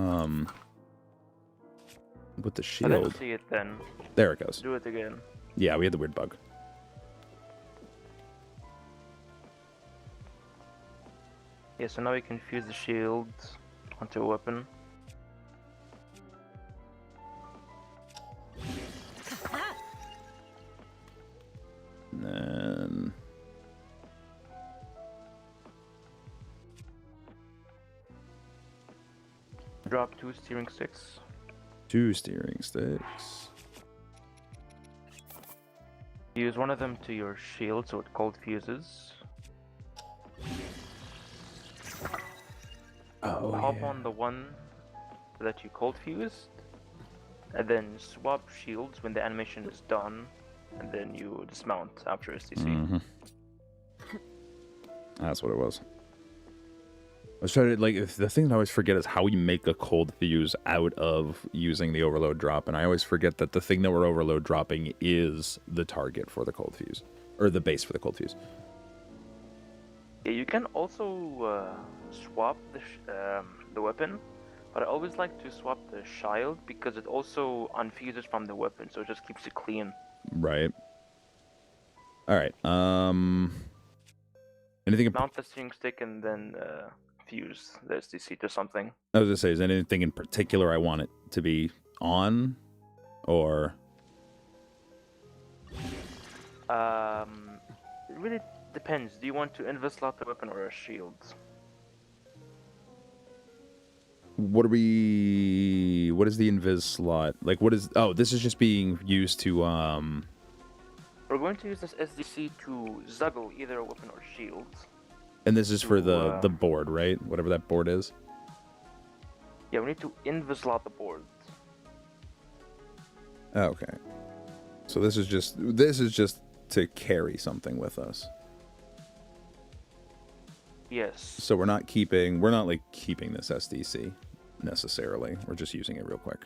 S2: I
S1: shield.
S2: didn't see it then.
S1: There it goes.
S2: Do it again.
S1: Yeah, we had the weird bug.
S2: Yeah, so now you can fuse the shield onto a weapon.
S1: And then
S2: Drop 2 steering sticks.
S1: 2 steering sticks.
S2: Use one of them to your shield so it cold fuses.
S1: Oh,
S2: Hop
S1: yeah.
S2: on the one that you cold fused, and then swap shields when the animation is done, and then you dismount after STC.
S1: Mm-hmm. That's what it was. I was trying to, like, the thing I always forget is how we make a cold fuse out of using the overload drop, and I always forget that the thing that we're overload dropping is the target for the cold fuse, or the base for the cold fuse.
S2: Yeah, you can also swap the weapon, but I always like to swap the shield because it also unfuses from the weapon, so it just keeps it clean.
S1: Right. All right. Anything?
S2: Mount the steering stick and then fuse the SDC to something.
S1: I was gonna say, is there anything in particular I want it to be on, or?
S2: It really depends. Do you want to invis-slot the weapon or a shield?
S1: What is the invis slot? Like, what is? Oh, this is just being used to
S2: We're going to use this SDC to zuggle either a weapon or shield.
S1: And this is for the board, right? Whatever that board is.
S2: Yeah, we need to invis-slot the board.
S1: Okay. So this is just to carry something with us.
S2: Yes.
S1: So we're not keeping this SDC necessarily. We're just using it real quick.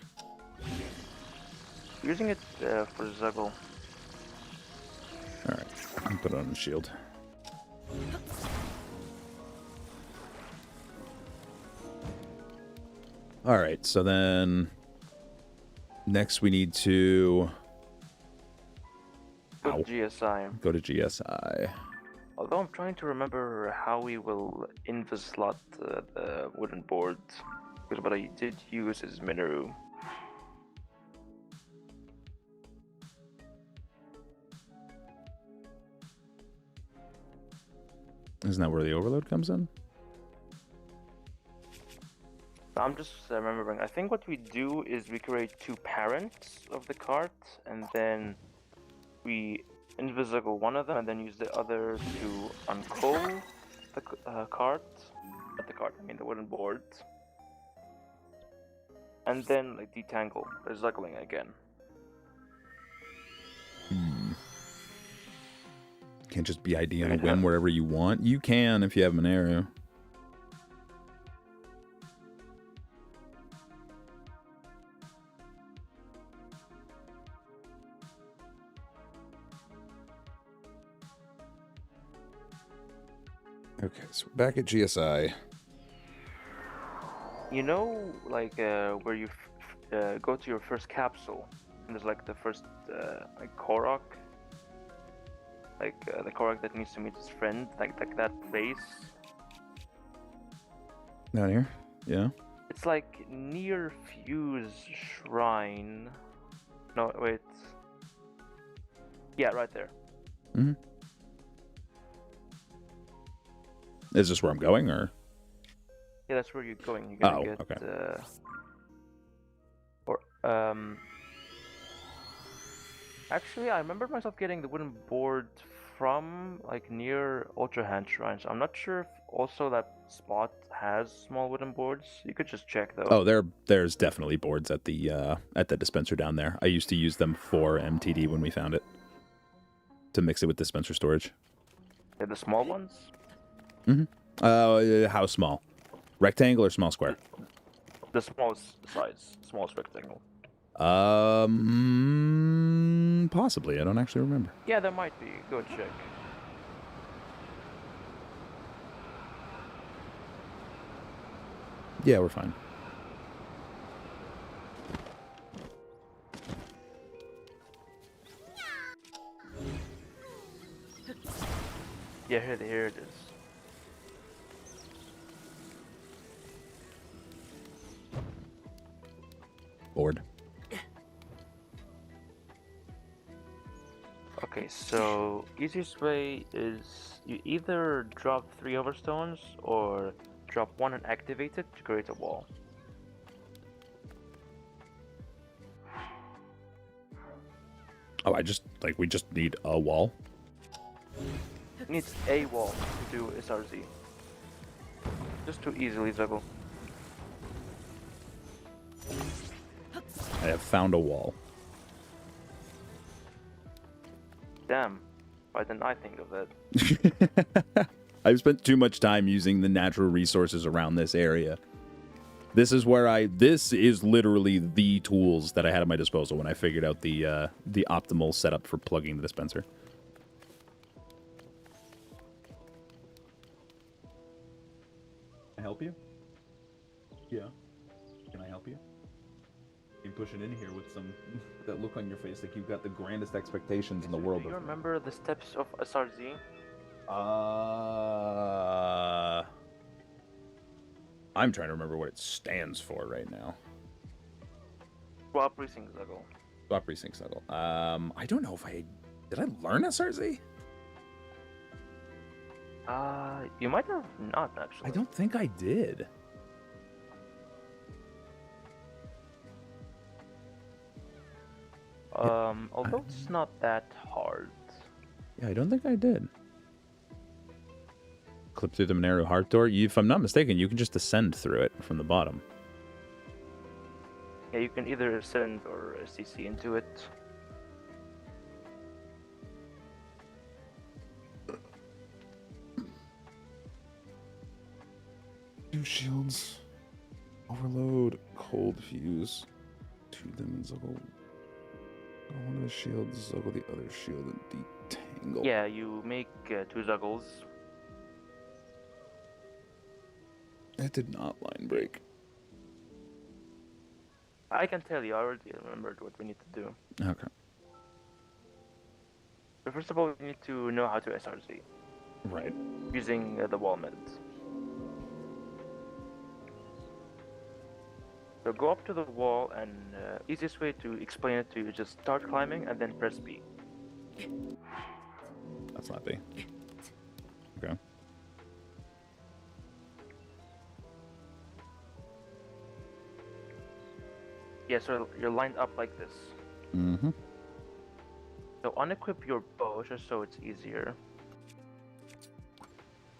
S2: Using it for zuggle.
S1: All right. I'll put it on the shield. All right, so then next we need to
S2: Go to GSI.
S1: go to GSI.
S2: Although I'm trying to remember how we will invis-slot the wooden boards. Because what I did use is Minoru.
S1: Isn't that where the overload comes in?
S2: I'm just remembering. I think what we do is we create two parents of the cart, and then we invisible one of them, and then use the other to uncoil the cart. Not the cart, I mean the wooden board. And then like detangle. There's zuggling again.
S1: Can't just be ID on a whim wherever you want. You can if you have an arrow. Okay, so back at GSI.
S2: You know, like where you go to your first capsule, and there's like the first like Korok, like the Korok that needs to meet his friend, like that place.
S1: Down here? Yeah.
S2: It's like near Fuse Shrine. No, wait. Yeah, right there.
S1: Mm-hmm. Is this where I'm going, or?
S2: Yeah, that's where you're going. You're gonna get.
S1: Okay.
S2: Actually, I remember myself getting the wooden board from like near Ultra Hand Shrines. I'm not sure if also that spot has small wooden boards. You could just check though.
S1: Oh, there's definitely boards at the dispenser down there. I used to use them for MTD when we found it to mix it with dispenser storage.
S2: Yeah, the small ones.
S1: Mm-hmm. How small? Rectangle or small square?
S2: The smallest size, smallest rectangle.
S1: Possibly. I don't actually remember.
S2: Yeah, there might be. Go check.
S1: Yeah, we're fine.
S2: Yeah, here it is.
S1: Board.
S2: Okay, so easiest way is you either drop 3 overstones or drop 1 and activate it to create a wall.
S1: Oh, we just need a wall.
S2: It needs a wall to do SRZ. Just to easily juggle.
S1: I have found a wall.
S2: Damn, why didn't I think of that?
S1: I've spent too much time using the natural resources around this area. This is literally the tools that I had at my disposal when I figured out the optimal setup for plugging the dispenser. Can I help you? Yeah. Can I help you? You're pushing in here with some that look on your face like you've got the grandest expectations in the world.
S2: Do you remember the steps of SRZ?
S1: I'm trying to remember what it stands for right now.
S2: Swap Precinct Zuggle.
S1: Swap Precinct Zuggle. I don't know if did I learn SRZ?
S2: You might have not actually.
S1: I don't think I did.
S2: Although it's not that hard.
S1: Yeah, I don't think I did. Clip through the Monero heart door. If I'm not mistaken, you can just ascend through it from the bottom.
S2: Yeah, you can either ascend or CC into it.
S1: Two shields. Overload. Cold fuse. Two them zuggle. One of the shields, zuggle the other shield, and detangle.
S2: Yeah, you make 2 zuggles.
S1: It did not line break.
S2: I can tell you, I already remembered what we need to do.
S1: Okay.
S2: So first of all, we need to know how to SRZ
S1: Right.
S2: using the wall methods. So go up to the wall, and easiest way to explain it to you is just start climbing and then press B.
S1: That's not B. Okay.
S2: Yeah, so you're lined up like this.
S1: Mm-hmm.
S2: So unequip your bow just so it's easier.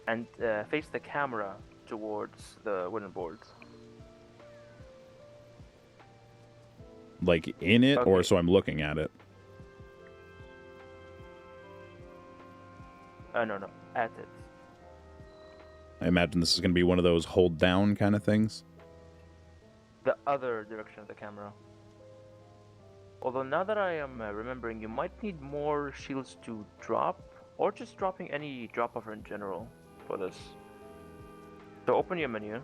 S2: And face the camera towards the wooden boards.
S1: Like in it, or
S2: Okay.
S1: so I'm looking at it?
S2: No, at it.
S1: I imagine this is going to be one of those hold down kind of things.
S2: The other direction of the camera. Although now that I am remembering, you might need more shields to drop, or just dropping any drop buffer in general for this. So open your menu.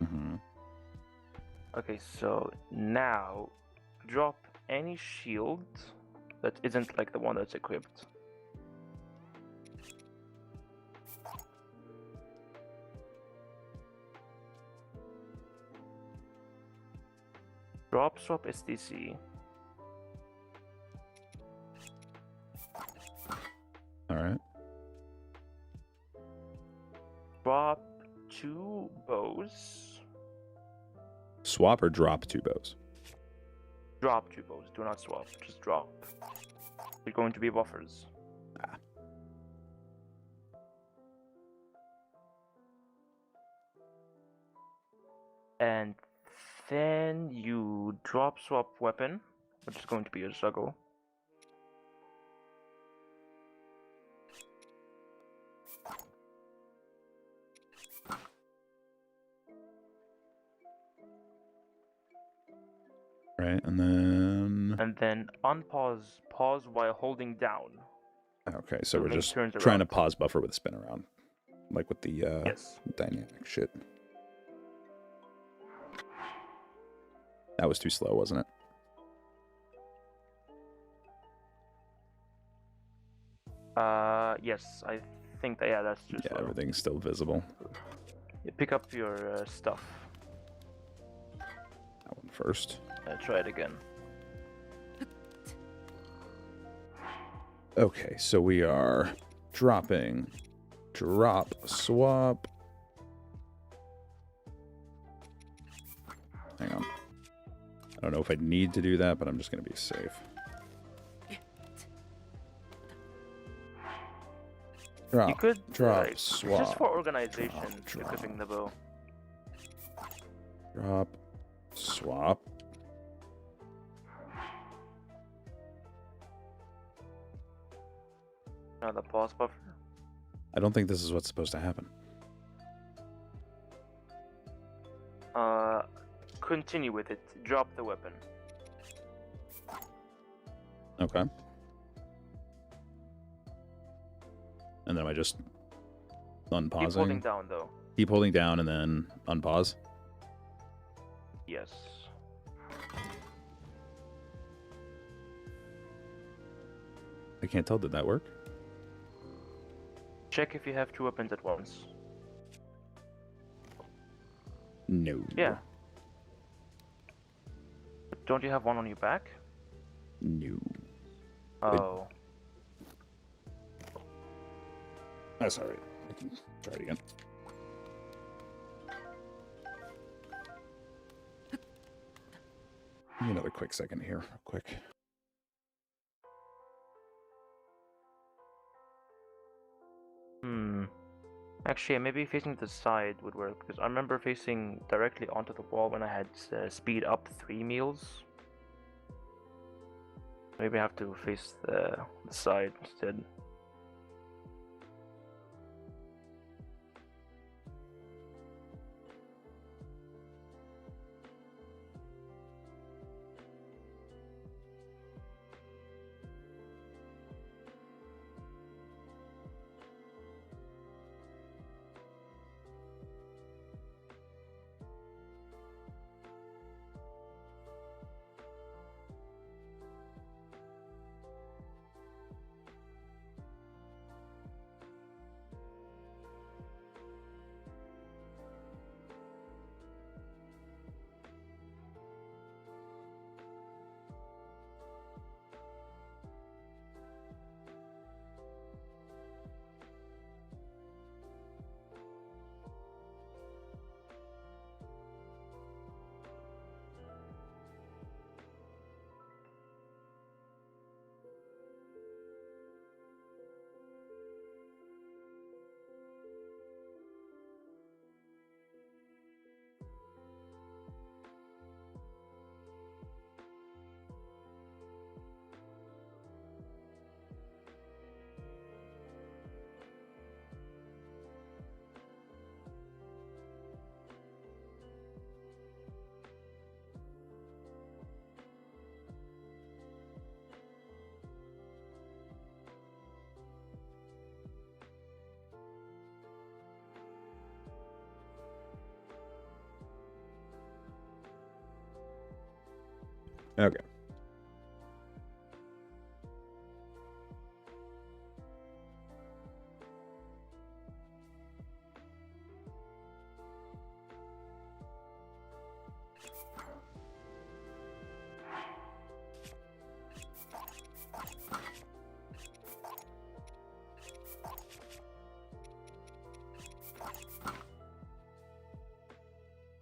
S1: Mm-hmm.
S2: Okay, so now drop any shield that isn't like the one that's equipped. Drop swap SDC.
S1: All right.
S2: Drop 2 bows.
S1: Swap or drop 2 bows?
S2: Drop 2 bows. Do not swap. Just drop. They're going to be buffers.
S1: Ah.
S2: And then you drop swap weapon, which is going to be your Zuggle.
S1: Right, and then...
S2: And then unpause, pause while holding down.
S1: Okay, so we're
S2: make
S1: just
S2: turns
S1: trying to
S2: around.
S1: pause buffer with a spin around. Like with the
S2: Yes.
S1: dynamic shit. That was too slow, wasn't it?
S2: Yes, I think that, yeah, that's too
S1: Yeah,
S2: slow.
S1: everything's still visible.
S2: You pick up your stuff.
S1: That one first.
S2: Try it again.
S1: Okay, so we are dropping, drop, swap. Hang on. I don't know if I need to do that, but I'm just going to be safe. Drop,
S2: You could
S1: drop, swap.
S2: just for organization,
S1: drop.
S2: equipping the bow.
S1: Drop, swap.
S2: Now the pause buffer.
S1: I don't think this is what's supposed to happen.
S2: Continue with it. Drop the weapon.
S1: Okay. And then am I just unpausing?
S2: Keep holding down though.
S1: Keep holding down and then unpause?
S2: Yes.
S1: I can't tell. Did that work?
S2: Check if you have 2 weapons at once.
S1: No.
S2: Yeah. But don't you have one on your back?
S1: No.
S2: Oh.
S1: That's alright. I can try it again. Give me another quick second here, real quick.
S2: Actually, maybe facing the side would work, because I remember facing directly onto the wall when I had speed up 3 meals. Maybe I have to face the side instead.
S1: Okay.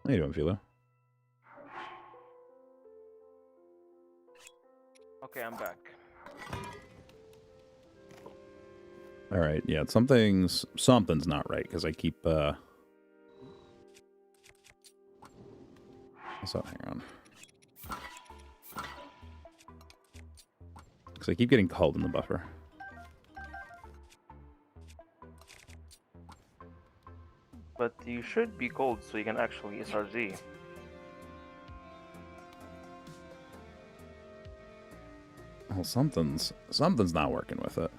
S1: How you doing, Philo?
S2: Okay, I'm back.
S1: All right, yeah, something's not right because I keep so hang on, because I keep getting called in the buffer.
S2: But you should be gold so you can actually SRZ.
S1: Well, something's not working with it.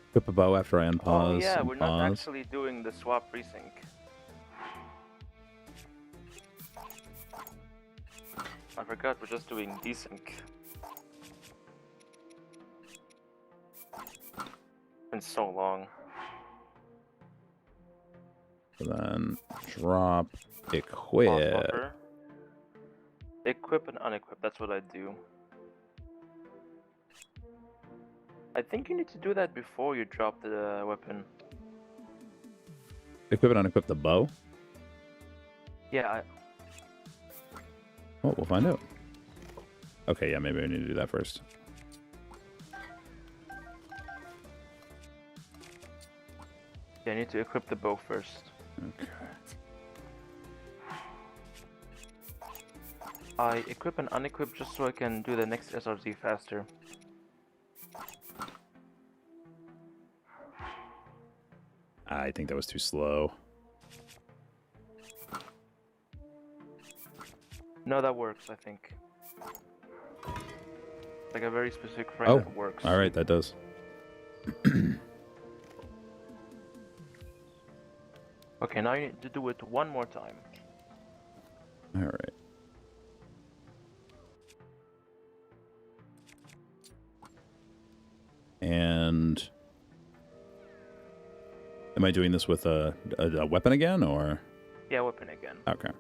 S1: Equip a bow after I unpause.
S2: Oh yeah, we're not
S1: unpause.
S2: actually doing the swap resync. I forgot we're just doing desync. Been so long.
S1: So then drop,
S2: Pause
S1: equip.
S2: buffer. Equip and unequip, that's what I do. I think you need to do that before you drop the weapon.
S1: Equip and unequip the bow?
S2: Yeah,
S1: Oh, we'll find out. Okay, yeah, maybe I need to do that first.
S2: I need to equip the bow first.
S1: Okay.
S2: I equip and unequip just so I can do the next SRZ faster.
S1: I think that was too slow.
S2: No, that works, I think. Like a very specific frame that works.
S1: All right, that does.
S2: Okay, now you need to do it one more time.
S1: All right. And am I doing this with a weapon again, or?
S2: Yeah, weapon again.
S1: Okay.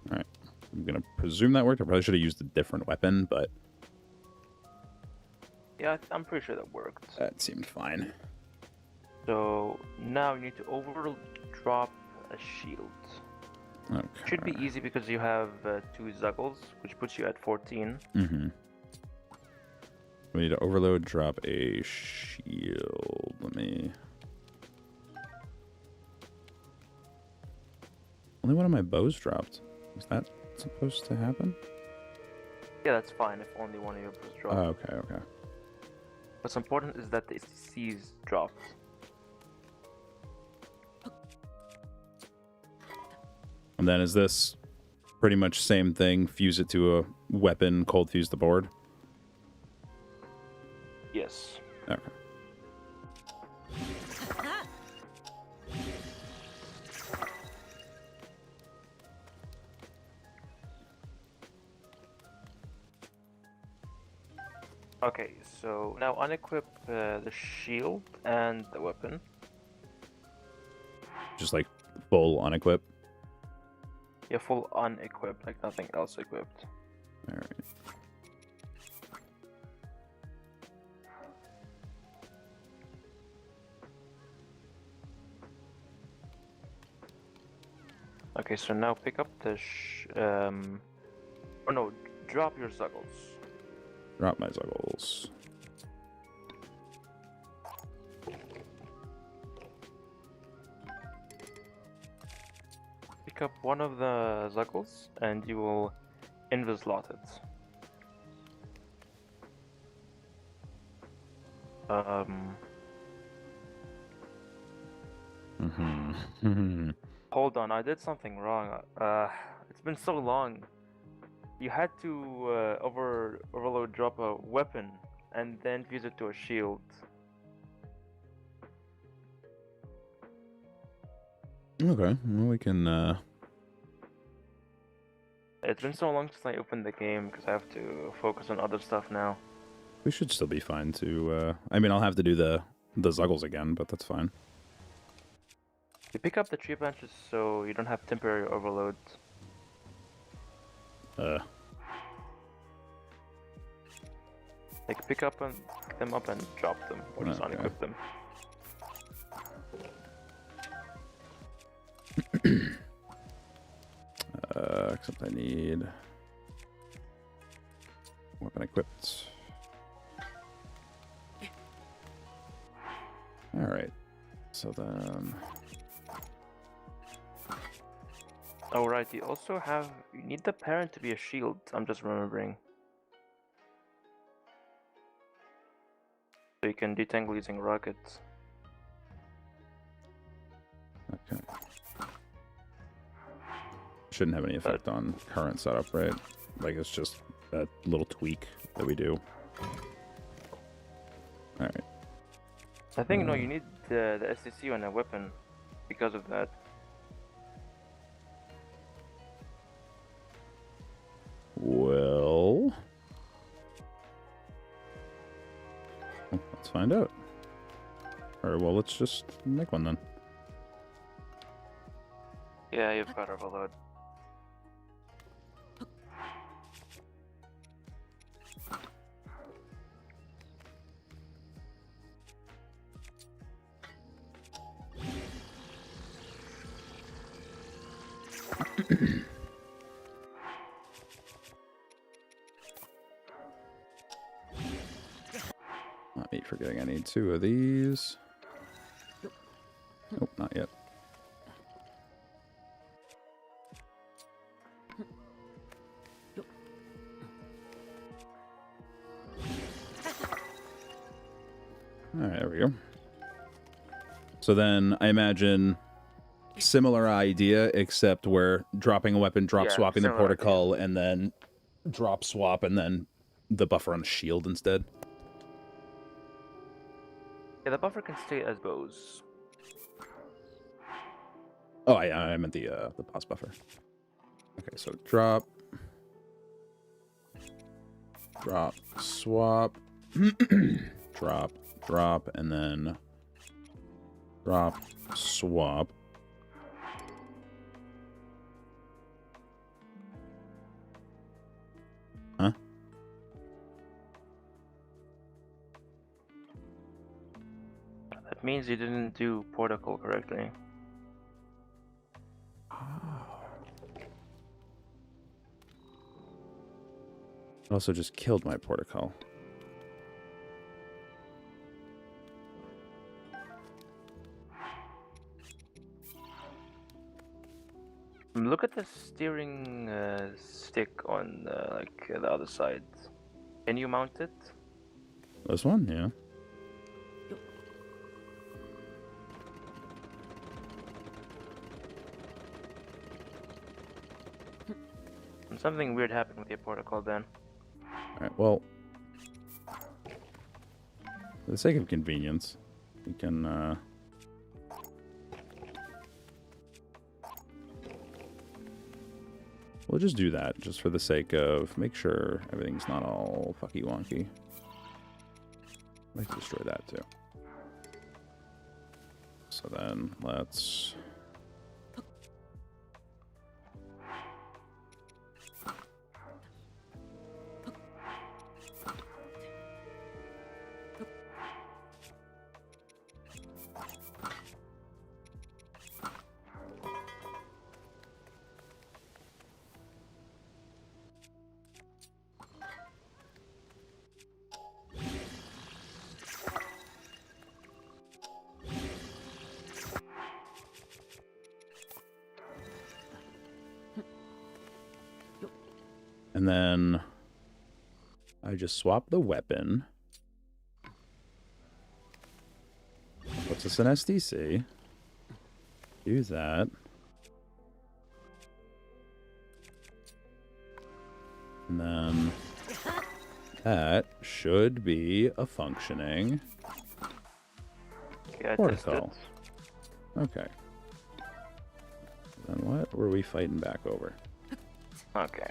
S1: All right. I'm gonna presume that worked. I probably should have used a different weapon, but
S2: Yeah, I'm pretty sure that worked.
S1: that seemed fine.
S2: So now you need to overdrop a shield.
S1: Okay.
S2: Should be easy because you have 2 Zuggles, which puts you at 14.
S1: Mm-hmm. We need to overload, drop a shield. Let me... Only one of my bows dropped. Is that supposed to happen?
S2: Yeah, that's fine if only one of your bows dropped.
S1: Oh, okay.
S2: What's important is that the STCs dropped.
S1: And then is this pretty much same thing? Fuse it to a weapon, cold fuse the board?
S2: Yes.
S1: Okay.
S2: Okay, so now unequip the shield and the weapon.
S1: Just like full unequip?
S2: Yeah, full unequipped, like nothing else equipped.
S1: Alright.
S2: Okay, so now pick up the or no, drop your Zuggles.
S1: Drop my Zuggles.
S2: Pick up one of the Zuggles and you will invislot it. Um,
S1: Mm-hmm.
S2: hold on, I did something wrong. It's been so long. You had to overload drop a weapon and then fuse it to a shield.
S1: Okay, well, we can,
S2: It's been so long since I opened the game because I have to focus on other stuff now.
S1: we should still be fine to, I mean, I'll have to do the Zuggles again, but that's fine.
S2: You pick up the tree branches so you don't have temporary overload. Like pick them up and drop them, or just
S1: Okay.
S2: unequip them.
S1: Except I need weapon equipped. All right. So then,
S2: Oh right, you need the parent to be a shield. I'm just remembering. So you can detangle using rockets.
S1: okay. Shouldn't have any effect on current setup, right? Like it's just that little tweak that we do. All right.
S2: I think no, you need the SCC on a weapon because of that.
S1: Well, let's find out. Or well, let's just make one then.
S2: Yeah, you've got overload.
S1: Not me forgetting I need 2 of these. Nope, not yet. Alright, there we go. So then I imagine similar idea, except we're dropping a weapon, drop swapping the
S2: similar
S1: protocol, and then drop swap, and then the buffer on a shield instead.
S2: Yeah, the buffer can stay as bows.
S1: Oh, I meant the pause buffer. Okay, so drop, swap, drop, and then drop, swap. Huh?
S2: That means you didn't do protocol correctly.
S1: Also just killed my protocol.
S2: Look at the steering stick on the other side. Can you mount it?
S1: This one, yeah.
S2: Something weird happened with your protocol then.
S1: Alright, well, for the sake of convenience, we can, we'll just do that, just for the sake of make sure everything's not all fucky wonky. Let's destroy that too. So then let's... And then I just swap the weapon. Process an SDC. Do that. And then that should be a functioning
S2: Okay, I
S1: protocol.
S2: tested.
S1: Okay. Then what were we fighting back over?
S2: Okay.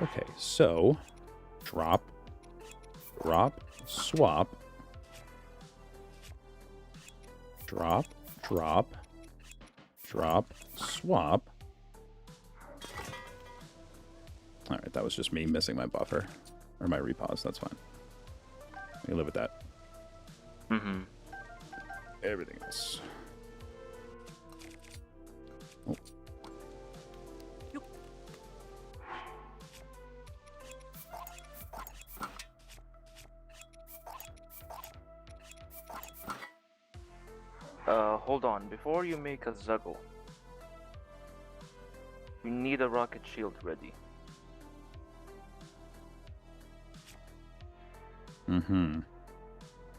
S1: Okay, so drop, swap, drop, swap. All right, that was just me missing my buffer or my repause. That's fine. I can live with that.
S2: Mm-hmm.
S1: Everything else. Oh.
S2: Hold on. Before you make a Zuggle, you need a rocket shield ready.
S1: Mm-hmm.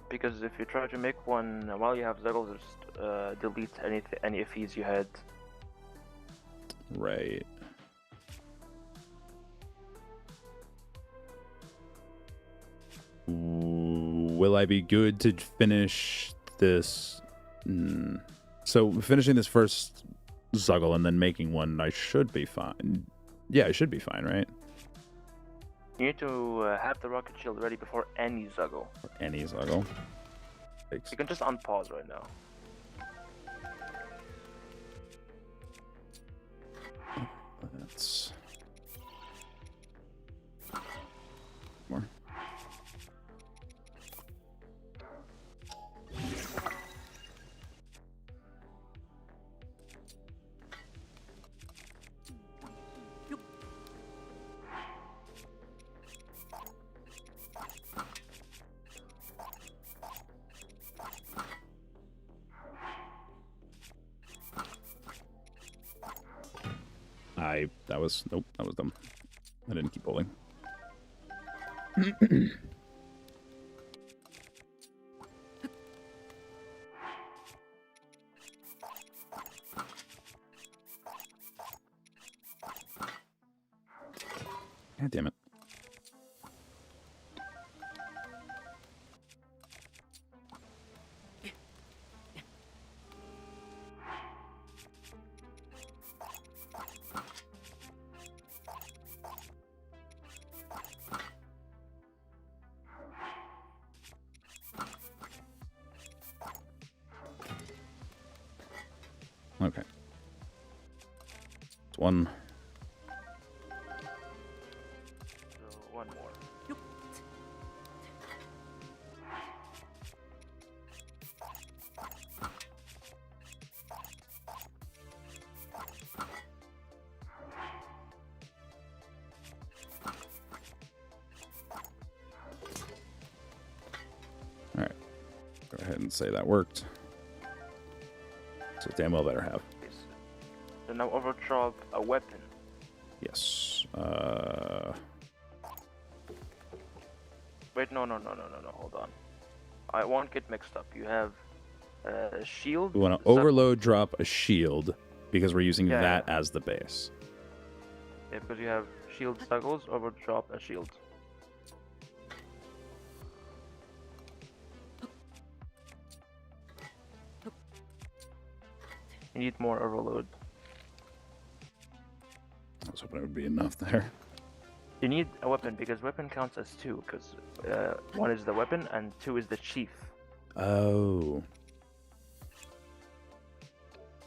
S2: Because if you try to make one while you have Zuggles, just delete any FEs you had.
S1: Right. Will I be good to finish this? So finishing this first Zuggle and then making one, I should be fine. Yeah, I should be fine, right?
S2: You need to have the rocket shield ready before any Zuggle.
S1: Or any Zuggle.
S2: You can just unpause right now.
S1: That's more. Nope, that was dumb. I didn't keep bowling. God damn it. Okay. It's one.
S2: So one more.
S1: All right. Go ahead and say that worked. So damn well better have.
S2: So now overdrop a weapon.
S1: Yes.
S2: Wait, no, hold on. I won't get mixed up. You have a shield.
S1: We want to overload drop a shield because we're using that as the base.
S2: Yeah, because you have shield Zuggles, overdrop a shield. You need more overload.
S1: I was hoping it would be enough there.
S2: You need a weapon because weapon counts as two, because one is the weapon and two is the chief.
S1: Oh.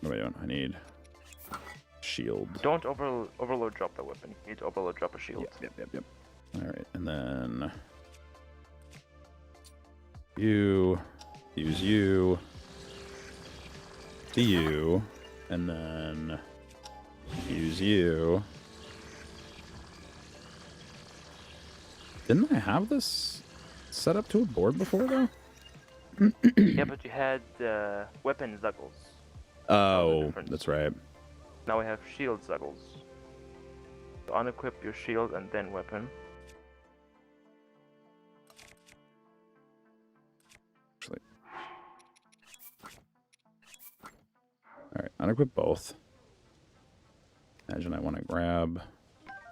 S1: What am I doing? I need shield.
S2: Don't overload drop the weapon. You need to overload drop a shield.
S1: Yep. All right, and then you use you to you, and then use you. Didn't I have this set up to a board before, though?
S2: Yeah, but you had weapon Zuggles.
S1: Oh, that's right.
S2: Now we have shield Zuggles. So unequip your shield and then weapon.
S1: unequip both. Imagine I want to grab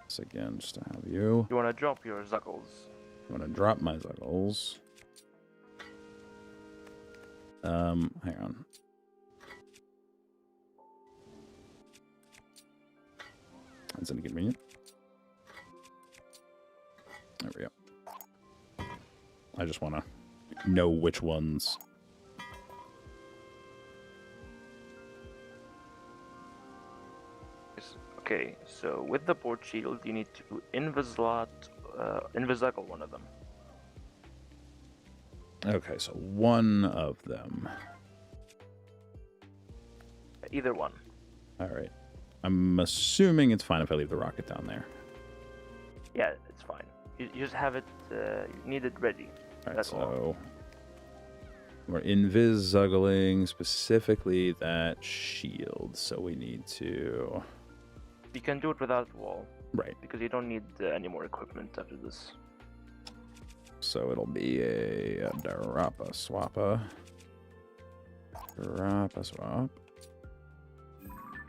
S1: this again just to have you.
S2: You want to drop your Zuggles.
S1: You want to drop my Zuggles. Hang on. That's inconvenient. There we go. I just want to know which ones.
S2: Okay, so with the board shield, you need to invisible one of them.
S1: Okay, so one of them.
S2: Either one.
S1: All right. I'm assuming it's fine if I leave the rocket down there.
S2: Yeah, it's fine. You just have it, you need it ready.
S1: All right,
S2: That's
S1: so
S2: all.
S1: we're invis-zuggling specifically that shield, so we need to...
S2: You can do it without wall,
S1: Right.
S2: because you don't need any more equipment after this.
S1: So it'll be a Darapa-Swappa. Darapa-Swap.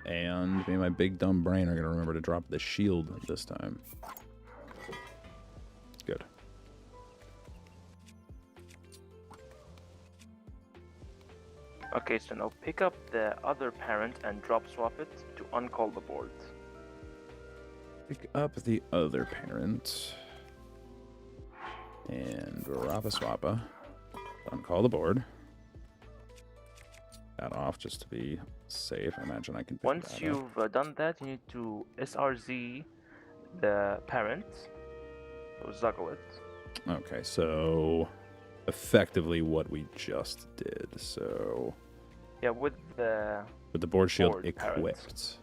S1: And me and my big dumb brain are going to remember to drop the shield this time. Good.
S2: Okay, so now pick up the other parent and drop swap it to uncall the board.
S1: Pick up the other parent. And Darapa-Swappa. Uncall the board. That off just to be safe. I imagine I can pick
S2: Once
S1: that up.
S2: you've done that, you need to SRZ the parent. So Zuggle it.
S1: Okay, so effectively what we just did. So
S2: Yeah, with the
S1: board shield
S2: board parent.
S1: equipped.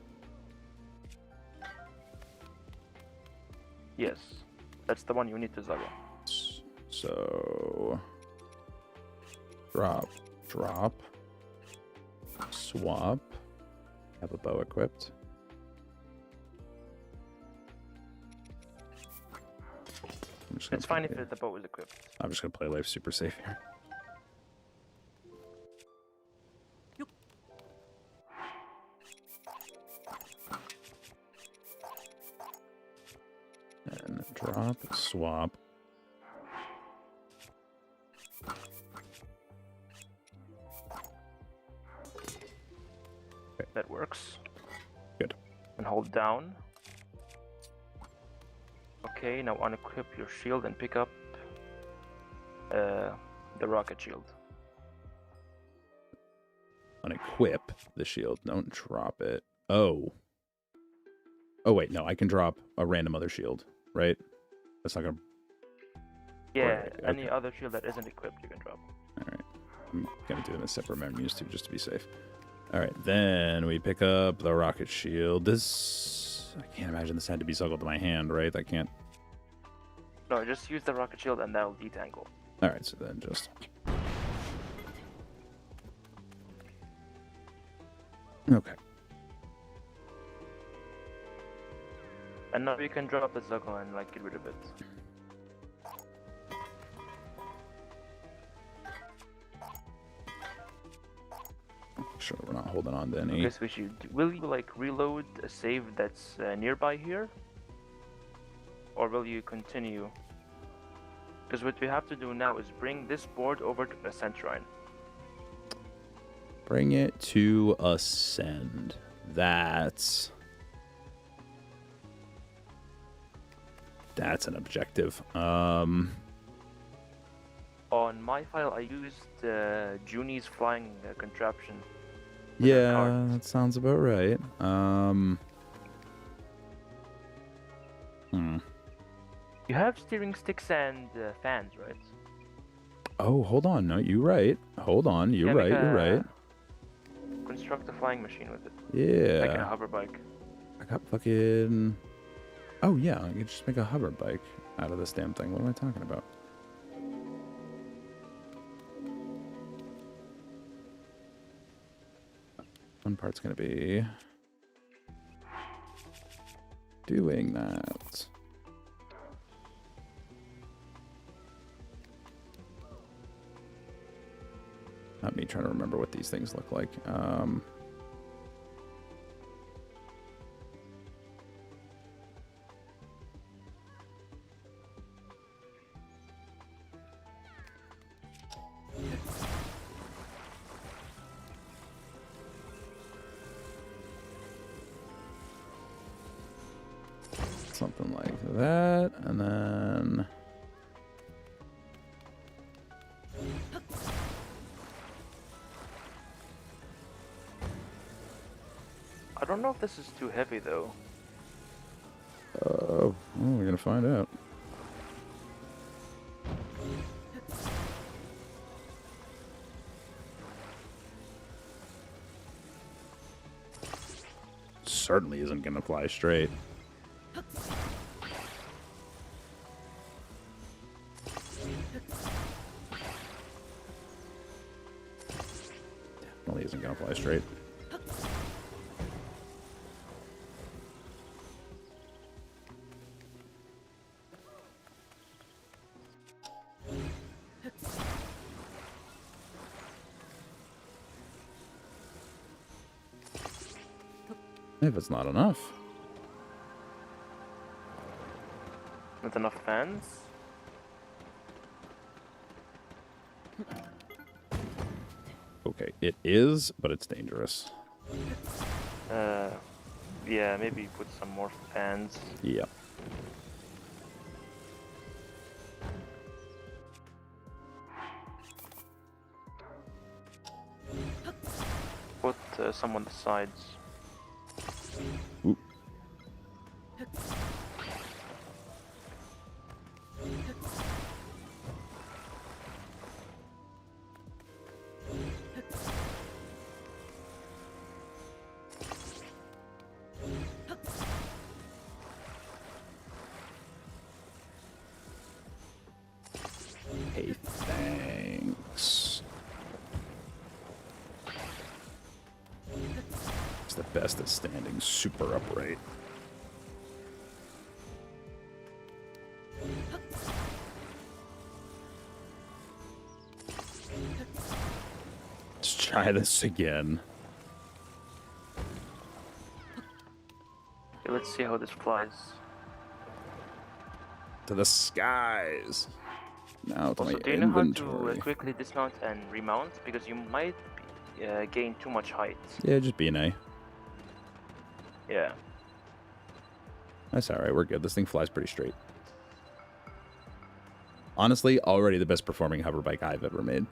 S2: Yes, that's the one you need to Zuggle.
S1: So drop, swap. Have a bow equipped.
S2: It's fine if the bow is equipped.
S1: I'm just gonna play life super safe here. And drop, swap.
S2: That works.
S1: Good.
S2: And hold down. Okay, now unequip your shield and pick up the rocket shield.
S1: Unequip the shield. Don't drop it. Oh. Oh, wait. No, I can drop a random other shield, right? That's not going to...
S2: Yeah,
S1: Right,
S2: any
S1: okay.
S2: other shield that isn't equipped, you can drop.
S1: All right. I'm going to do them as separate menus, too, just to be safe. All right. Then we pick up the rocket shield. This... I can't imagine this had to be suckled to my hand, right? I can't...
S2: No, just use the rocket shield and that'll detangle.
S1: All right. So then just... Okay.
S2: And now you can drop the Zuggle and like get rid of it.
S1: Sure, we're not holding on to any.
S2: Okay, Suishi, will you like reload a save that's nearby here? Or will you continue? Because what we have to do now is bring this board over to the Centrine.
S1: Bring it to ascend. That's an objective.
S2: On my file, I used Junie's flying contraption. with her
S1: Yeah,
S2: cards.
S1: that sounds about right.
S2: You have steering sticks and fans, right?
S1: Oh, hold on. No, you're right. Hold on. You're
S2: Yeah,
S1: right.
S2: make
S1: You're right.
S2: Construct a flying machine with it.
S1: Yeah.
S2: Like a hover bike.
S1: I got fucking... Oh, yeah. I could just make a hover bike out of this damn thing. What am I talking about? One part's going to be... doing that. Not me trying to remember what these things look like. Something like that, and then...
S2: I don't know if this is too heavy though.
S1: Oh, we're gonna find out. Certainly isn't gonna fly straight. Definitely isn't gonna fly straight. If it's not enough.
S2: Not enough fans?
S1: Okay, it is, but it's dangerous.
S2: Yeah, maybe put some more fans.
S1: Yeah.
S2: Put some on the sides.
S1: Oop. Hey, thanks. It's the best at standing super upright. Let's try this again.
S2: Okay, let's see how this flies.
S1: To the skies. Now to
S2: Also,
S1: my
S2: do you know how
S1: inventory.
S2: to quickly dismount and remount? Because you might gain too much height.
S1: Yeah, just B and A.
S2: Yeah.
S1: That's alright, we're good. This thing flies pretty straight. Honestly, already the best performing hover bike I've ever made.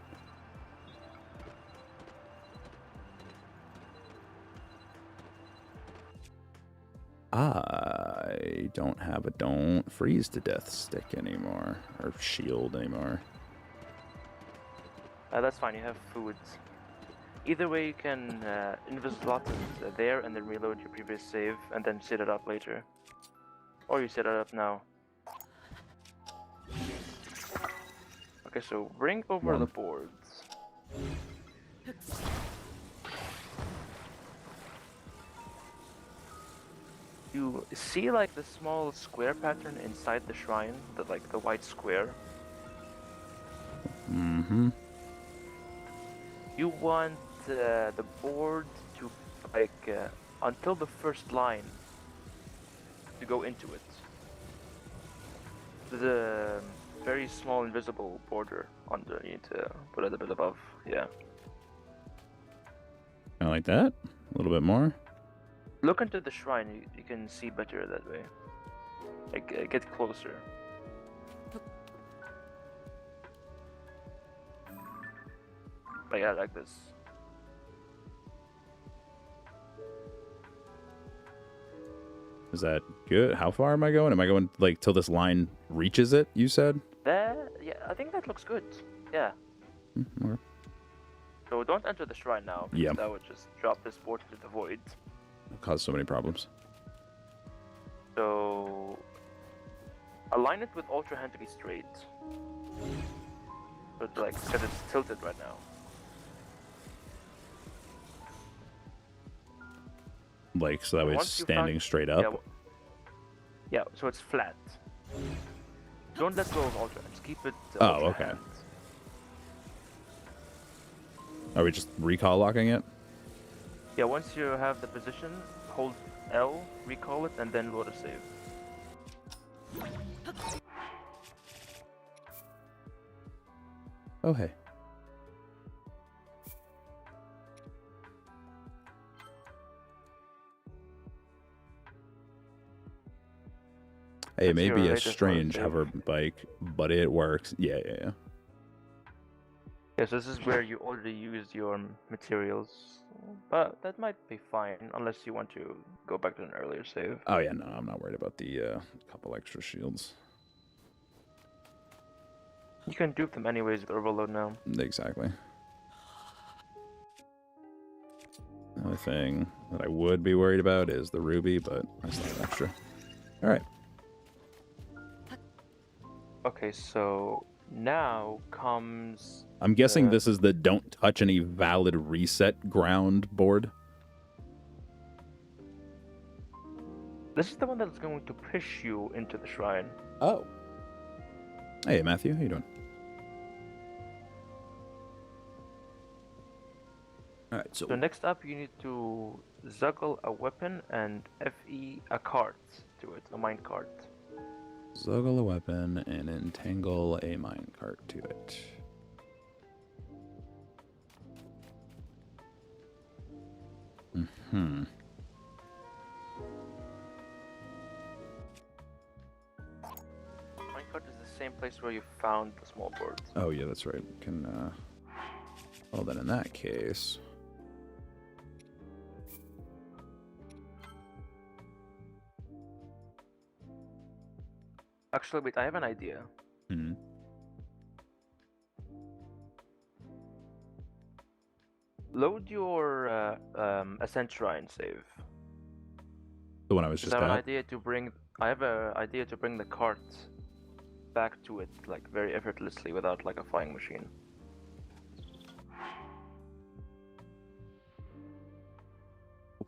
S1: I don't have a don't freeze to death stick anymore. Or shield anymore.
S2: That's fine, you have food. Either way, you can invis-slot it there and then reload your previous save and then set it up later. Or you set it up now. Okay, so bring over the boards. You see like the small square pattern inside the shrine, the white square?
S1: Mm-hmm.
S2: You want the board to until the first line to go into it. There's a very small invisible border underneath, put it a bit above, yeah.
S1: Kind of like that? A little bit more?
S2: Look into the shrine, you can see better that way. Like, get closer. Like this.
S1: Is that good? How far am I going? Am I going, like, till this line reaches it, you said?
S2: Yeah, I think that looks good. Yeah.
S1: Okay.
S2: So don't enter the shrine now, because
S1: Yeah.
S2: that would just drop this board into the void.
S1: It'll cause so many problems.
S2: So align it with Ultra Hand to be straight. But because it's tilted right now.
S1: Like, so that way it's
S2: Once you
S1: standing
S2: found-
S1: straight up?
S2: Yeah, yeah, so it's flat. Don't let go of Ultra Hand, just keep it Ultra
S1: okay.
S2: Hand.
S1: Are we just recall locking it?
S2: Yeah, once you have the position, hold L, recall it, and then load a save.
S1: Oh, hey. Hey, it
S2: That's
S1: may
S2: your
S1: be a
S2: latest
S1: strange
S2: autosave.
S1: hover bike, but it works. Yeah.
S2: Yeah, so this is where you already used your materials, but that might be fine unless you want to go back to an earlier save.
S1: Oh yeah, no, I'm not worried about the couple extra shields.
S2: You can dupe them anyways with overload now.
S1: Exactly. The only thing that I would be worried about is the ruby, but that's not extra. All right.
S2: Okay, so now comes.
S1: I'm guessing
S2: the-
S1: this is the don't touch any valid reset ground board.
S2: This is the one that's going to push you into the shrine.
S1: Oh. Hey, Matthew, how you doing? All right,
S2: So next up, you need to zuggle a weapon and FE a cart to it, a mine cart.
S1: Zuggle a weapon and entangle a minecart to it. Hmm.
S2: Minecart is the same place where you found the small board.
S1: Oh yeah, that's right. We can. Well then, in that case.
S2: Actually, wait, I have an idea.
S1: Hmm.
S2: Load your Ascent Shrine save.
S1: The one I was
S2: Because
S1: just
S2: I have an
S1: at.
S2: idea to bring. I have an idea to bring the cart back to it like very effortlessly without like a flying machine.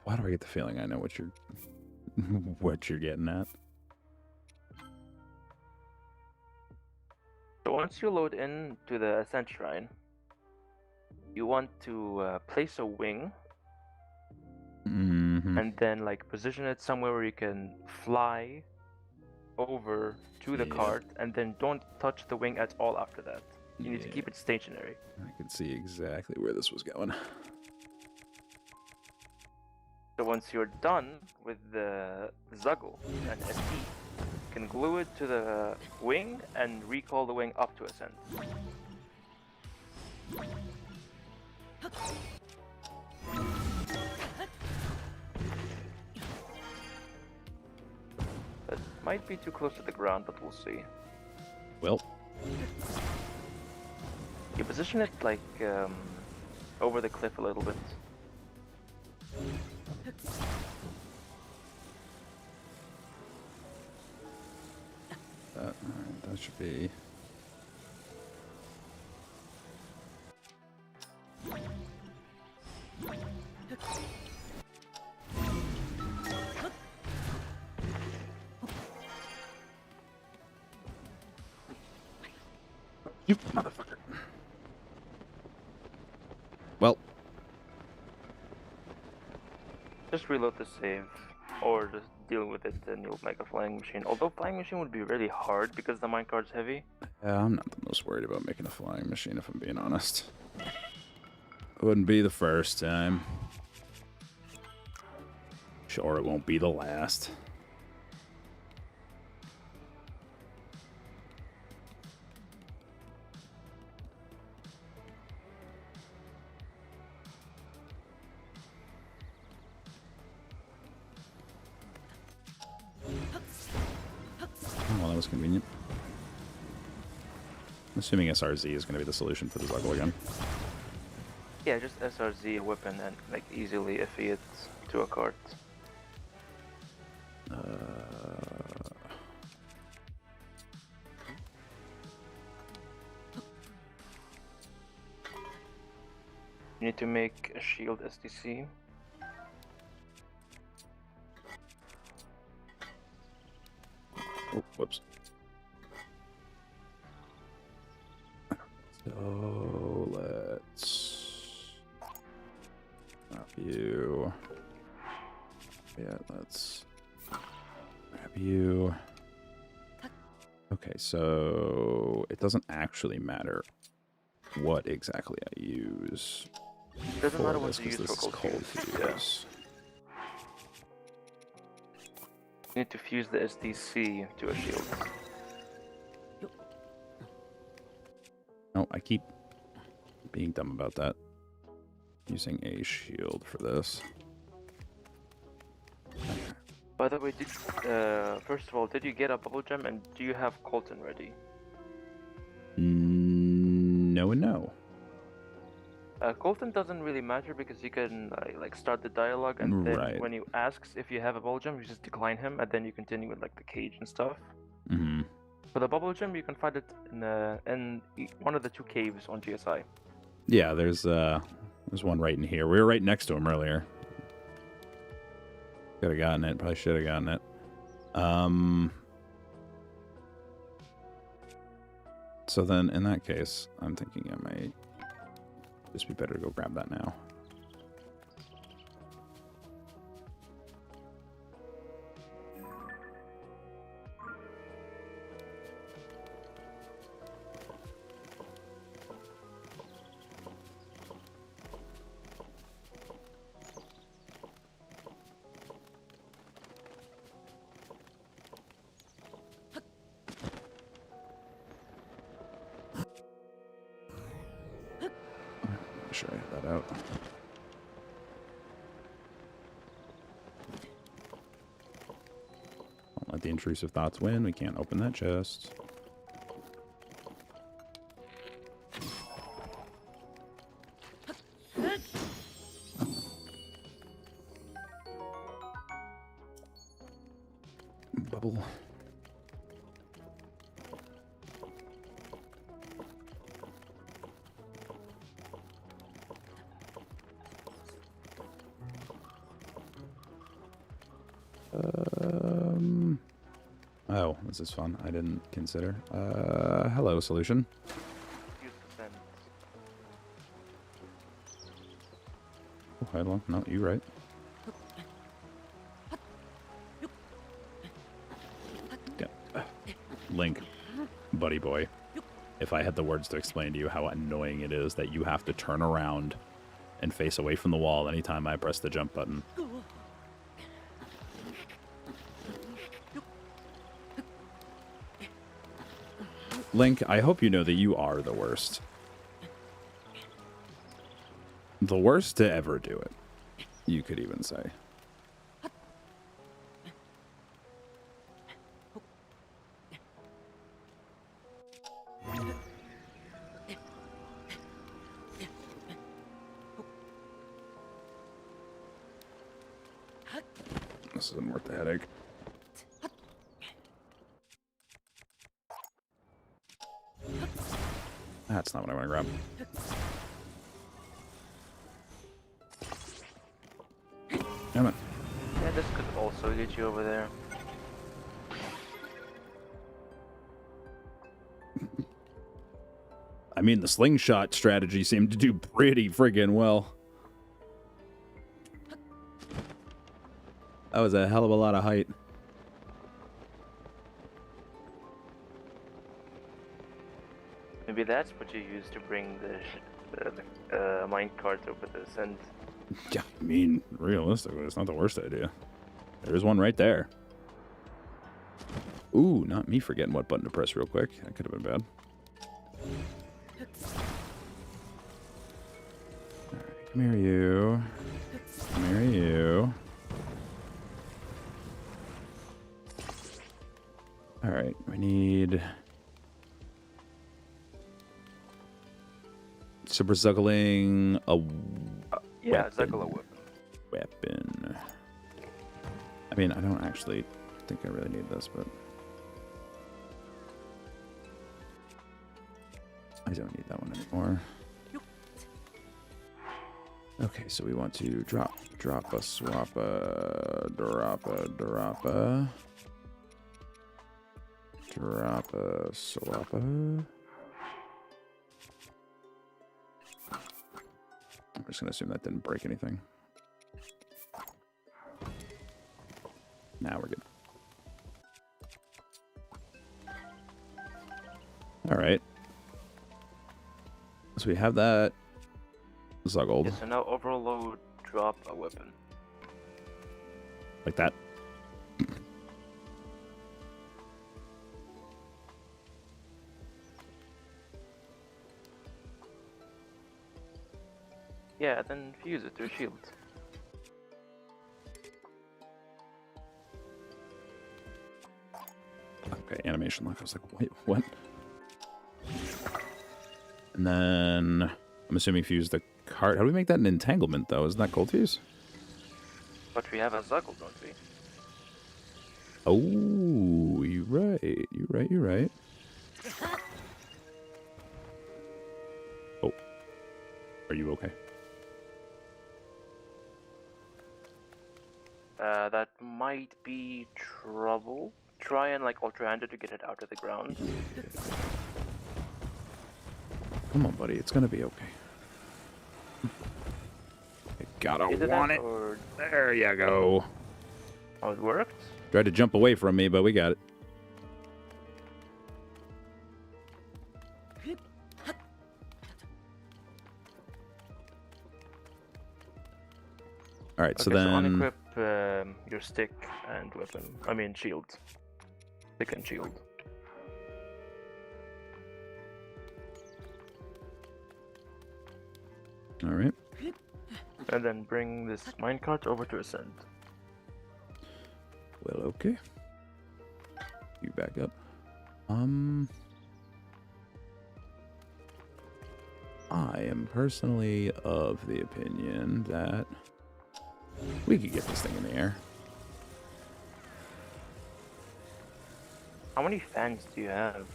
S1: Why do I get the feeling I know what you're what you're getting at?
S2: So once you load in to the Ascent Shrine, you want to place a wing
S1: Mm-hmm.
S2: and then like position it somewhere where you can fly over to the
S1: Yeah.
S2: cart, and then don't touch the wing at all after that. You need to keep it stationary.
S1: I can see exactly where this was going.
S2: So once you're done with the Zuggle and SE, you can glue it to the wing and recall the wing up to Ascent. That might be too close to the ground, but we'll see.
S1: Well,
S2: You position it like over the cliff a little bit.
S1: that should be. You motherfucker. Well,
S2: Just reload the save, or just deal with it and you'll make a flying machine. Although flying machine would be really hard because the minecart's heavy.
S1: I'm not the most worried about making a flying machine, if I'm being honest. Wouldn't be the first time. Sure, it won't be the last. Oh, well, that was convenient. I'm assuming SRZ is going to be the solution for the Zuggle again.
S2: Yeah, just SRZ a weapon and like easily FE it to a cart. You need to make a shield STC.
S1: Oh, whoops. So let's grab you. Yeah, let's grab you. Okay, so it doesn't actually matter what exactly I use.
S2: Doesn't matter
S1: for
S2: what
S1: this,
S2: you
S1: 'cause
S2: use
S1: this
S2: for
S1: is
S2: cold
S1: cold
S2: fuse.
S1: fuse.
S2: You need to fuse the SDC to a shield.
S1: No, I keep being dumb about that. Using a shield for this.
S2: By the way, first of all, did you get a bubble gem and do you have Colton ready?
S1: No and no.
S2: Colton doesn't really matter because you can like start the dialogue and then
S1: Right.
S2: when he asks if you have a bubble gem, you just decline him and then you continue with like the cage and stuff.
S1: Mm-hmm.
S2: For the bubble gem, you can find it in one of the 2 caves on GSI.
S1: Yeah, there's one right in here. We were right next to him earlier. Could have gotten it. Probably should have gotten it. So then, in that case, I'm thinking I might just be better to go grab that now. Make sure I have that out. Don't let the intrusive thoughts win. We can't open that chest. Bubble. Oh, this is fun. I didn't consider. Hello, solution.
S2: Use the vent.
S1: Oh, hello. No, you right. Yeah. Link, buddy boy. If I had the words to explain to you how annoying it is that you have to turn around and face away from the wall anytime I press the jump button. Link, I hope you know that you are the worst. The worst to ever do it, you could even say. This isn't worth the headache. That's not what I want to grab. Damn it.
S2: Yeah, this could also get you over there.
S1: I mean, the slingshot strategy seemed to do pretty friggin' well. That was a hell of a lot of height.
S2: Maybe that's what you use to bring the minecart over the ascent.
S1: Yeah, I mean, realistically, it's not the worst idea. There's one right there. Ooh, not me forgetting what button to press real quick. That could have been bad. Alright, come here, you. Come here, you. Alright, we need... Super Zuckling, a
S2: Yeah,
S1: weapon.
S2: Zuckle
S1: Weapon. I mean, I don't actually think I really need this, but... I don't need that one anymore. Okay, so we want to drop a swappa, drop a swappa. I'm just gonna assume that didn't break anything. Now we're good. All right. So we have that. Zuggled.
S2: Yeah, so now overload, drop a weapon.
S1: Like that.
S2: Yeah, then fuse it to a shield.
S1: Okay, animation lock. I was like, wait, what? And then I'm assuming fuse the cart. How do we make that an entanglement, though? Isn't that cold fuse?
S2: But we have a Zuckle, don't we?
S1: Oh, you're right. You're right. You're right. Oh. Are you okay?
S2: That might be trouble. Try and like ultra-handed to get it out of the ground.
S1: Come on, buddy. It's gonna be okay. I gotta want it.
S2: Or...
S1: There you go.
S2: Oh, it worked?
S1: Tried to jump away from me, but we got it. All right,
S2: Okay,
S1: so then...
S2: unequip your stick and weapon. I mean shield. Stick and shield.
S1: All right.
S2: And then bring this minecart over to Ascend.
S1: Well, okay. You back up. I am personally of the opinion that we could get this thing in the air.
S2: How many fans do you have?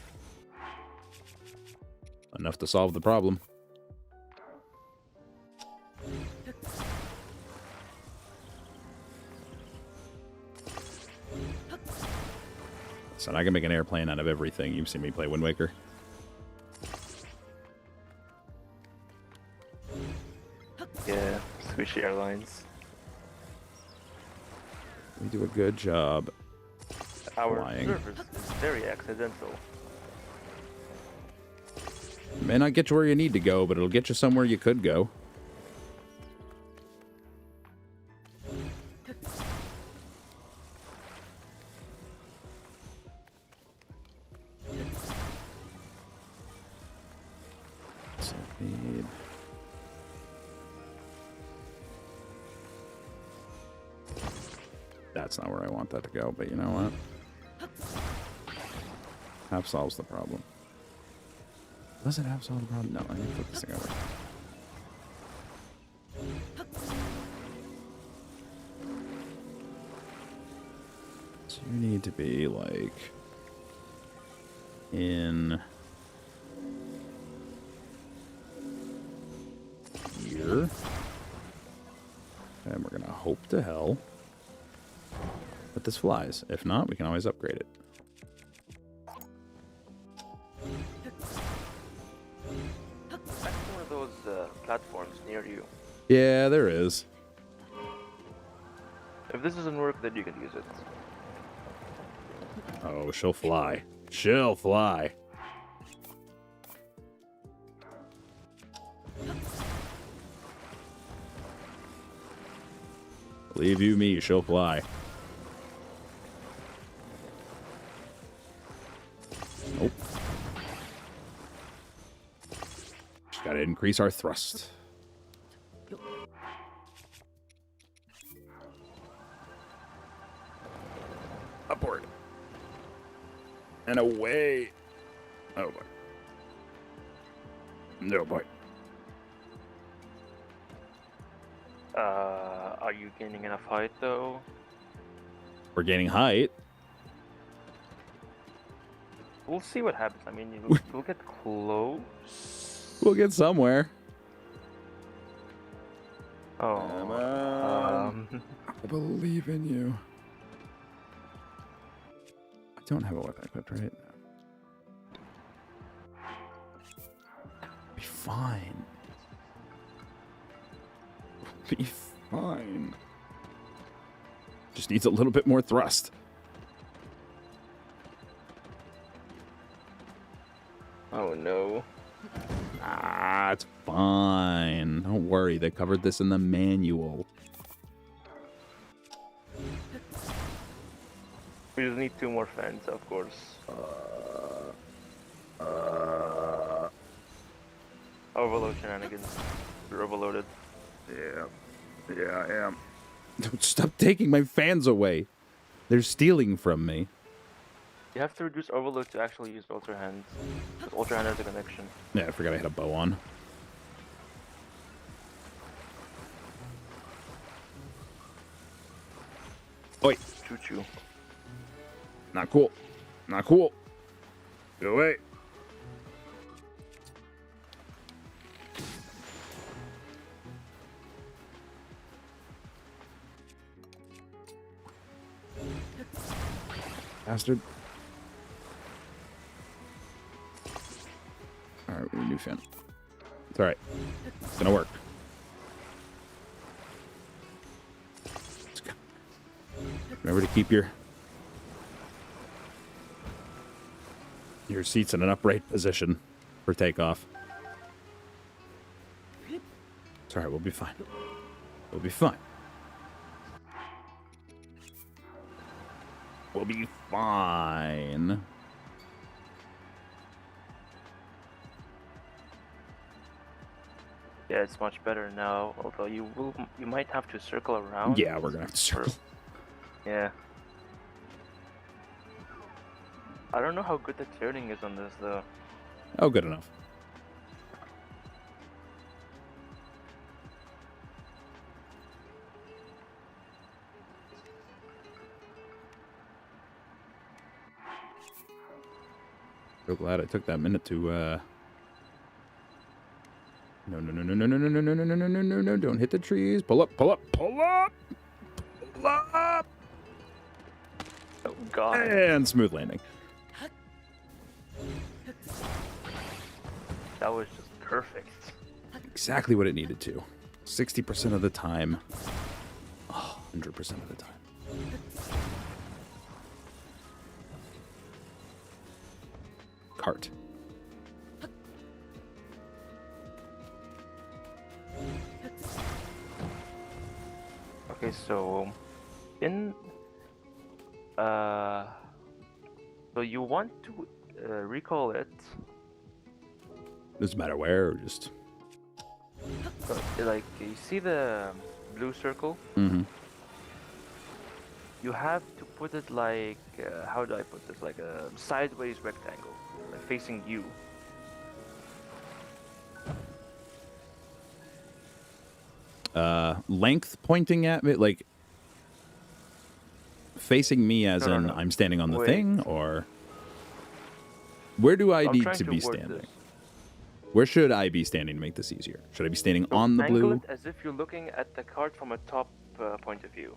S1: Enough to solve the problem. Listen, I can make an airplane out of everything. You've seen me play Wind Waker.
S2: Yeah, Suishi Airlines.
S1: We do a good job.
S2: Our
S1: Flying.
S2: surface is very accidental.
S1: May not get you where you need to go, but it'll get you somewhere you could go. That's not where I want that to go, but you know what? Half solves the problem. Does it half solve the problem? No, I need to flip this thing over. So you need to be like in here. And we're gonna hope to hell that this flies. If not, we can always upgrade it.
S2: That's one of those platforms near you.
S1: Yeah, there is.
S2: If this doesn't work, then you can use it.
S1: Oh, she'll fly. She'll fly. Believe you me, she'll fly. Nope. Just gotta increase our thrust. Upward. And away. Oh boy. No boy.
S2: Are you gaining enough height though?
S1: We're gaining height.
S2: We'll see what happens. I mean, we'll get close.
S1: We'll get somewhere.
S2: Oh.
S1: I believe in you. I don't have a weapon equipped, right? Be fine. Be fine. Just needs a little bit more thrust.
S2: Oh no.
S1: Ah, it's fine. Don't worry, they covered this in the manual.
S2: We just need 2 more fans, of course. Overload shenanigans. We're overloaded.
S1: Yeah, I am. Don't stop taking my fans away. They're stealing from me.
S2: You have to reduce overload to actually use Ultra Hand. Because Ultra Hand has a connection.
S1: Yeah, I forgot I had a bow on. Oi.
S2: Choo-choo.
S1: Not cool. Not cool. Go away. Bastard. Alright, we need a new fan. It's alright. It's gonna work. Remember to keep your seats in an upright position for takeoff. It's alright, we'll be fine. We'll be fine. We'll be fine.
S2: Yeah, it's much better now. Although you might have to circle around.
S1: Yeah, we're gonna have to circle.
S2: Yeah. I don't know how good the turning is on this though.
S1: Oh, good enough. So glad I took that minute to no, don't hit the trees. Pull up.
S2: Oh god.
S1: And smooth landing.
S2: That was just perfect.
S1: Exactly what it needed to. 60% of the time. 100% of the time. Cart.
S2: Okay, so in so you want to recall it.
S1: Doesn't matter where, or just.
S2: Like you see the blue circle.
S1: Mm-hmm.
S2: You have to put it like how do I put this? Like a sideways rectangle, like facing you.
S1: Length pointing at me, like facing me as
S2: No,
S1: in
S2: no.
S1: I'm standing on the
S2: Wait.
S1: thing, or where do I
S2: I'm
S1: need
S2: trying
S1: to be
S2: word
S1: standing?
S2: this.
S1: Where should I be standing to make this easier? Should I be standing
S2: So
S1: on the
S2: angle
S1: blue?
S2: it as if you're looking at the card from a top point of view,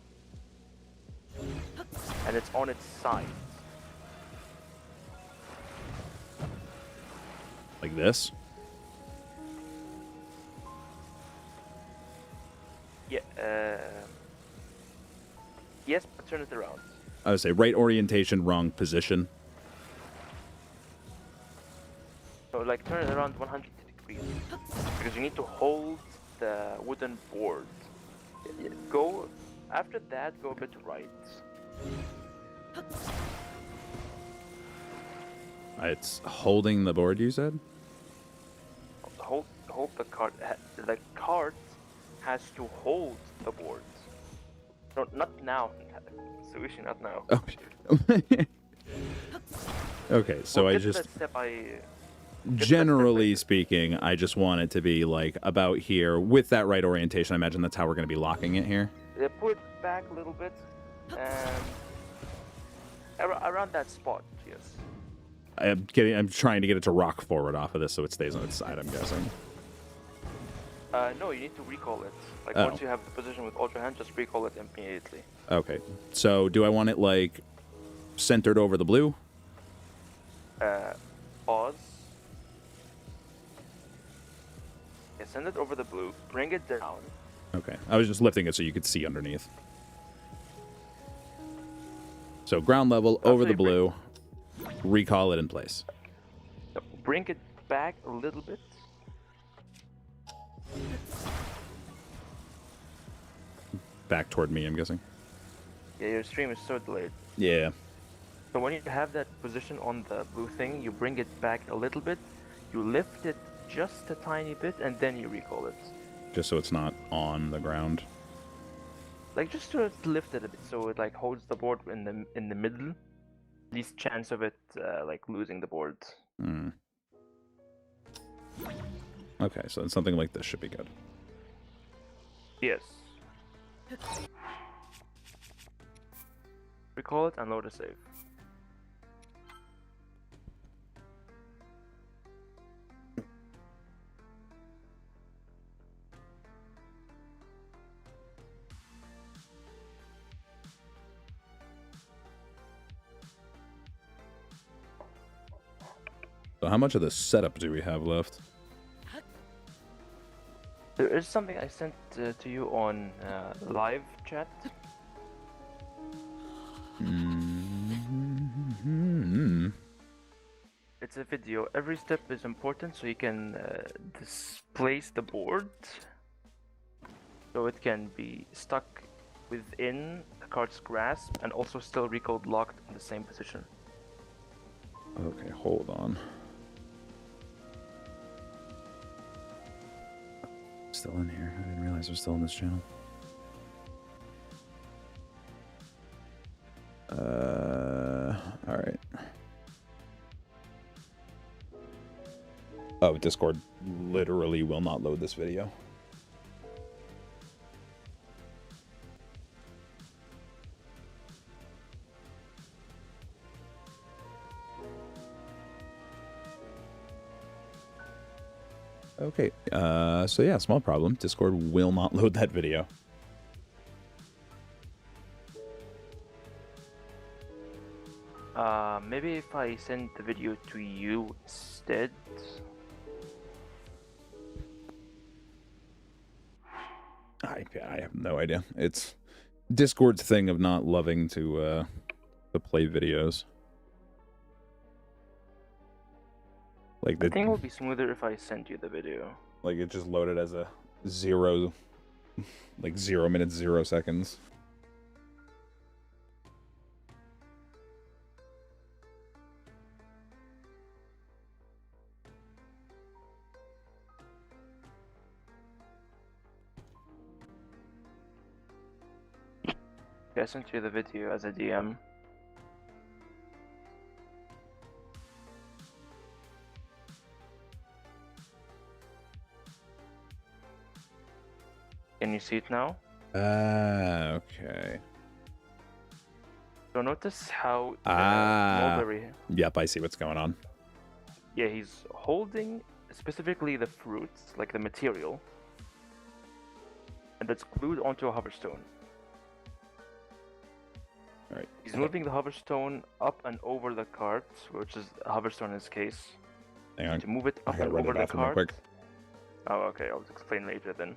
S2: and it's on its side.
S1: Like this?
S2: Yeah. Yes, but turn it around.
S1: I would say right orientation, wrong position.
S2: So like turn it around 180 degrees because you need to hold the wooden board. Go after that. Go a bit right.
S1: It's holding the board, you said?
S2: Hold the cart. The cart has to hold the board. No, not now. Suishi, not now.
S1: Oh. Okay, so
S2: We'll
S1: I
S2: get to
S1: just,
S2: that step
S1: generally speaking, I just want it to be like about here with that right orientation. I imagine that's how we're going to be locking it here.
S2: Pull it back a little bit and around that spot. Yes.
S1: I'm trying to get it to rock forward off of this so it stays on its side, I'm guessing.
S2: No, you need to recall it. Like
S1: Oh.
S2: once you have the position with Ultra Hand, just recall it immediately.
S1: Okay, so do I want it like centered over the blue?
S2: Pause. Yeah, send it over the blue. Bring it down.
S1: Okay, I was just lifting it so you could see underneath. So ground level over the blue, recall it in place.
S2: No, bring it back a little bit.
S1: Back toward me, I'm guessing.
S2: Yeah, your stream is so delayed.
S1: Yeah.
S2: So when you have that position on the blue thing, you bring it back a little bit, you lift it just a tiny bit, and then you recall it.
S1: just so it's not on the ground.
S2: Like just to lift it a bit so it like holds the board in the middle. Least chance of it like losing the board.
S1: Mm. Okay, so then something like this should be good.
S2: Yes. Recall it and load a save.
S1: So how much of the setup do we have left?
S2: There is something I sent to you on live chat.
S1: Mm-hmm.
S2: It's a video. Every step is important so you can displace the board. So it can be stuck within the card's grasp and also still recalled locked in the same position.
S1: Okay, hold on. Still in here. I didn't realize I was still in this channel. All right. Oh, Discord literally will not load this video. Okay, so yeah, small problem. Discord will not load that video.
S2: Maybe if I send the video to you instead.
S1: I have no idea. It's Discord's thing of not loving to play videos. Like
S2: I think it would be smoother if I sent you the video.
S1: Like it just loaded as a 0, like 0 minutes 0 seconds.
S2: Yeah, I sent you the video as a DM. Can you see it now?
S1: Okay.
S2: So notice how mulberry.
S1: Yep, I see what's going on.
S2: Yeah, he's holding specifically the fruits, like the material, and that's glued onto a hoverstone.
S1: All right.
S2: He's moving the hoverstone up and over the cart, which is a hoverstone in this case.
S1: Hang on.
S2: To move it
S1: I
S2: up
S1: gotta
S2: and
S1: run
S2: over
S1: it
S2: the
S1: off real
S2: cart.
S1: quick.
S2: Oh, okay. I'll explain later then.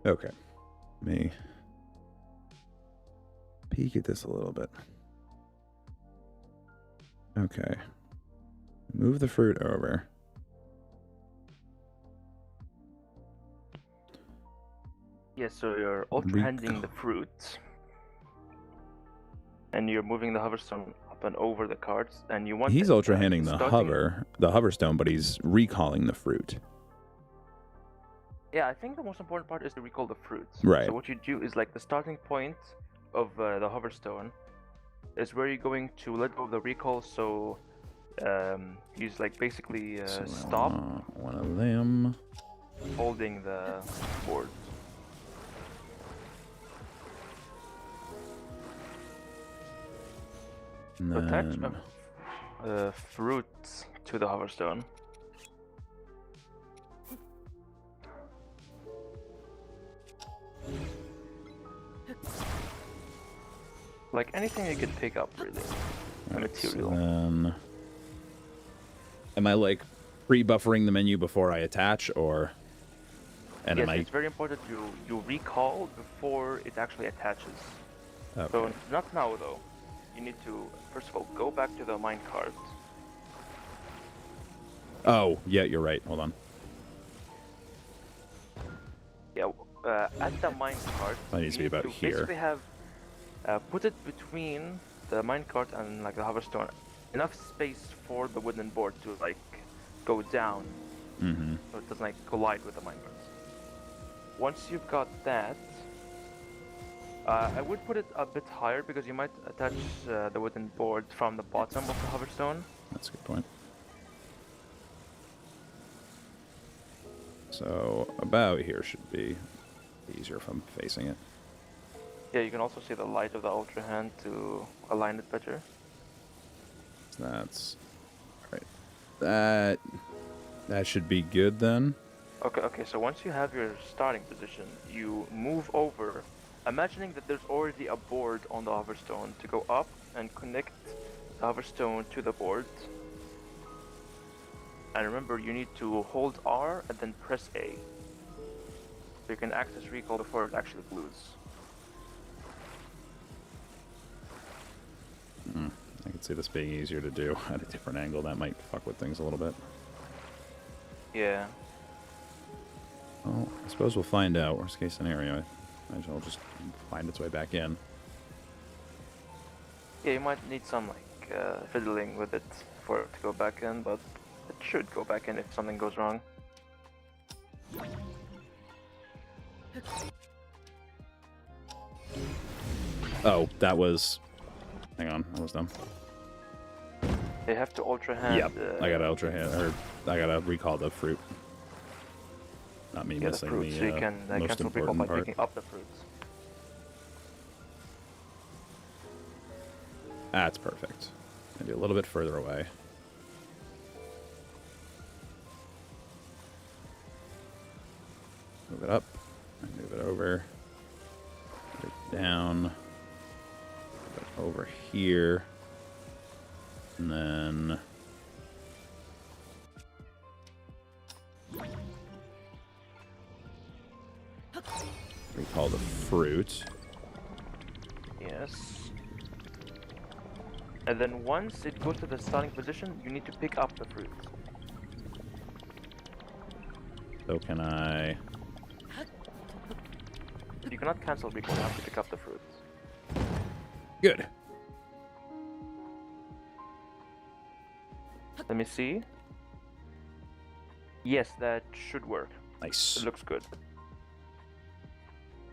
S1: Okay. Me. peek at this a little bit. Okay. Move the fruit over.
S2: Yes, so you're ultra handing the fruit, and you're moving the hoverstone up and over the cards, and you want.
S1: He's ultra handing the
S2: starting...
S1: hoverstone, but he's recalling the fruit.
S2: Yeah, I think the most important part is to recall the fruit.
S1: Right.
S2: So what you do is like the starting point of the hoverstone is where you're going to let go of the recall. So he's like basically stop.
S1: One of them.
S2: Holding the board. Attach fruit to the hoverstone. Like anything you can pick up, really. A material.
S1: So then, am I like pre-buffering the menu before I attach, or? And
S2: yes,
S1: am I...
S2: it's very important you recall before it actually attaches.
S1: Okay.
S2: So not now though. You need to first of all go back to the minecart.
S1: Oh, yeah, you're right. Hold on.
S2: Yeah, at the minecart.
S1: That needs to be about here.
S2: Basically have put it between the minecart and like the hoverstone, enough space for the wooden board to like go down, so it doesn't like collide with the minecart. Once you've got that, I would put it a bit higher because you might attach the wooden board from the bottom of the hoverstone.
S1: That's a good point. So about here should be easier if I'm facing it.
S2: Yeah, you can also see the light of the ultra hand to align it better.
S1: So that's right. That should be good then.
S2: Okay, so once you have your starting position, you move over, imagining that there's already a board on the hoverstone to go up and connect the hoverstone to the board. And remember, you need to hold R and then press A. So you can access recall before it actually glues.
S1: I can see this being easier to do at a different angle. That might fuck with things a little bit.
S2: Yeah.
S1: Well, I suppose we'll find out. Worst case scenario, I might as well just find its way back in.
S2: Yeah, you might need some like fiddling with it for it to go back in, but it should go back in if something goes wrong.
S1: Oh, that was... Hang on, that was dumb.
S2: They have to ultra hand.
S1: Yep, I gotta ultra hand, or I gotta recall the fruit. Not me missing
S2: fruit, so you can
S1: most
S2: cancel recall by
S1: important part.
S2: picking up the fruits.
S1: That's perfect. Maybe a little bit further away. Move it up, and move it over. Move it down. Move it over here. And then... recall the fruit.
S2: Yes. And then once it goes to the starting position, you need to pick up the fruit.
S1: So can I...
S2: You cannot cancel recall, you have to pick up the fruit.
S1: Good.
S2: Let me see. Yes, that should work.
S1: Nice.
S2: It looks good.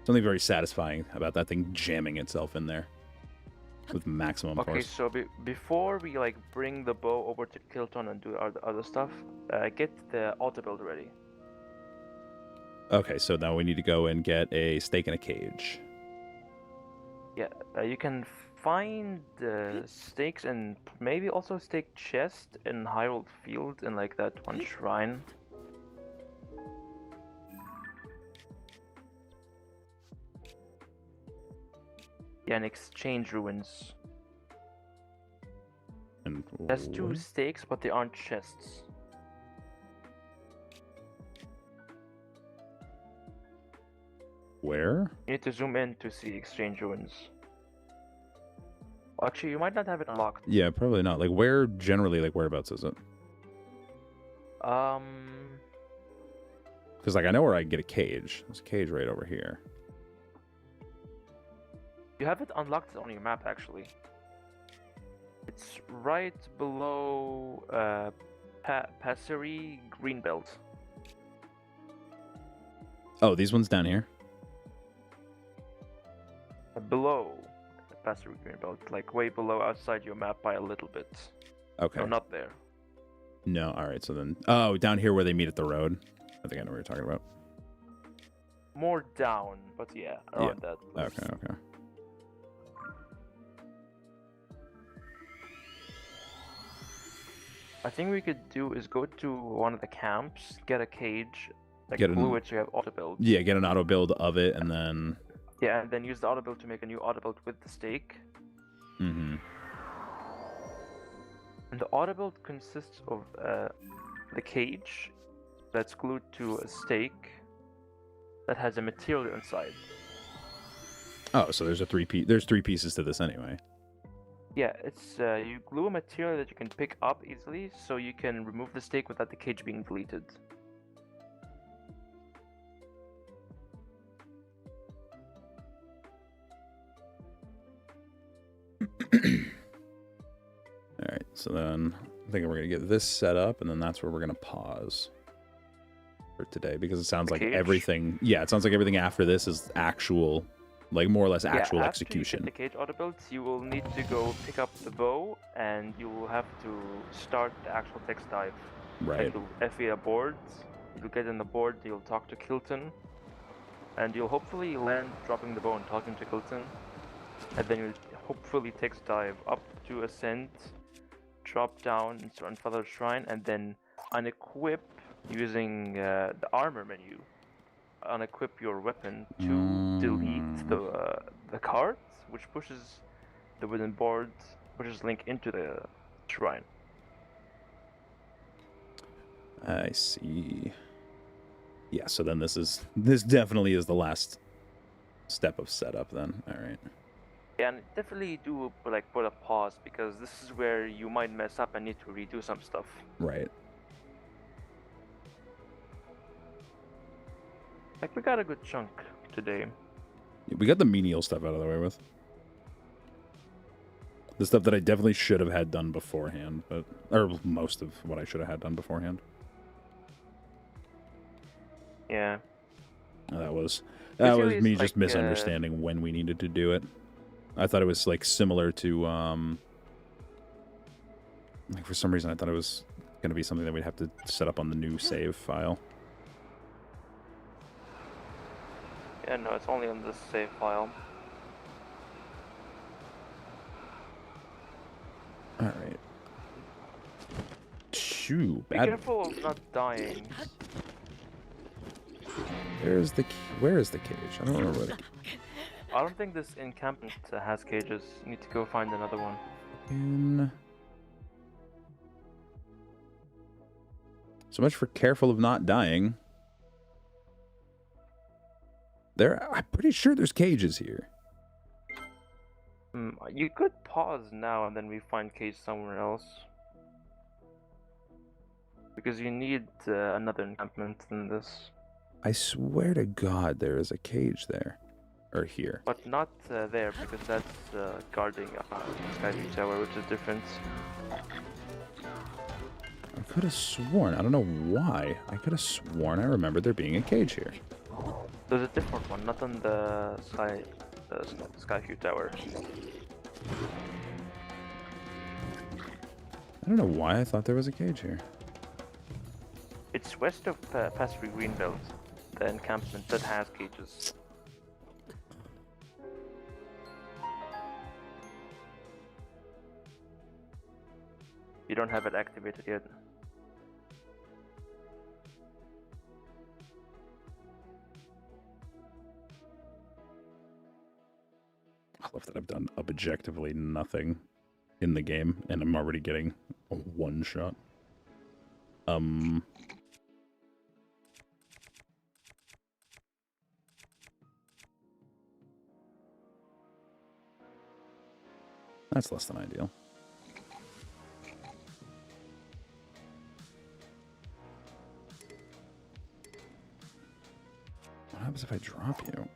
S1: Something very satisfying about that thing jamming itself in there with maximum
S2: Okay,
S1: force.
S2: so before we like bring the bow over to Kilton and do our other stuff, get the auto build ready.
S1: Okay, so now we need to go and get a stake in a cage.
S2: Yeah, you can find stakes and maybe also stake chest in Hyrule Field in like that one shrine. Yeah, and exchange ruins.
S1: And
S2: There's 2 stakes, but they aren't chests.
S1: where?
S2: You need to zoom in to see exchange ruins. Actually, you might not have it unlocked.
S1: Yeah, probably not. Like, where generally, like, whereabouts is it? Because, like, I know where I can get a cage. There's a cage right over here.
S2: You have it unlocked on your map, actually. It's right below Passeri Greenbelt.
S1: Oh, these ones down here?
S2: Below Passeri Greenbelt, like way below outside your map by a little bit.
S1: Okay.
S2: No, not there.
S1: No, all right. So then, oh, down here where they meet at the road. I think I know what you're talking about.
S2: More down, but yeah, around that place.
S1: Okay, okay.
S2: I think we could do is go to one of the camps, get a cage, like
S1: Get
S2: glue it so you have auto build.
S1: Yeah, get an auto build of it, and then.
S2: Yeah, and then use the auto build to make a new auto build with the stake.
S1: Mm-hmm.
S2: And the auto build consists of the cage that's glued to a stake that has a material inside.
S1: Oh, so there's there's three pieces to this anyway.
S2: Yeah, it's you glue a material that you can pick up easily, so you can remove the stake without the cage being deleted.
S1: All right, so then I think we're gonna get this set up, and then that's where we're gonna pause for today, because it sounds like everything. Yeah, it sounds like everything after this is actual, like more or less actual execution.
S2: After you get the cage auto builds, you will need to go pick up the bow, and you will have to start the actual text dive.
S1: Right.
S2: Like you'll FE a board, you'll get in the board, you'll talk to Kilton, and you'll hopefully land dropping the bow and talking to Kilton, and then you'll hopefully text dive up to Ascent, drop down into Unfeathered Shrine, and then unequip using the armor menu. Unequip your weapon to delete the cards, which pushes the wooden board, pushes Link into the shrine.
S1: I see. Yeah, so then this definitely is the last step of setup then. All right.
S2: Yeah, and definitely do like put a pause, because this is where you might mess up and need to redo some stuff.
S1: Right.
S2: Like, we got a good chunk today.
S1: We got the menial stuff out of the way with. The stuff that I definitely should have had done beforehand, or most of what I should have had done beforehand.
S2: Yeah.
S1: That was
S2: Usually
S1: me
S2: it's
S1: just
S2: like,
S1: misunderstanding when we needed to do it. I thought it was like similar to like for some reason I thought it was going to be something that we'd have to set up on the new save file.
S2: Yeah, no, it's only on this save file.
S1: All right. Shoo,
S2: Be careful of not dying.
S1: Where is the cage? I don't remember where the
S2: I don't think this encampment has cages. You need to go find another one.
S1: So much for careful of not dying. I'm pretty sure there's cages here.
S2: You could pause now and then we find cage somewhere else. Because you need another encampment than this.
S1: I swear to God there is a cage there. Or here.
S2: But not there, because that's guarding Skyview Tower, which is different.
S1: I could have sworn, I don't know why, I could have sworn I remembered there being a cage here.
S2: There's a different one, not on the Skyview Tower.
S1: I don't know why I thought there was a cage here.
S2: It's west of Passeri Greenbelt, the encampment that has cages. You don't have it activated yet.
S1: I love that I've done objectively nothing in the game, and I'm already getting a one shot. That's less than ideal. What happens if I drop you?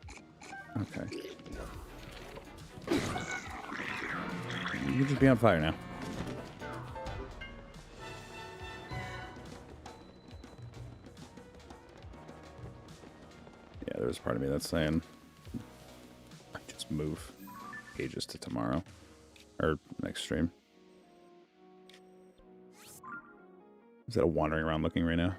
S1: Okay. You can just be on fire now. Yeah, there's part of me that's saying I just move cages to tomorrow or next stream. Is that a wandering around looking right now?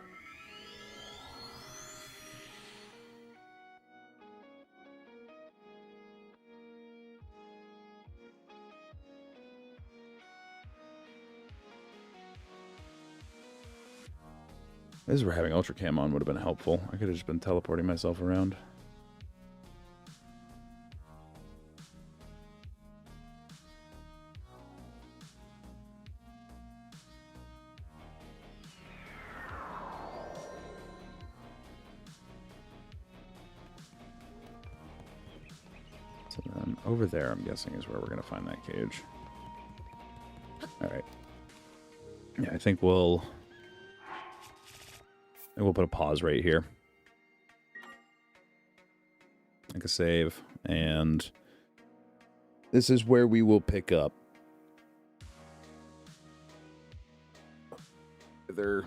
S1: This is where having Ultra Cam on would have been helpful. I could have just been teleporting myself around. So then over there, I'm guessing, is where we're going to find that cage. All right. Yeah, I think we'll put a pause right here. Like a save. And this is where we will pick up. Either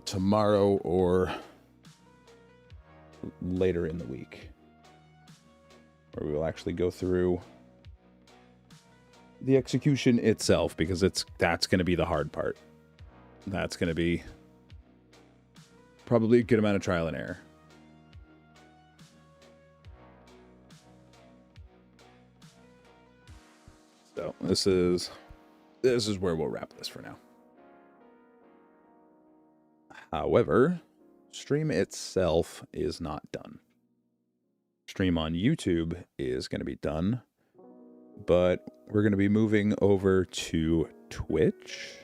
S1: tomorrow or later in the week. Where we will actually go through the execution itself, because that's going to be the hard part. That's going to be probably a good amount of trial and error. So this is where we'll wrap this for now. However, stream itself is not done. Stream on YouTube is going to be done, but we're going to be moving over to Twitch.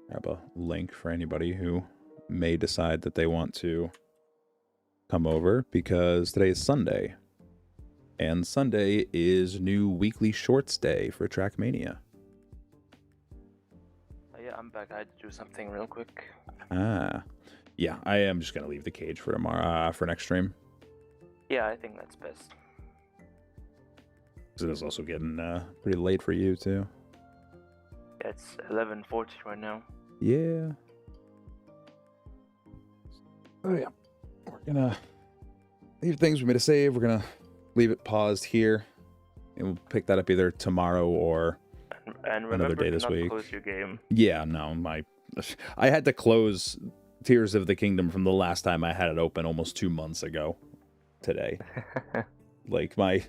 S1: Grab a link for anybody who may decide that they want to come over, because today is Sunday. And Sunday is new weekly shorts day for Trackmania.
S2: Yeah, I'm back. I had to do something real quick.
S1: Ah. Yeah, I am just going to leave the cage for tomorrow, for next stream.
S2: Yeah, I think that's best.
S1: It is also getting pretty late for you, too.
S2: Yeah, it's 11:40 right now.
S1: Yeah. Oh, yeah. We're going to leave things we made a save. We're going to leave it paused here. And we'll pick that up either tomorrow or
S2: and
S1: another day this week.
S2: Close your game.
S1: Yeah, no, I had to close Tears of the Kingdom from the last time I had it open almost 2 months ago today. Like my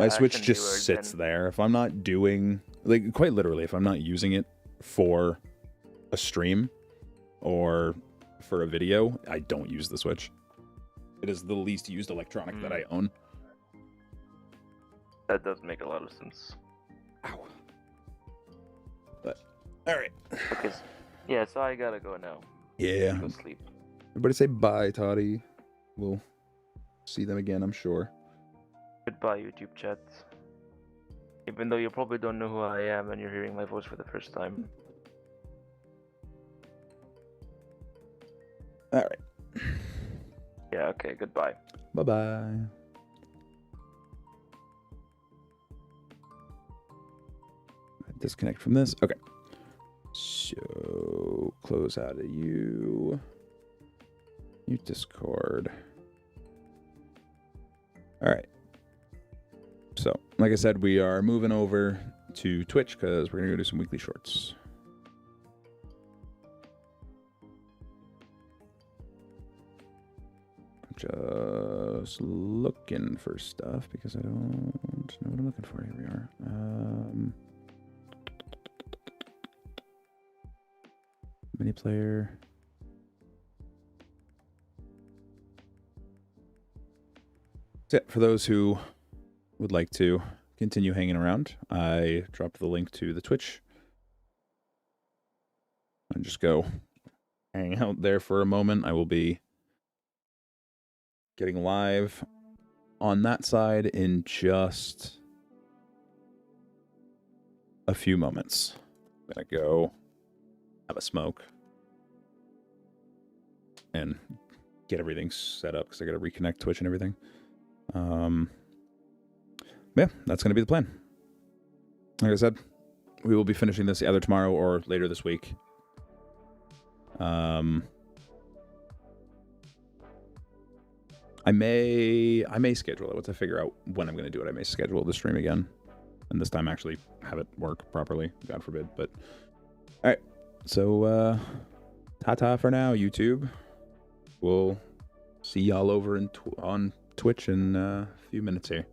S1: Switch just sits there. If I'm not doing, like, quite literally, if I'm not using it for a stream or for a video, I don't use the Switch. It is the least used electronic that I own.
S2: That does make a lot of sense.
S1: Ow. But all right.
S2: Because, yeah, so I gotta go now.
S1: Yeah.
S2: Go sleep.
S1: Everybody say bye, Toddy. We'll see them again, I'm sure.
S2: Goodbye, YouTube chat. Even though you probably don't know who I am and you're hearing my voice for the first time.
S1: All right.
S2: Yeah, okay, goodbye.
S1: Bye-bye. Disconnect from this. Okay. So, close out of you. Mute Discord. All right. So, like I said, we are moving over to Twitch because we're going to go do some weekly shorts. I'm just looking for stuff because I don't know what I'm looking for. Here we are. Mini player. That's it. For those who would like to continue hanging around, I dropped the link to the Twitch. And just go hang out there for a moment. I will be getting live on that side in just a few moments. I'm gonna go have a smoke and get everything set up because I gotta reconnect Twitch and everything. Yeah, that's gonna be the plan. Like I said, we will be finishing this either tomorrow or later this week. I may schedule it once I figure out when I'm going to do it. I may schedule the stream again, and this time actually have it work properly. God forbid. But all right, so ta-ta for now, YouTube. We'll see y'all over on Twitch in a few minutes here.